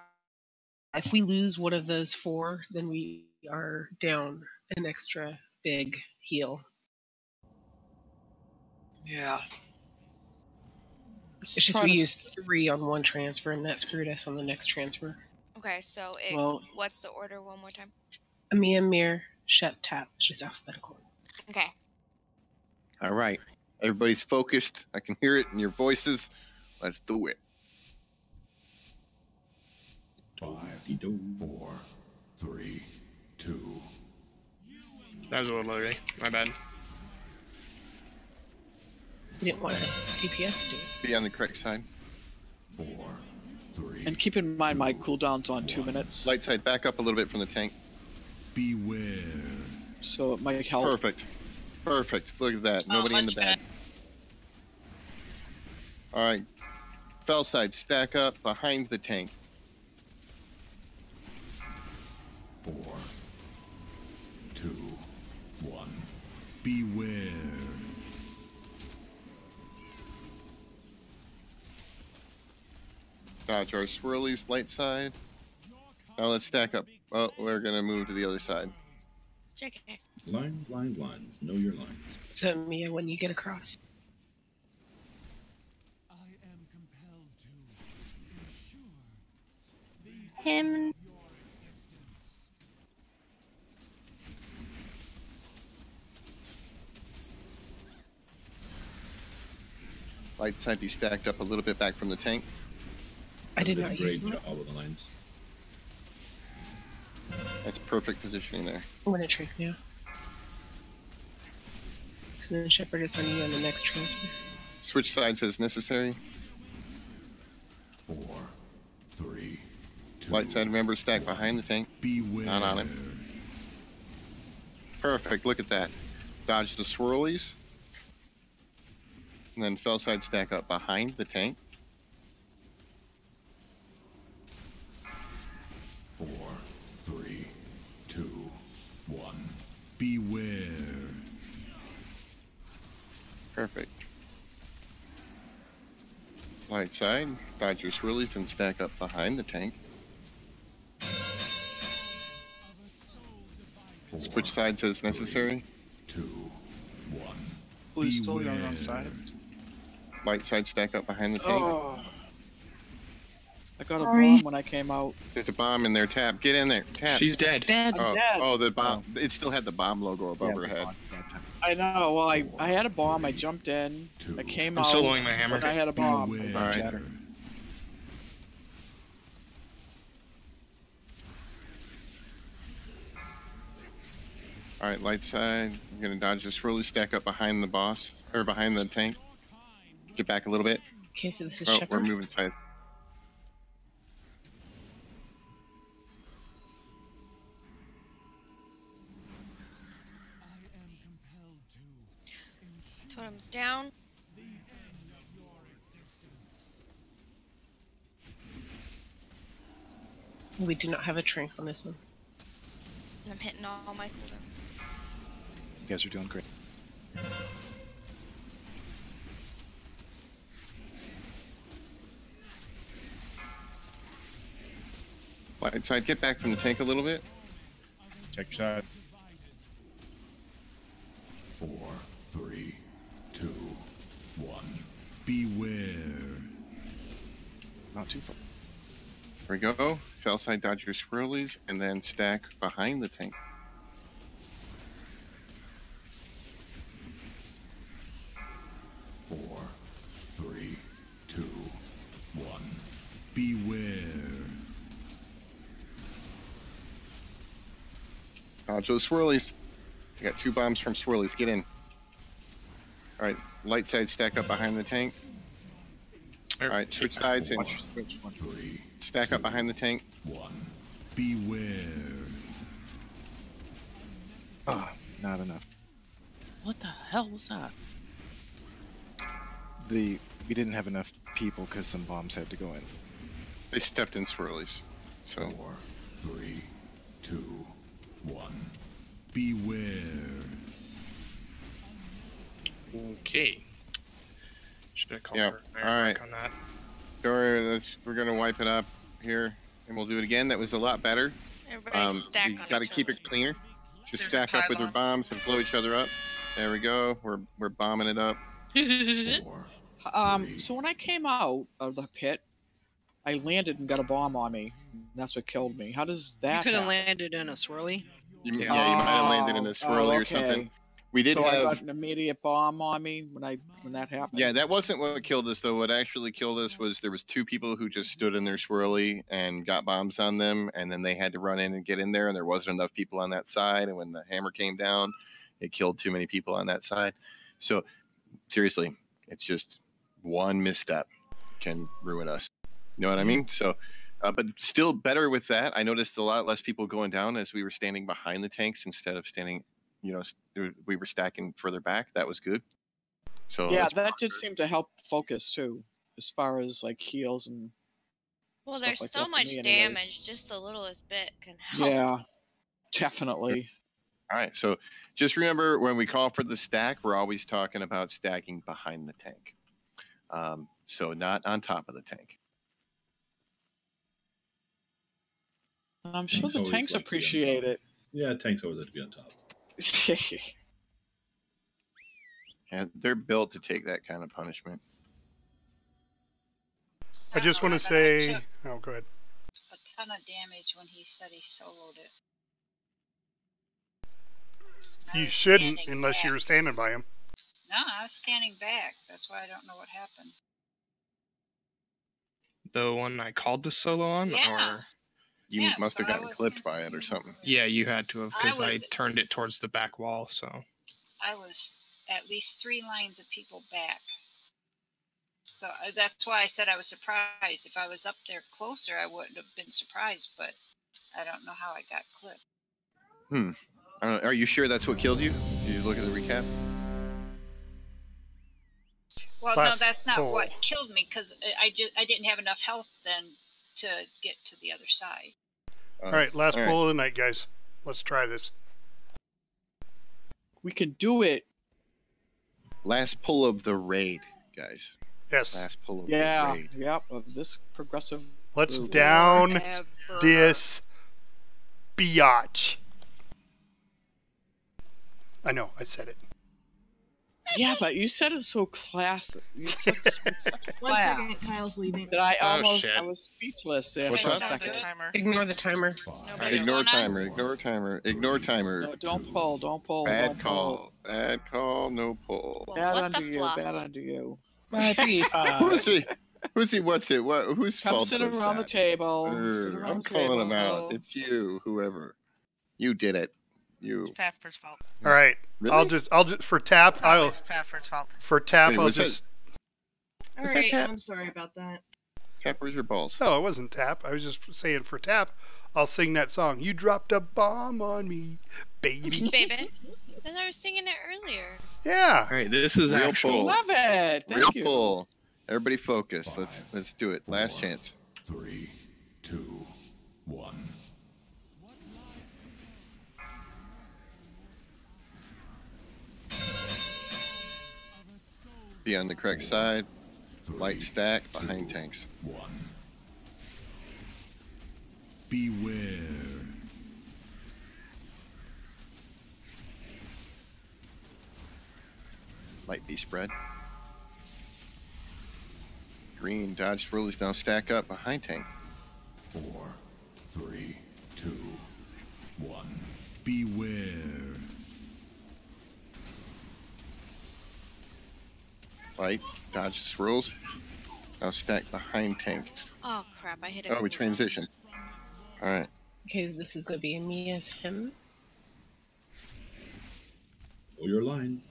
Speaker 12: If we lose one of those 4, then we are down an extra big heal.
Speaker 4: Yeah.
Speaker 12: It's just we used 3 on one transfer, and that screwed us on the next transfer.
Speaker 3: Okay, so what's the order one more time?
Speaker 12: Amia, Mir, Shep, Tap. It's just alphabetical.
Speaker 3: Okay.
Speaker 1: All right. Everybody's focused. I can hear it in your voices. Let's do it.
Speaker 11: 5, 4, 3, 2.
Speaker 8: That was a little early. My bad.
Speaker 12: You didn't want DPS to do it.
Speaker 1: Be on the correct side.
Speaker 11: 4, 3.
Speaker 4: And keep in mind my cooldown's on 2 minutes.
Speaker 1: Light side, back up a little bit from the tank.
Speaker 11: Beware.
Speaker 4: So it might help.
Speaker 1: Perfect. Perfect. Look at that. Nobody in the back. All right. Fell side, stack up behind the tank.
Speaker 11: 4, 2, 1. Beware.
Speaker 1: Dodge our swirlies, light side. Now let's stack up. Oh, we're going to move to the other side.
Speaker 3: Check it.
Speaker 10: Lines, lines, lines. Know your lines.
Speaker 12: So, Mia, when you get across.
Speaker 20: Him.
Speaker 1: Light side be stacked up a little bit back from the tank.
Speaker 12: I did not use one.
Speaker 10: All of the lines.
Speaker 1: That's perfect positioning there.
Speaker 12: I'm going to trick now. So then Shepard is on you on the next transfer.
Speaker 1: Switch sides as necessary.
Speaker 11: 4, 3, 2.
Speaker 1: Light side, remember, stack behind the tank.
Speaker 11: Beware.
Speaker 1: Not on him. Perfect. Look at that. Dodge the swirlies. And then fell side, stack up behind the tank.
Speaker 11: 4, 3, 2, 1. Beware.
Speaker 1: Perfect. Light side, dodge your swirlies and stack up behind the tank. Switch sides as necessary.
Speaker 11: 2, 1.
Speaker 21: Blue's still on the wrong side of it.
Speaker 1: Light side, stack up behind the tank.
Speaker 4: Oh. I got a bomb when I came out.
Speaker 1: There's a bomb in there. Tap. Get in there. Tap.
Speaker 8: She's dead.
Speaker 4: Dead.
Speaker 1: Oh,
Speaker 4: Dead.
Speaker 1: oh, the bomb. It still had the bomb logo above her head.
Speaker 4: I know. Well, I had a bomb. I jumped in. I came
Speaker 8: I'm
Speaker 4: out.
Speaker 8: soloing my hammer.
Speaker 4: And I had a bomb.
Speaker 1: All right. All right, light side. I'm gonna dodge this swirly, stack up behind the boss or behind the tank. Get back a little bit.
Speaker 12: Okay, so this is
Speaker 1: Oh,
Speaker 12: Shepard.
Speaker 1: we're moving sides.
Speaker 3: Totem's down.
Speaker 12: We do not have a trank on this one.
Speaker 3: I'm hitting all my cooldowns.
Speaker 16: You guys are doing great.
Speaker 1: Light side, get back from the tank a little bit.
Speaker 7: Check your side.
Speaker 11: 4, 3, 2, 1. Beware.
Speaker 16: Not too far.
Speaker 1: There we go. Fell side, dodge your swirlies, and then stack behind the tank.
Speaker 11: Four, 3, 2, 1. Beware.
Speaker 1: Dodge those swirlies. I got 2 bombs from swirlies. Get in. All right, light side, stack up behind the tank. All right, switch sides and stack up behind the tank.
Speaker 11: 1. Beware.
Speaker 16: Oh, not enough.
Speaker 18: What the hell was that?
Speaker 16: We didn't have enough people because some bombs had to go in.
Speaker 1: They stepped in swirlies. So
Speaker 11: 4, 3, 2, 1. Beware.
Speaker 8: Okay. Should have called
Speaker 1: yeah.
Speaker 8: her
Speaker 1: All right.
Speaker 8: on that.
Speaker 1: Don't worry, we're gonna wipe it up here, and we'll do it again. That was a lot better.
Speaker 3: Everybody stack
Speaker 1: You
Speaker 3: on
Speaker 1: gotta
Speaker 3: each
Speaker 1: keep
Speaker 3: other.
Speaker 1: it cleaner. Just stack up with your bombs and blow each other up. There we go. We're bombing it up.
Speaker 4: So when I came out of the pit, I landed and got a bomb on me. That's what killed me. How does that
Speaker 2: You could have
Speaker 4: happen?
Speaker 2: landed in a swirly.
Speaker 1: Yeah, you might have landed in a swirly or something. We did
Speaker 4: so
Speaker 1: have.
Speaker 4: I got an immediate bomb on me when that happened.
Speaker 1: Yeah, that wasn't what killed us though. What actually killed us was there was 2 people who just stood in their swirly and got bombs on them, and then they had to run in and get in there, and there wasn't enough people on that side. And when the hammer came down, it killed too many people on that side. So seriously, it's just one misstep can ruin us. You know what I mean? So, but still better with that. I noticed a lot less people going down as we were standing behind the tanks instead of standing. You know, we were stacking further back. That was good. So
Speaker 4: yeah, that did seem to help focus too, as far as like heals and.
Speaker 3: Well,
Speaker 4: stuff
Speaker 3: there's
Speaker 4: like
Speaker 3: so
Speaker 4: that for
Speaker 3: much
Speaker 4: me anyways.
Speaker 3: damage. Just a littlest bit can help.
Speaker 4: Yeah, definitely.
Speaker 1: All right. So just remember when we call for the stack, we're always talking about stacking behind the tank. So not on top of the tank.
Speaker 4: I'm sure
Speaker 10: Tanks
Speaker 4: the
Speaker 10: always
Speaker 4: tanks
Speaker 10: like to be on
Speaker 4: appreciate
Speaker 10: top.
Speaker 4: it.
Speaker 10: Yeah, tanks always have to be on top.
Speaker 1: Yeah, they're built to take that kind of punishment.
Speaker 5: I just want to say, oh, go ahead.
Speaker 14: A ton of damage when he said he soloed it.
Speaker 5: You shouldn't unless you were standing by him.
Speaker 14: No, I was standing back. That's why I don't know what happened.
Speaker 8: The one I called the solo on?
Speaker 14: Yeah.
Speaker 8: Or...
Speaker 1: You
Speaker 14: Yeah,
Speaker 1: must have
Speaker 14: so I
Speaker 1: gotten
Speaker 14: was-
Speaker 1: clipped by it or something.
Speaker 8: Yeah, you had to have, because I
Speaker 14: was-
Speaker 8: turned it towards the back wall, so...
Speaker 14: I was at least 3 lines of people back. So that's why I said I was surprised. If I was up there closer, I wouldn't have been surprised, but I don't know how I got clipped.
Speaker 1: Are you sure that's what killed you? Did you look at the recap?
Speaker 14: Well,
Speaker 5: Last
Speaker 14: no, that's not
Speaker 5: poll.
Speaker 14: what killed me, because I didn't have enough health then to get to the other side.
Speaker 5: All right, last
Speaker 1: all right.
Speaker 5: poll of the night, guys. Let's try this.
Speaker 4: We can do it.
Speaker 1: Last pull of the raid, guys.
Speaker 5: Yes.
Speaker 1: Last pull of the
Speaker 4: Yeah,
Speaker 1: raid.
Speaker 4: yep. Of this progressive.
Speaker 5: Let's
Speaker 4: group.
Speaker 5: down
Speaker 2: Forever.
Speaker 5: this biatch. I know, I said it.
Speaker 4: Yeah, but you said it so classic. You said it with such a
Speaker 13: One
Speaker 4: class
Speaker 13: second, Kyle's leaving.
Speaker 4: that I
Speaker 8: Oh, shit.
Speaker 4: I was speechless there
Speaker 1: What's
Speaker 4: for a
Speaker 1: up?
Speaker 4: second.
Speaker 13: Ignore the timer.
Speaker 1: Ignore timer. Ignore timer. Ignore timer.
Speaker 4: No, don't pull. Don't pull.
Speaker 1: Bad
Speaker 4: don't
Speaker 1: call. Bad call. No pull.
Speaker 4: Pull. Bad
Speaker 3: What
Speaker 4: under
Speaker 3: the
Speaker 4: you.
Speaker 3: fluff?
Speaker 4: Bad under you.
Speaker 19: My people.
Speaker 1: Who's he? Who's he? What's it? What? Whose
Speaker 4: Come
Speaker 1: fault
Speaker 4: sit
Speaker 1: was
Speaker 4: around the
Speaker 1: that?
Speaker 4: table. Sit around
Speaker 1: I'm
Speaker 4: the
Speaker 1: calling him
Speaker 4: table.
Speaker 1: out. It's you, whoever. You did it. You.
Speaker 6: Faffer's fault.
Speaker 5: All right.
Speaker 1: Really?
Speaker 5: I'll just for tap. I'll
Speaker 6: It's Faffer's fault.
Speaker 5: for tap.
Speaker 1: Wait,
Speaker 5: I'll
Speaker 1: what's that?
Speaker 5: just.
Speaker 13: All
Speaker 1: Was that
Speaker 13: right,
Speaker 1: tap?
Speaker 13: I'm sorry about that.
Speaker 1: Cap, where's your balls?
Speaker 5: No, it wasn't tap. I was just saying for tap. I'll sing that song. You dropped a bomb on me, baby.
Speaker 3: Baby. Then I was singing it earlier.
Speaker 5: Yeah.
Speaker 8: Alright, this is
Speaker 1: Real
Speaker 8: actual...
Speaker 1: pull.
Speaker 4: Love it.
Speaker 1: Real
Speaker 4: Thank you.
Speaker 1: pull. Everybody focus. Let's do it. Last chance.
Speaker 11: 3, 2, 1.
Speaker 1: Be on the correct side. Light stack behind tanks.
Speaker 11: Beware.
Speaker 1: Light be spread. Green dodge swirlies now stack up behind tank.
Speaker 11: 4, 3, 2, 1. Beware.
Speaker 1: Light dodge swirls now stack behind tank.
Speaker 3: Oh crap! I hit it.
Speaker 1: Oh, we transition. All right.
Speaker 12: Okay, this is going to be me as him.
Speaker 10: Oh, your line.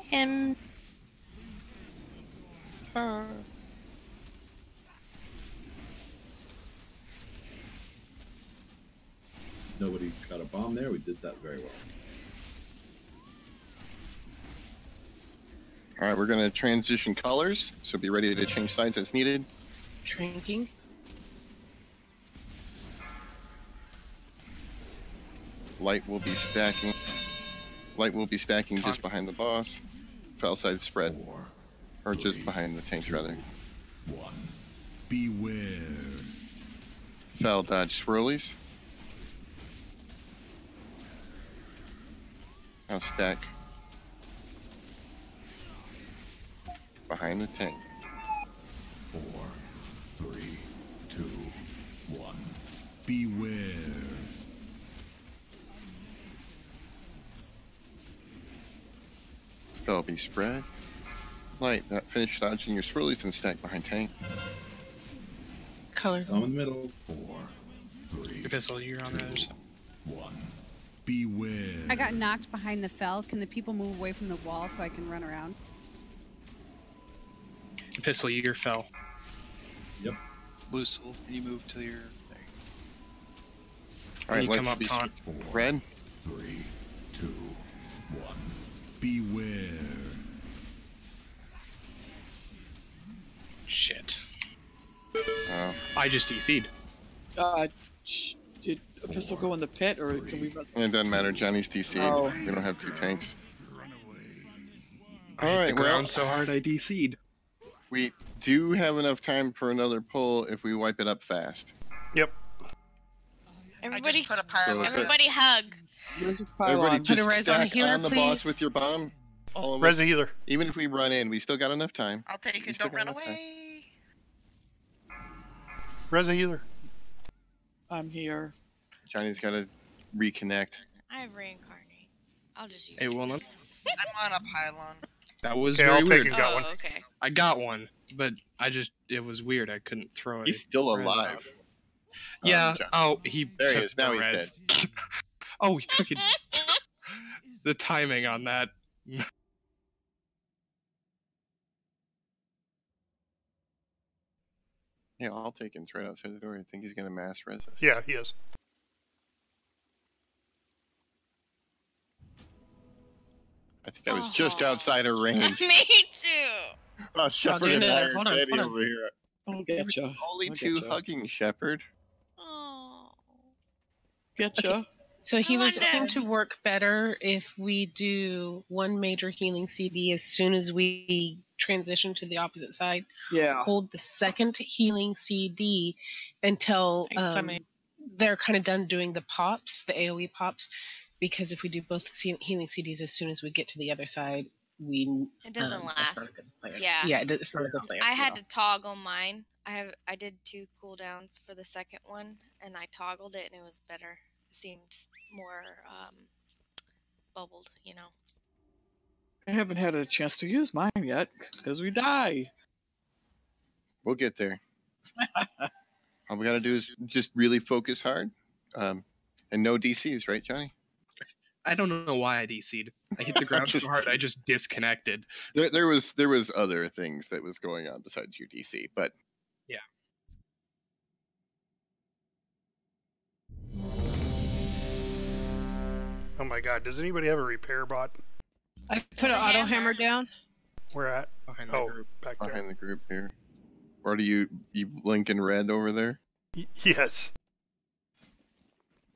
Speaker 20: Him.
Speaker 10: Nobody got a bomb there. We did that very well.
Speaker 1: All right, we're going to transition colors, so be ready to change sides as needed.
Speaker 12: Drinking.
Speaker 1: Light will be stacking. Light will be stacking just behind the boss. Fell side spread. Or just behind the tanks, rather.
Speaker 11: Beware.
Speaker 1: Fell dodge swirlies. Now stack behind the tank.
Speaker 11: 4, 3, 2, 1. Beware.
Speaker 1: Fell be spread. Light, finish dodging your swirlies and stack behind tank.
Speaker 12: Color.
Speaker 10: I'm in the middle.
Speaker 11: 4, 3,
Speaker 8: Pistol, you're on the other side.
Speaker 11: 1. Beware.
Speaker 15: I got knocked behind the fell. Can the people move away from the wall so I can run around?
Speaker 8: Pistol, you fell.
Speaker 10: Yep.
Speaker 21: Lucille, can you move to your there?
Speaker 1: All right,
Speaker 8: you
Speaker 1: light
Speaker 8: come
Speaker 1: should
Speaker 8: up
Speaker 1: be
Speaker 8: taunt.
Speaker 1: red.
Speaker 11: 3, 2, 1. Beware.
Speaker 8: Shit.
Speaker 1: Oh.
Speaker 8: I just DC'd.
Speaker 4: Did a pistol go in the pit, or can we?
Speaker 1: It doesn't matter. Johnny's DC.
Speaker 4: Oh.
Speaker 1: We don't have 2 tanks.
Speaker 8: I hit the ground so hard I DC'd.
Speaker 1: We do have enough time for another pull if we wipe it up fast.
Speaker 5: Yep.
Speaker 3: Everybody,
Speaker 6: put a pile
Speaker 1: on
Speaker 3: everybody hug.
Speaker 4: There's a
Speaker 1: Everybody
Speaker 12: Put a
Speaker 1: just
Speaker 12: res on
Speaker 1: stack
Speaker 12: healer,
Speaker 1: on the boss
Speaker 12: please.
Speaker 1: with your bomb. All of
Speaker 5: Res
Speaker 1: us.
Speaker 5: a healer.
Speaker 1: Even if we run in, we still got enough time.
Speaker 6: I'll take
Speaker 1: We
Speaker 6: it.
Speaker 1: still
Speaker 6: Don't
Speaker 1: got
Speaker 6: run
Speaker 1: enough time.
Speaker 6: away.
Speaker 5: Res a healer.
Speaker 4: I'm here.
Speaker 1: Johnny's got to reconnect.
Speaker 3: I have reincarnate. I'll just use
Speaker 8: Hey,
Speaker 3: it.
Speaker 8: Wilnut.
Speaker 6: I'm on a pylon.
Speaker 8: That was
Speaker 5: Okay,
Speaker 8: very
Speaker 5: I'll take
Speaker 8: weird.
Speaker 5: and got one.
Speaker 3: Oh, okay.
Speaker 8: I got one, but it was weird. I couldn't throw it.
Speaker 1: He's still alive.
Speaker 8: Yeah.
Speaker 1: John.
Speaker 8: Oh, he
Speaker 1: There he
Speaker 8: took
Speaker 1: is. Now
Speaker 8: the
Speaker 1: he's
Speaker 8: res.
Speaker 1: dead.
Speaker 8: Oh, he took it. The timing on that.
Speaker 1: Yeah, I'll take him right outside the door. I think he's going to mass res us.
Speaker 5: Yeah, he is.
Speaker 1: I think I was just outside her range.
Speaker 3: Me too.
Speaker 1: Oh, Shepard and I are
Speaker 4: hold on,
Speaker 1: ready
Speaker 4: hold on.
Speaker 1: over here.
Speaker 4: I'll get ya.
Speaker 1: Only
Speaker 4: I'll
Speaker 1: 2
Speaker 4: get ya.
Speaker 1: hugging Shepard.
Speaker 3: Oh.
Speaker 4: Getcha.
Speaker 12: So healers
Speaker 3: Oh, no.
Speaker 12: seem to work better if we do 1 major healing CD as soon as we transition to the opposite side.
Speaker 4: Yeah.
Speaker 12: Hold the second healing CD until
Speaker 18: Thanks, I mean.
Speaker 12: they're kind of done doing the pops, the AoE pops, because if we do both healing CDs as soon as we get to the other side,
Speaker 3: It doesn't
Speaker 12: that's
Speaker 3: last.
Speaker 12: not a good plan.
Speaker 3: Yeah.
Speaker 12: Yeah, it's not a good plan.
Speaker 3: I had to toggle mine. I did 2 cooldowns for the second one, and I toggled it, and it was better. It seemed more bubbled, you know.
Speaker 4: I haven't had a chance to use mine yet because we die.
Speaker 1: We'll get there. All we got to do is just really focus hard. And no DCs, right, Johnny?
Speaker 8: I don't know why I DC'd. I hit the ground so hard I just disconnected.
Speaker 1: There was other things that was going on besides your DC, but
Speaker 8: yeah.
Speaker 5: Oh my god, does anybody have a repair bot?
Speaker 2: I put an auto hammer down.
Speaker 5: Where at?
Speaker 8: Behind the
Speaker 5: Oh,
Speaker 8: group.
Speaker 5: back there.
Speaker 1: behind the group here. Or do you blink in red over there?
Speaker 5: Yes.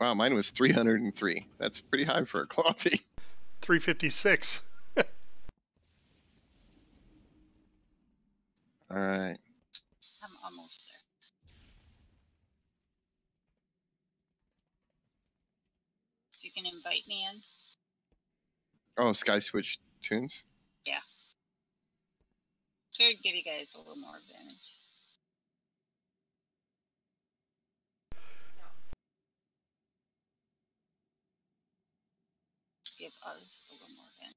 Speaker 1: Wow, mine was 303. That's pretty high for a clothy.
Speaker 5: 356.
Speaker 1: All right.
Speaker 14: I'm almost there. You can invite me in.
Speaker 1: Oh, Sky Switch tunes.
Speaker 14: Yeah. Try to give you guys a little more advantage. Give us a little more advantage.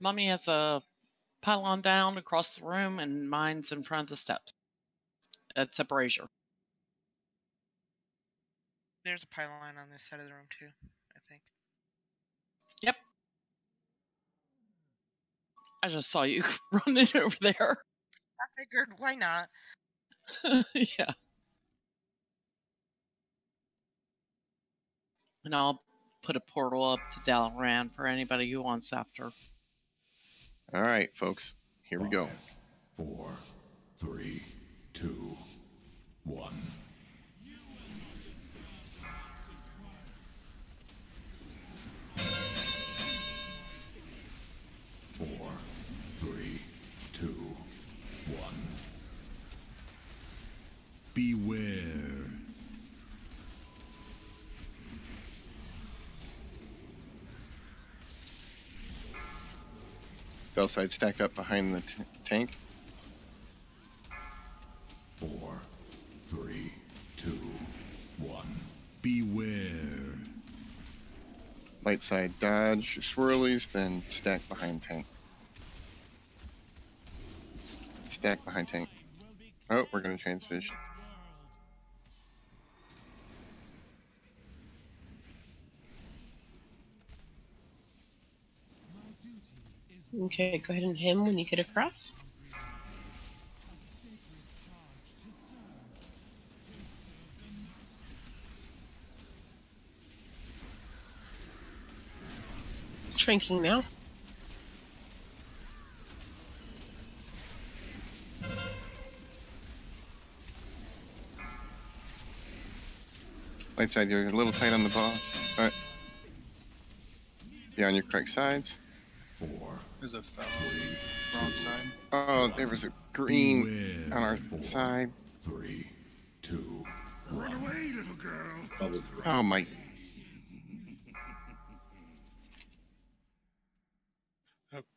Speaker 18: Mommy has a pylon down across the room, and mine's in front of the steps. It's a brazier.
Speaker 6: There's a pylon on this side of the room too, I think.
Speaker 18: Yep. I just saw you running over there.
Speaker 6: I figured, why not?
Speaker 18: Yeah. And I'll put a portal up to Dalaran for anybody who wants after.
Speaker 1: All right, folks. Here we go.
Speaker 11: 4, 3, 2, 1. 4, 3, 2, 1. Beware.
Speaker 1: Bellside stack up behind the tank.
Speaker 11: 4, 3, 2, 1. Beware.
Speaker 1: Light side dodge, swirlies, then stack behind tank. Stack behind tank. Oh, we're gonna transition.
Speaker 12: Okay, go ahead and hit him when you get across. Shrinking now.
Speaker 1: Light side, you're a little tight on the boss. All right. Be on your correct sides.
Speaker 11: 4.
Speaker 21: There's a foul. Wrong side.
Speaker 1: Oh, there was a green on our side.
Speaker 11: 3, 2, run away, little girl.
Speaker 1: Oh my.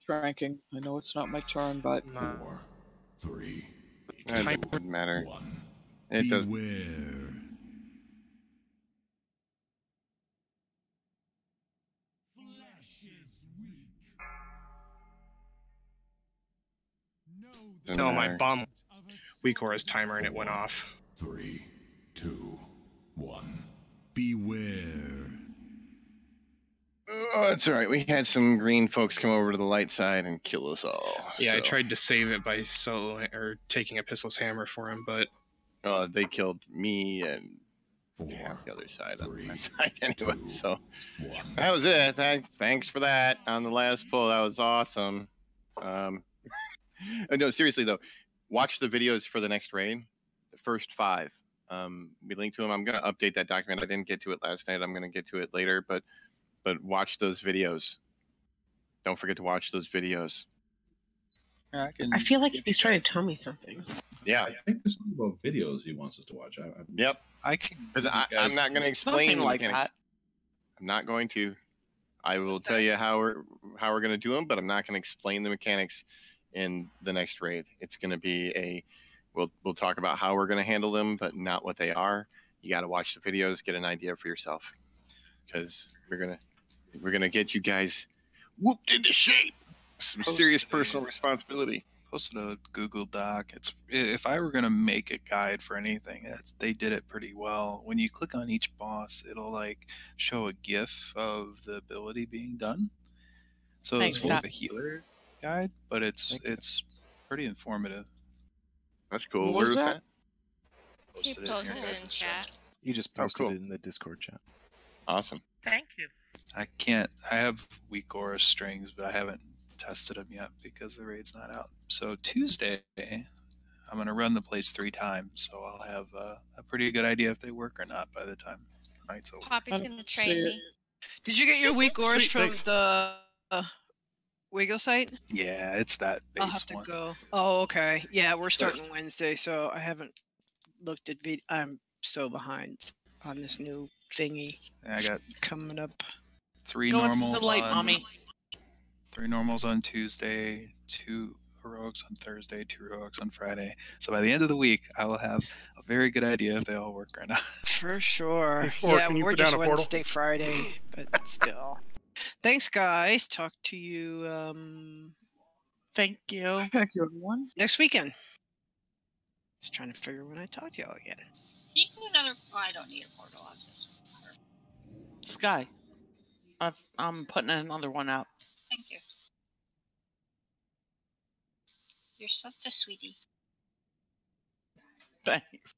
Speaker 4: Drinking. I know it's not my turn, but
Speaker 11: 4, 3.
Speaker 1: That doesn't matter. It does.
Speaker 11: Beware.
Speaker 8: No, my bomb Weakora's timer and it went off.
Speaker 11: 3, 2, 1. Beware.
Speaker 1: Oh, it's all right. We had some green folks come over to the light side and kill us all.
Speaker 8: Yeah,
Speaker 1: so.
Speaker 8: I tried to save it by taking a pistol's hammer for him, but
Speaker 1: they killed me and the other side on my side anyway. So that was it. Thanks for that on the last pull. That was awesome. No, seriously though, watch the videos for the next raid, the first 5. We linked to them. I'm gonna update that document. I didn't get to it last night. I'm gonna get to it later, but watch those videos. Don't forget to watch those videos.
Speaker 12: I feel like he's trying to tell me something.
Speaker 1: Yeah,
Speaker 10: I think there's something about videos he wants us to watch.
Speaker 1: Yep.
Speaker 21: I can.
Speaker 1: Because I'm not going to explain
Speaker 18: Something
Speaker 1: the
Speaker 18: like
Speaker 1: mechanics. I'm not going to. I will tell you how we're going to do them, but I'm not going to explain the mechanics in the next raid. It's going to be we'll talk about how we're going to handle them, but not what they are. You got to watch the videos, get an idea for yourself, because we're gonna get you guys whooped into shape. Some serious personal responsibility.
Speaker 21: Posted a Google Doc. If I were gonna make a guide for anything, they did it pretty well. When you click on each boss, it'll like show a GIF of the ability being done. So
Speaker 18: Thanks,
Speaker 21: it's more of
Speaker 18: Scott.
Speaker 21: a healer guide, but it's pretty informative.
Speaker 1: That's cool.
Speaker 4: What
Speaker 1: Where
Speaker 4: was
Speaker 1: was
Speaker 4: that?
Speaker 1: that?
Speaker 3: He
Speaker 21: Posted it in your
Speaker 3: posted it in
Speaker 21: guys'
Speaker 3: chat.
Speaker 16: You just
Speaker 1: Oh,
Speaker 16: posted
Speaker 1: cool.
Speaker 16: it in the Discord chat.
Speaker 1: Awesome.
Speaker 6: Thank you.
Speaker 21: I have weak aura strings, but I haven't tested them yet because the raid's not out. So Tuesday, I'm going to run the place 3 times, so I'll have a pretty good idea if they work or not by the time night's over.
Speaker 3: Poppy's gonna train me.
Speaker 2: Did you get your weak ores
Speaker 21: Sweet,
Speaker 2: from
Speaker 21: thanks.
Speaker 2: the Wiggle site?
Speaker 21: Yeah, it's that
Speaker 2: I'll have
Speaker 21: base
Speaker 2: to
Speaker 21: one.
Speaker 2: go. Oh, okay. Yeah, we're starting Wednesday, so I haven't looked at I'm so behind on this new thingy
Speaker 21: I got
Speaker 2: coming up.
Speaker 21: 3
Speaker 18: Go into
Speaker 21: normals
Speaker 18: the light,
Speaker 21: on
Speaker 18: mommy.
Speaker 21: 3 normals on Tuesday, 2 heroics on Thursday, 2 heroics on Friday. So by the end of the week, I will have a very good idea if they all work or not.
Speaker 2: For sure.
Speaker 5: Hey, Ford,
Speaker 2: Yeah,
Speaker 5: can you
Speaker 2: we're
Speaker 5: put down
Speaker 2: just
Speaker 5: a portal?
Speaker 2: Wednesday, Friday, but still. Thanks, guys. Talk to you
Speaker 18: Thank you.
Speaker 4: Thank you, everyone.
Speaker 2: next weekend. Just trying to figure when I talk to y'all again.
Speaker 14: Can you do another? Oh, I don't need a portal. I'll just.
Speaker 18: Sky, I'm putting another one out.
Speaker 14: Thank you. You're such a sweetie.
Speaker 18: Thanks.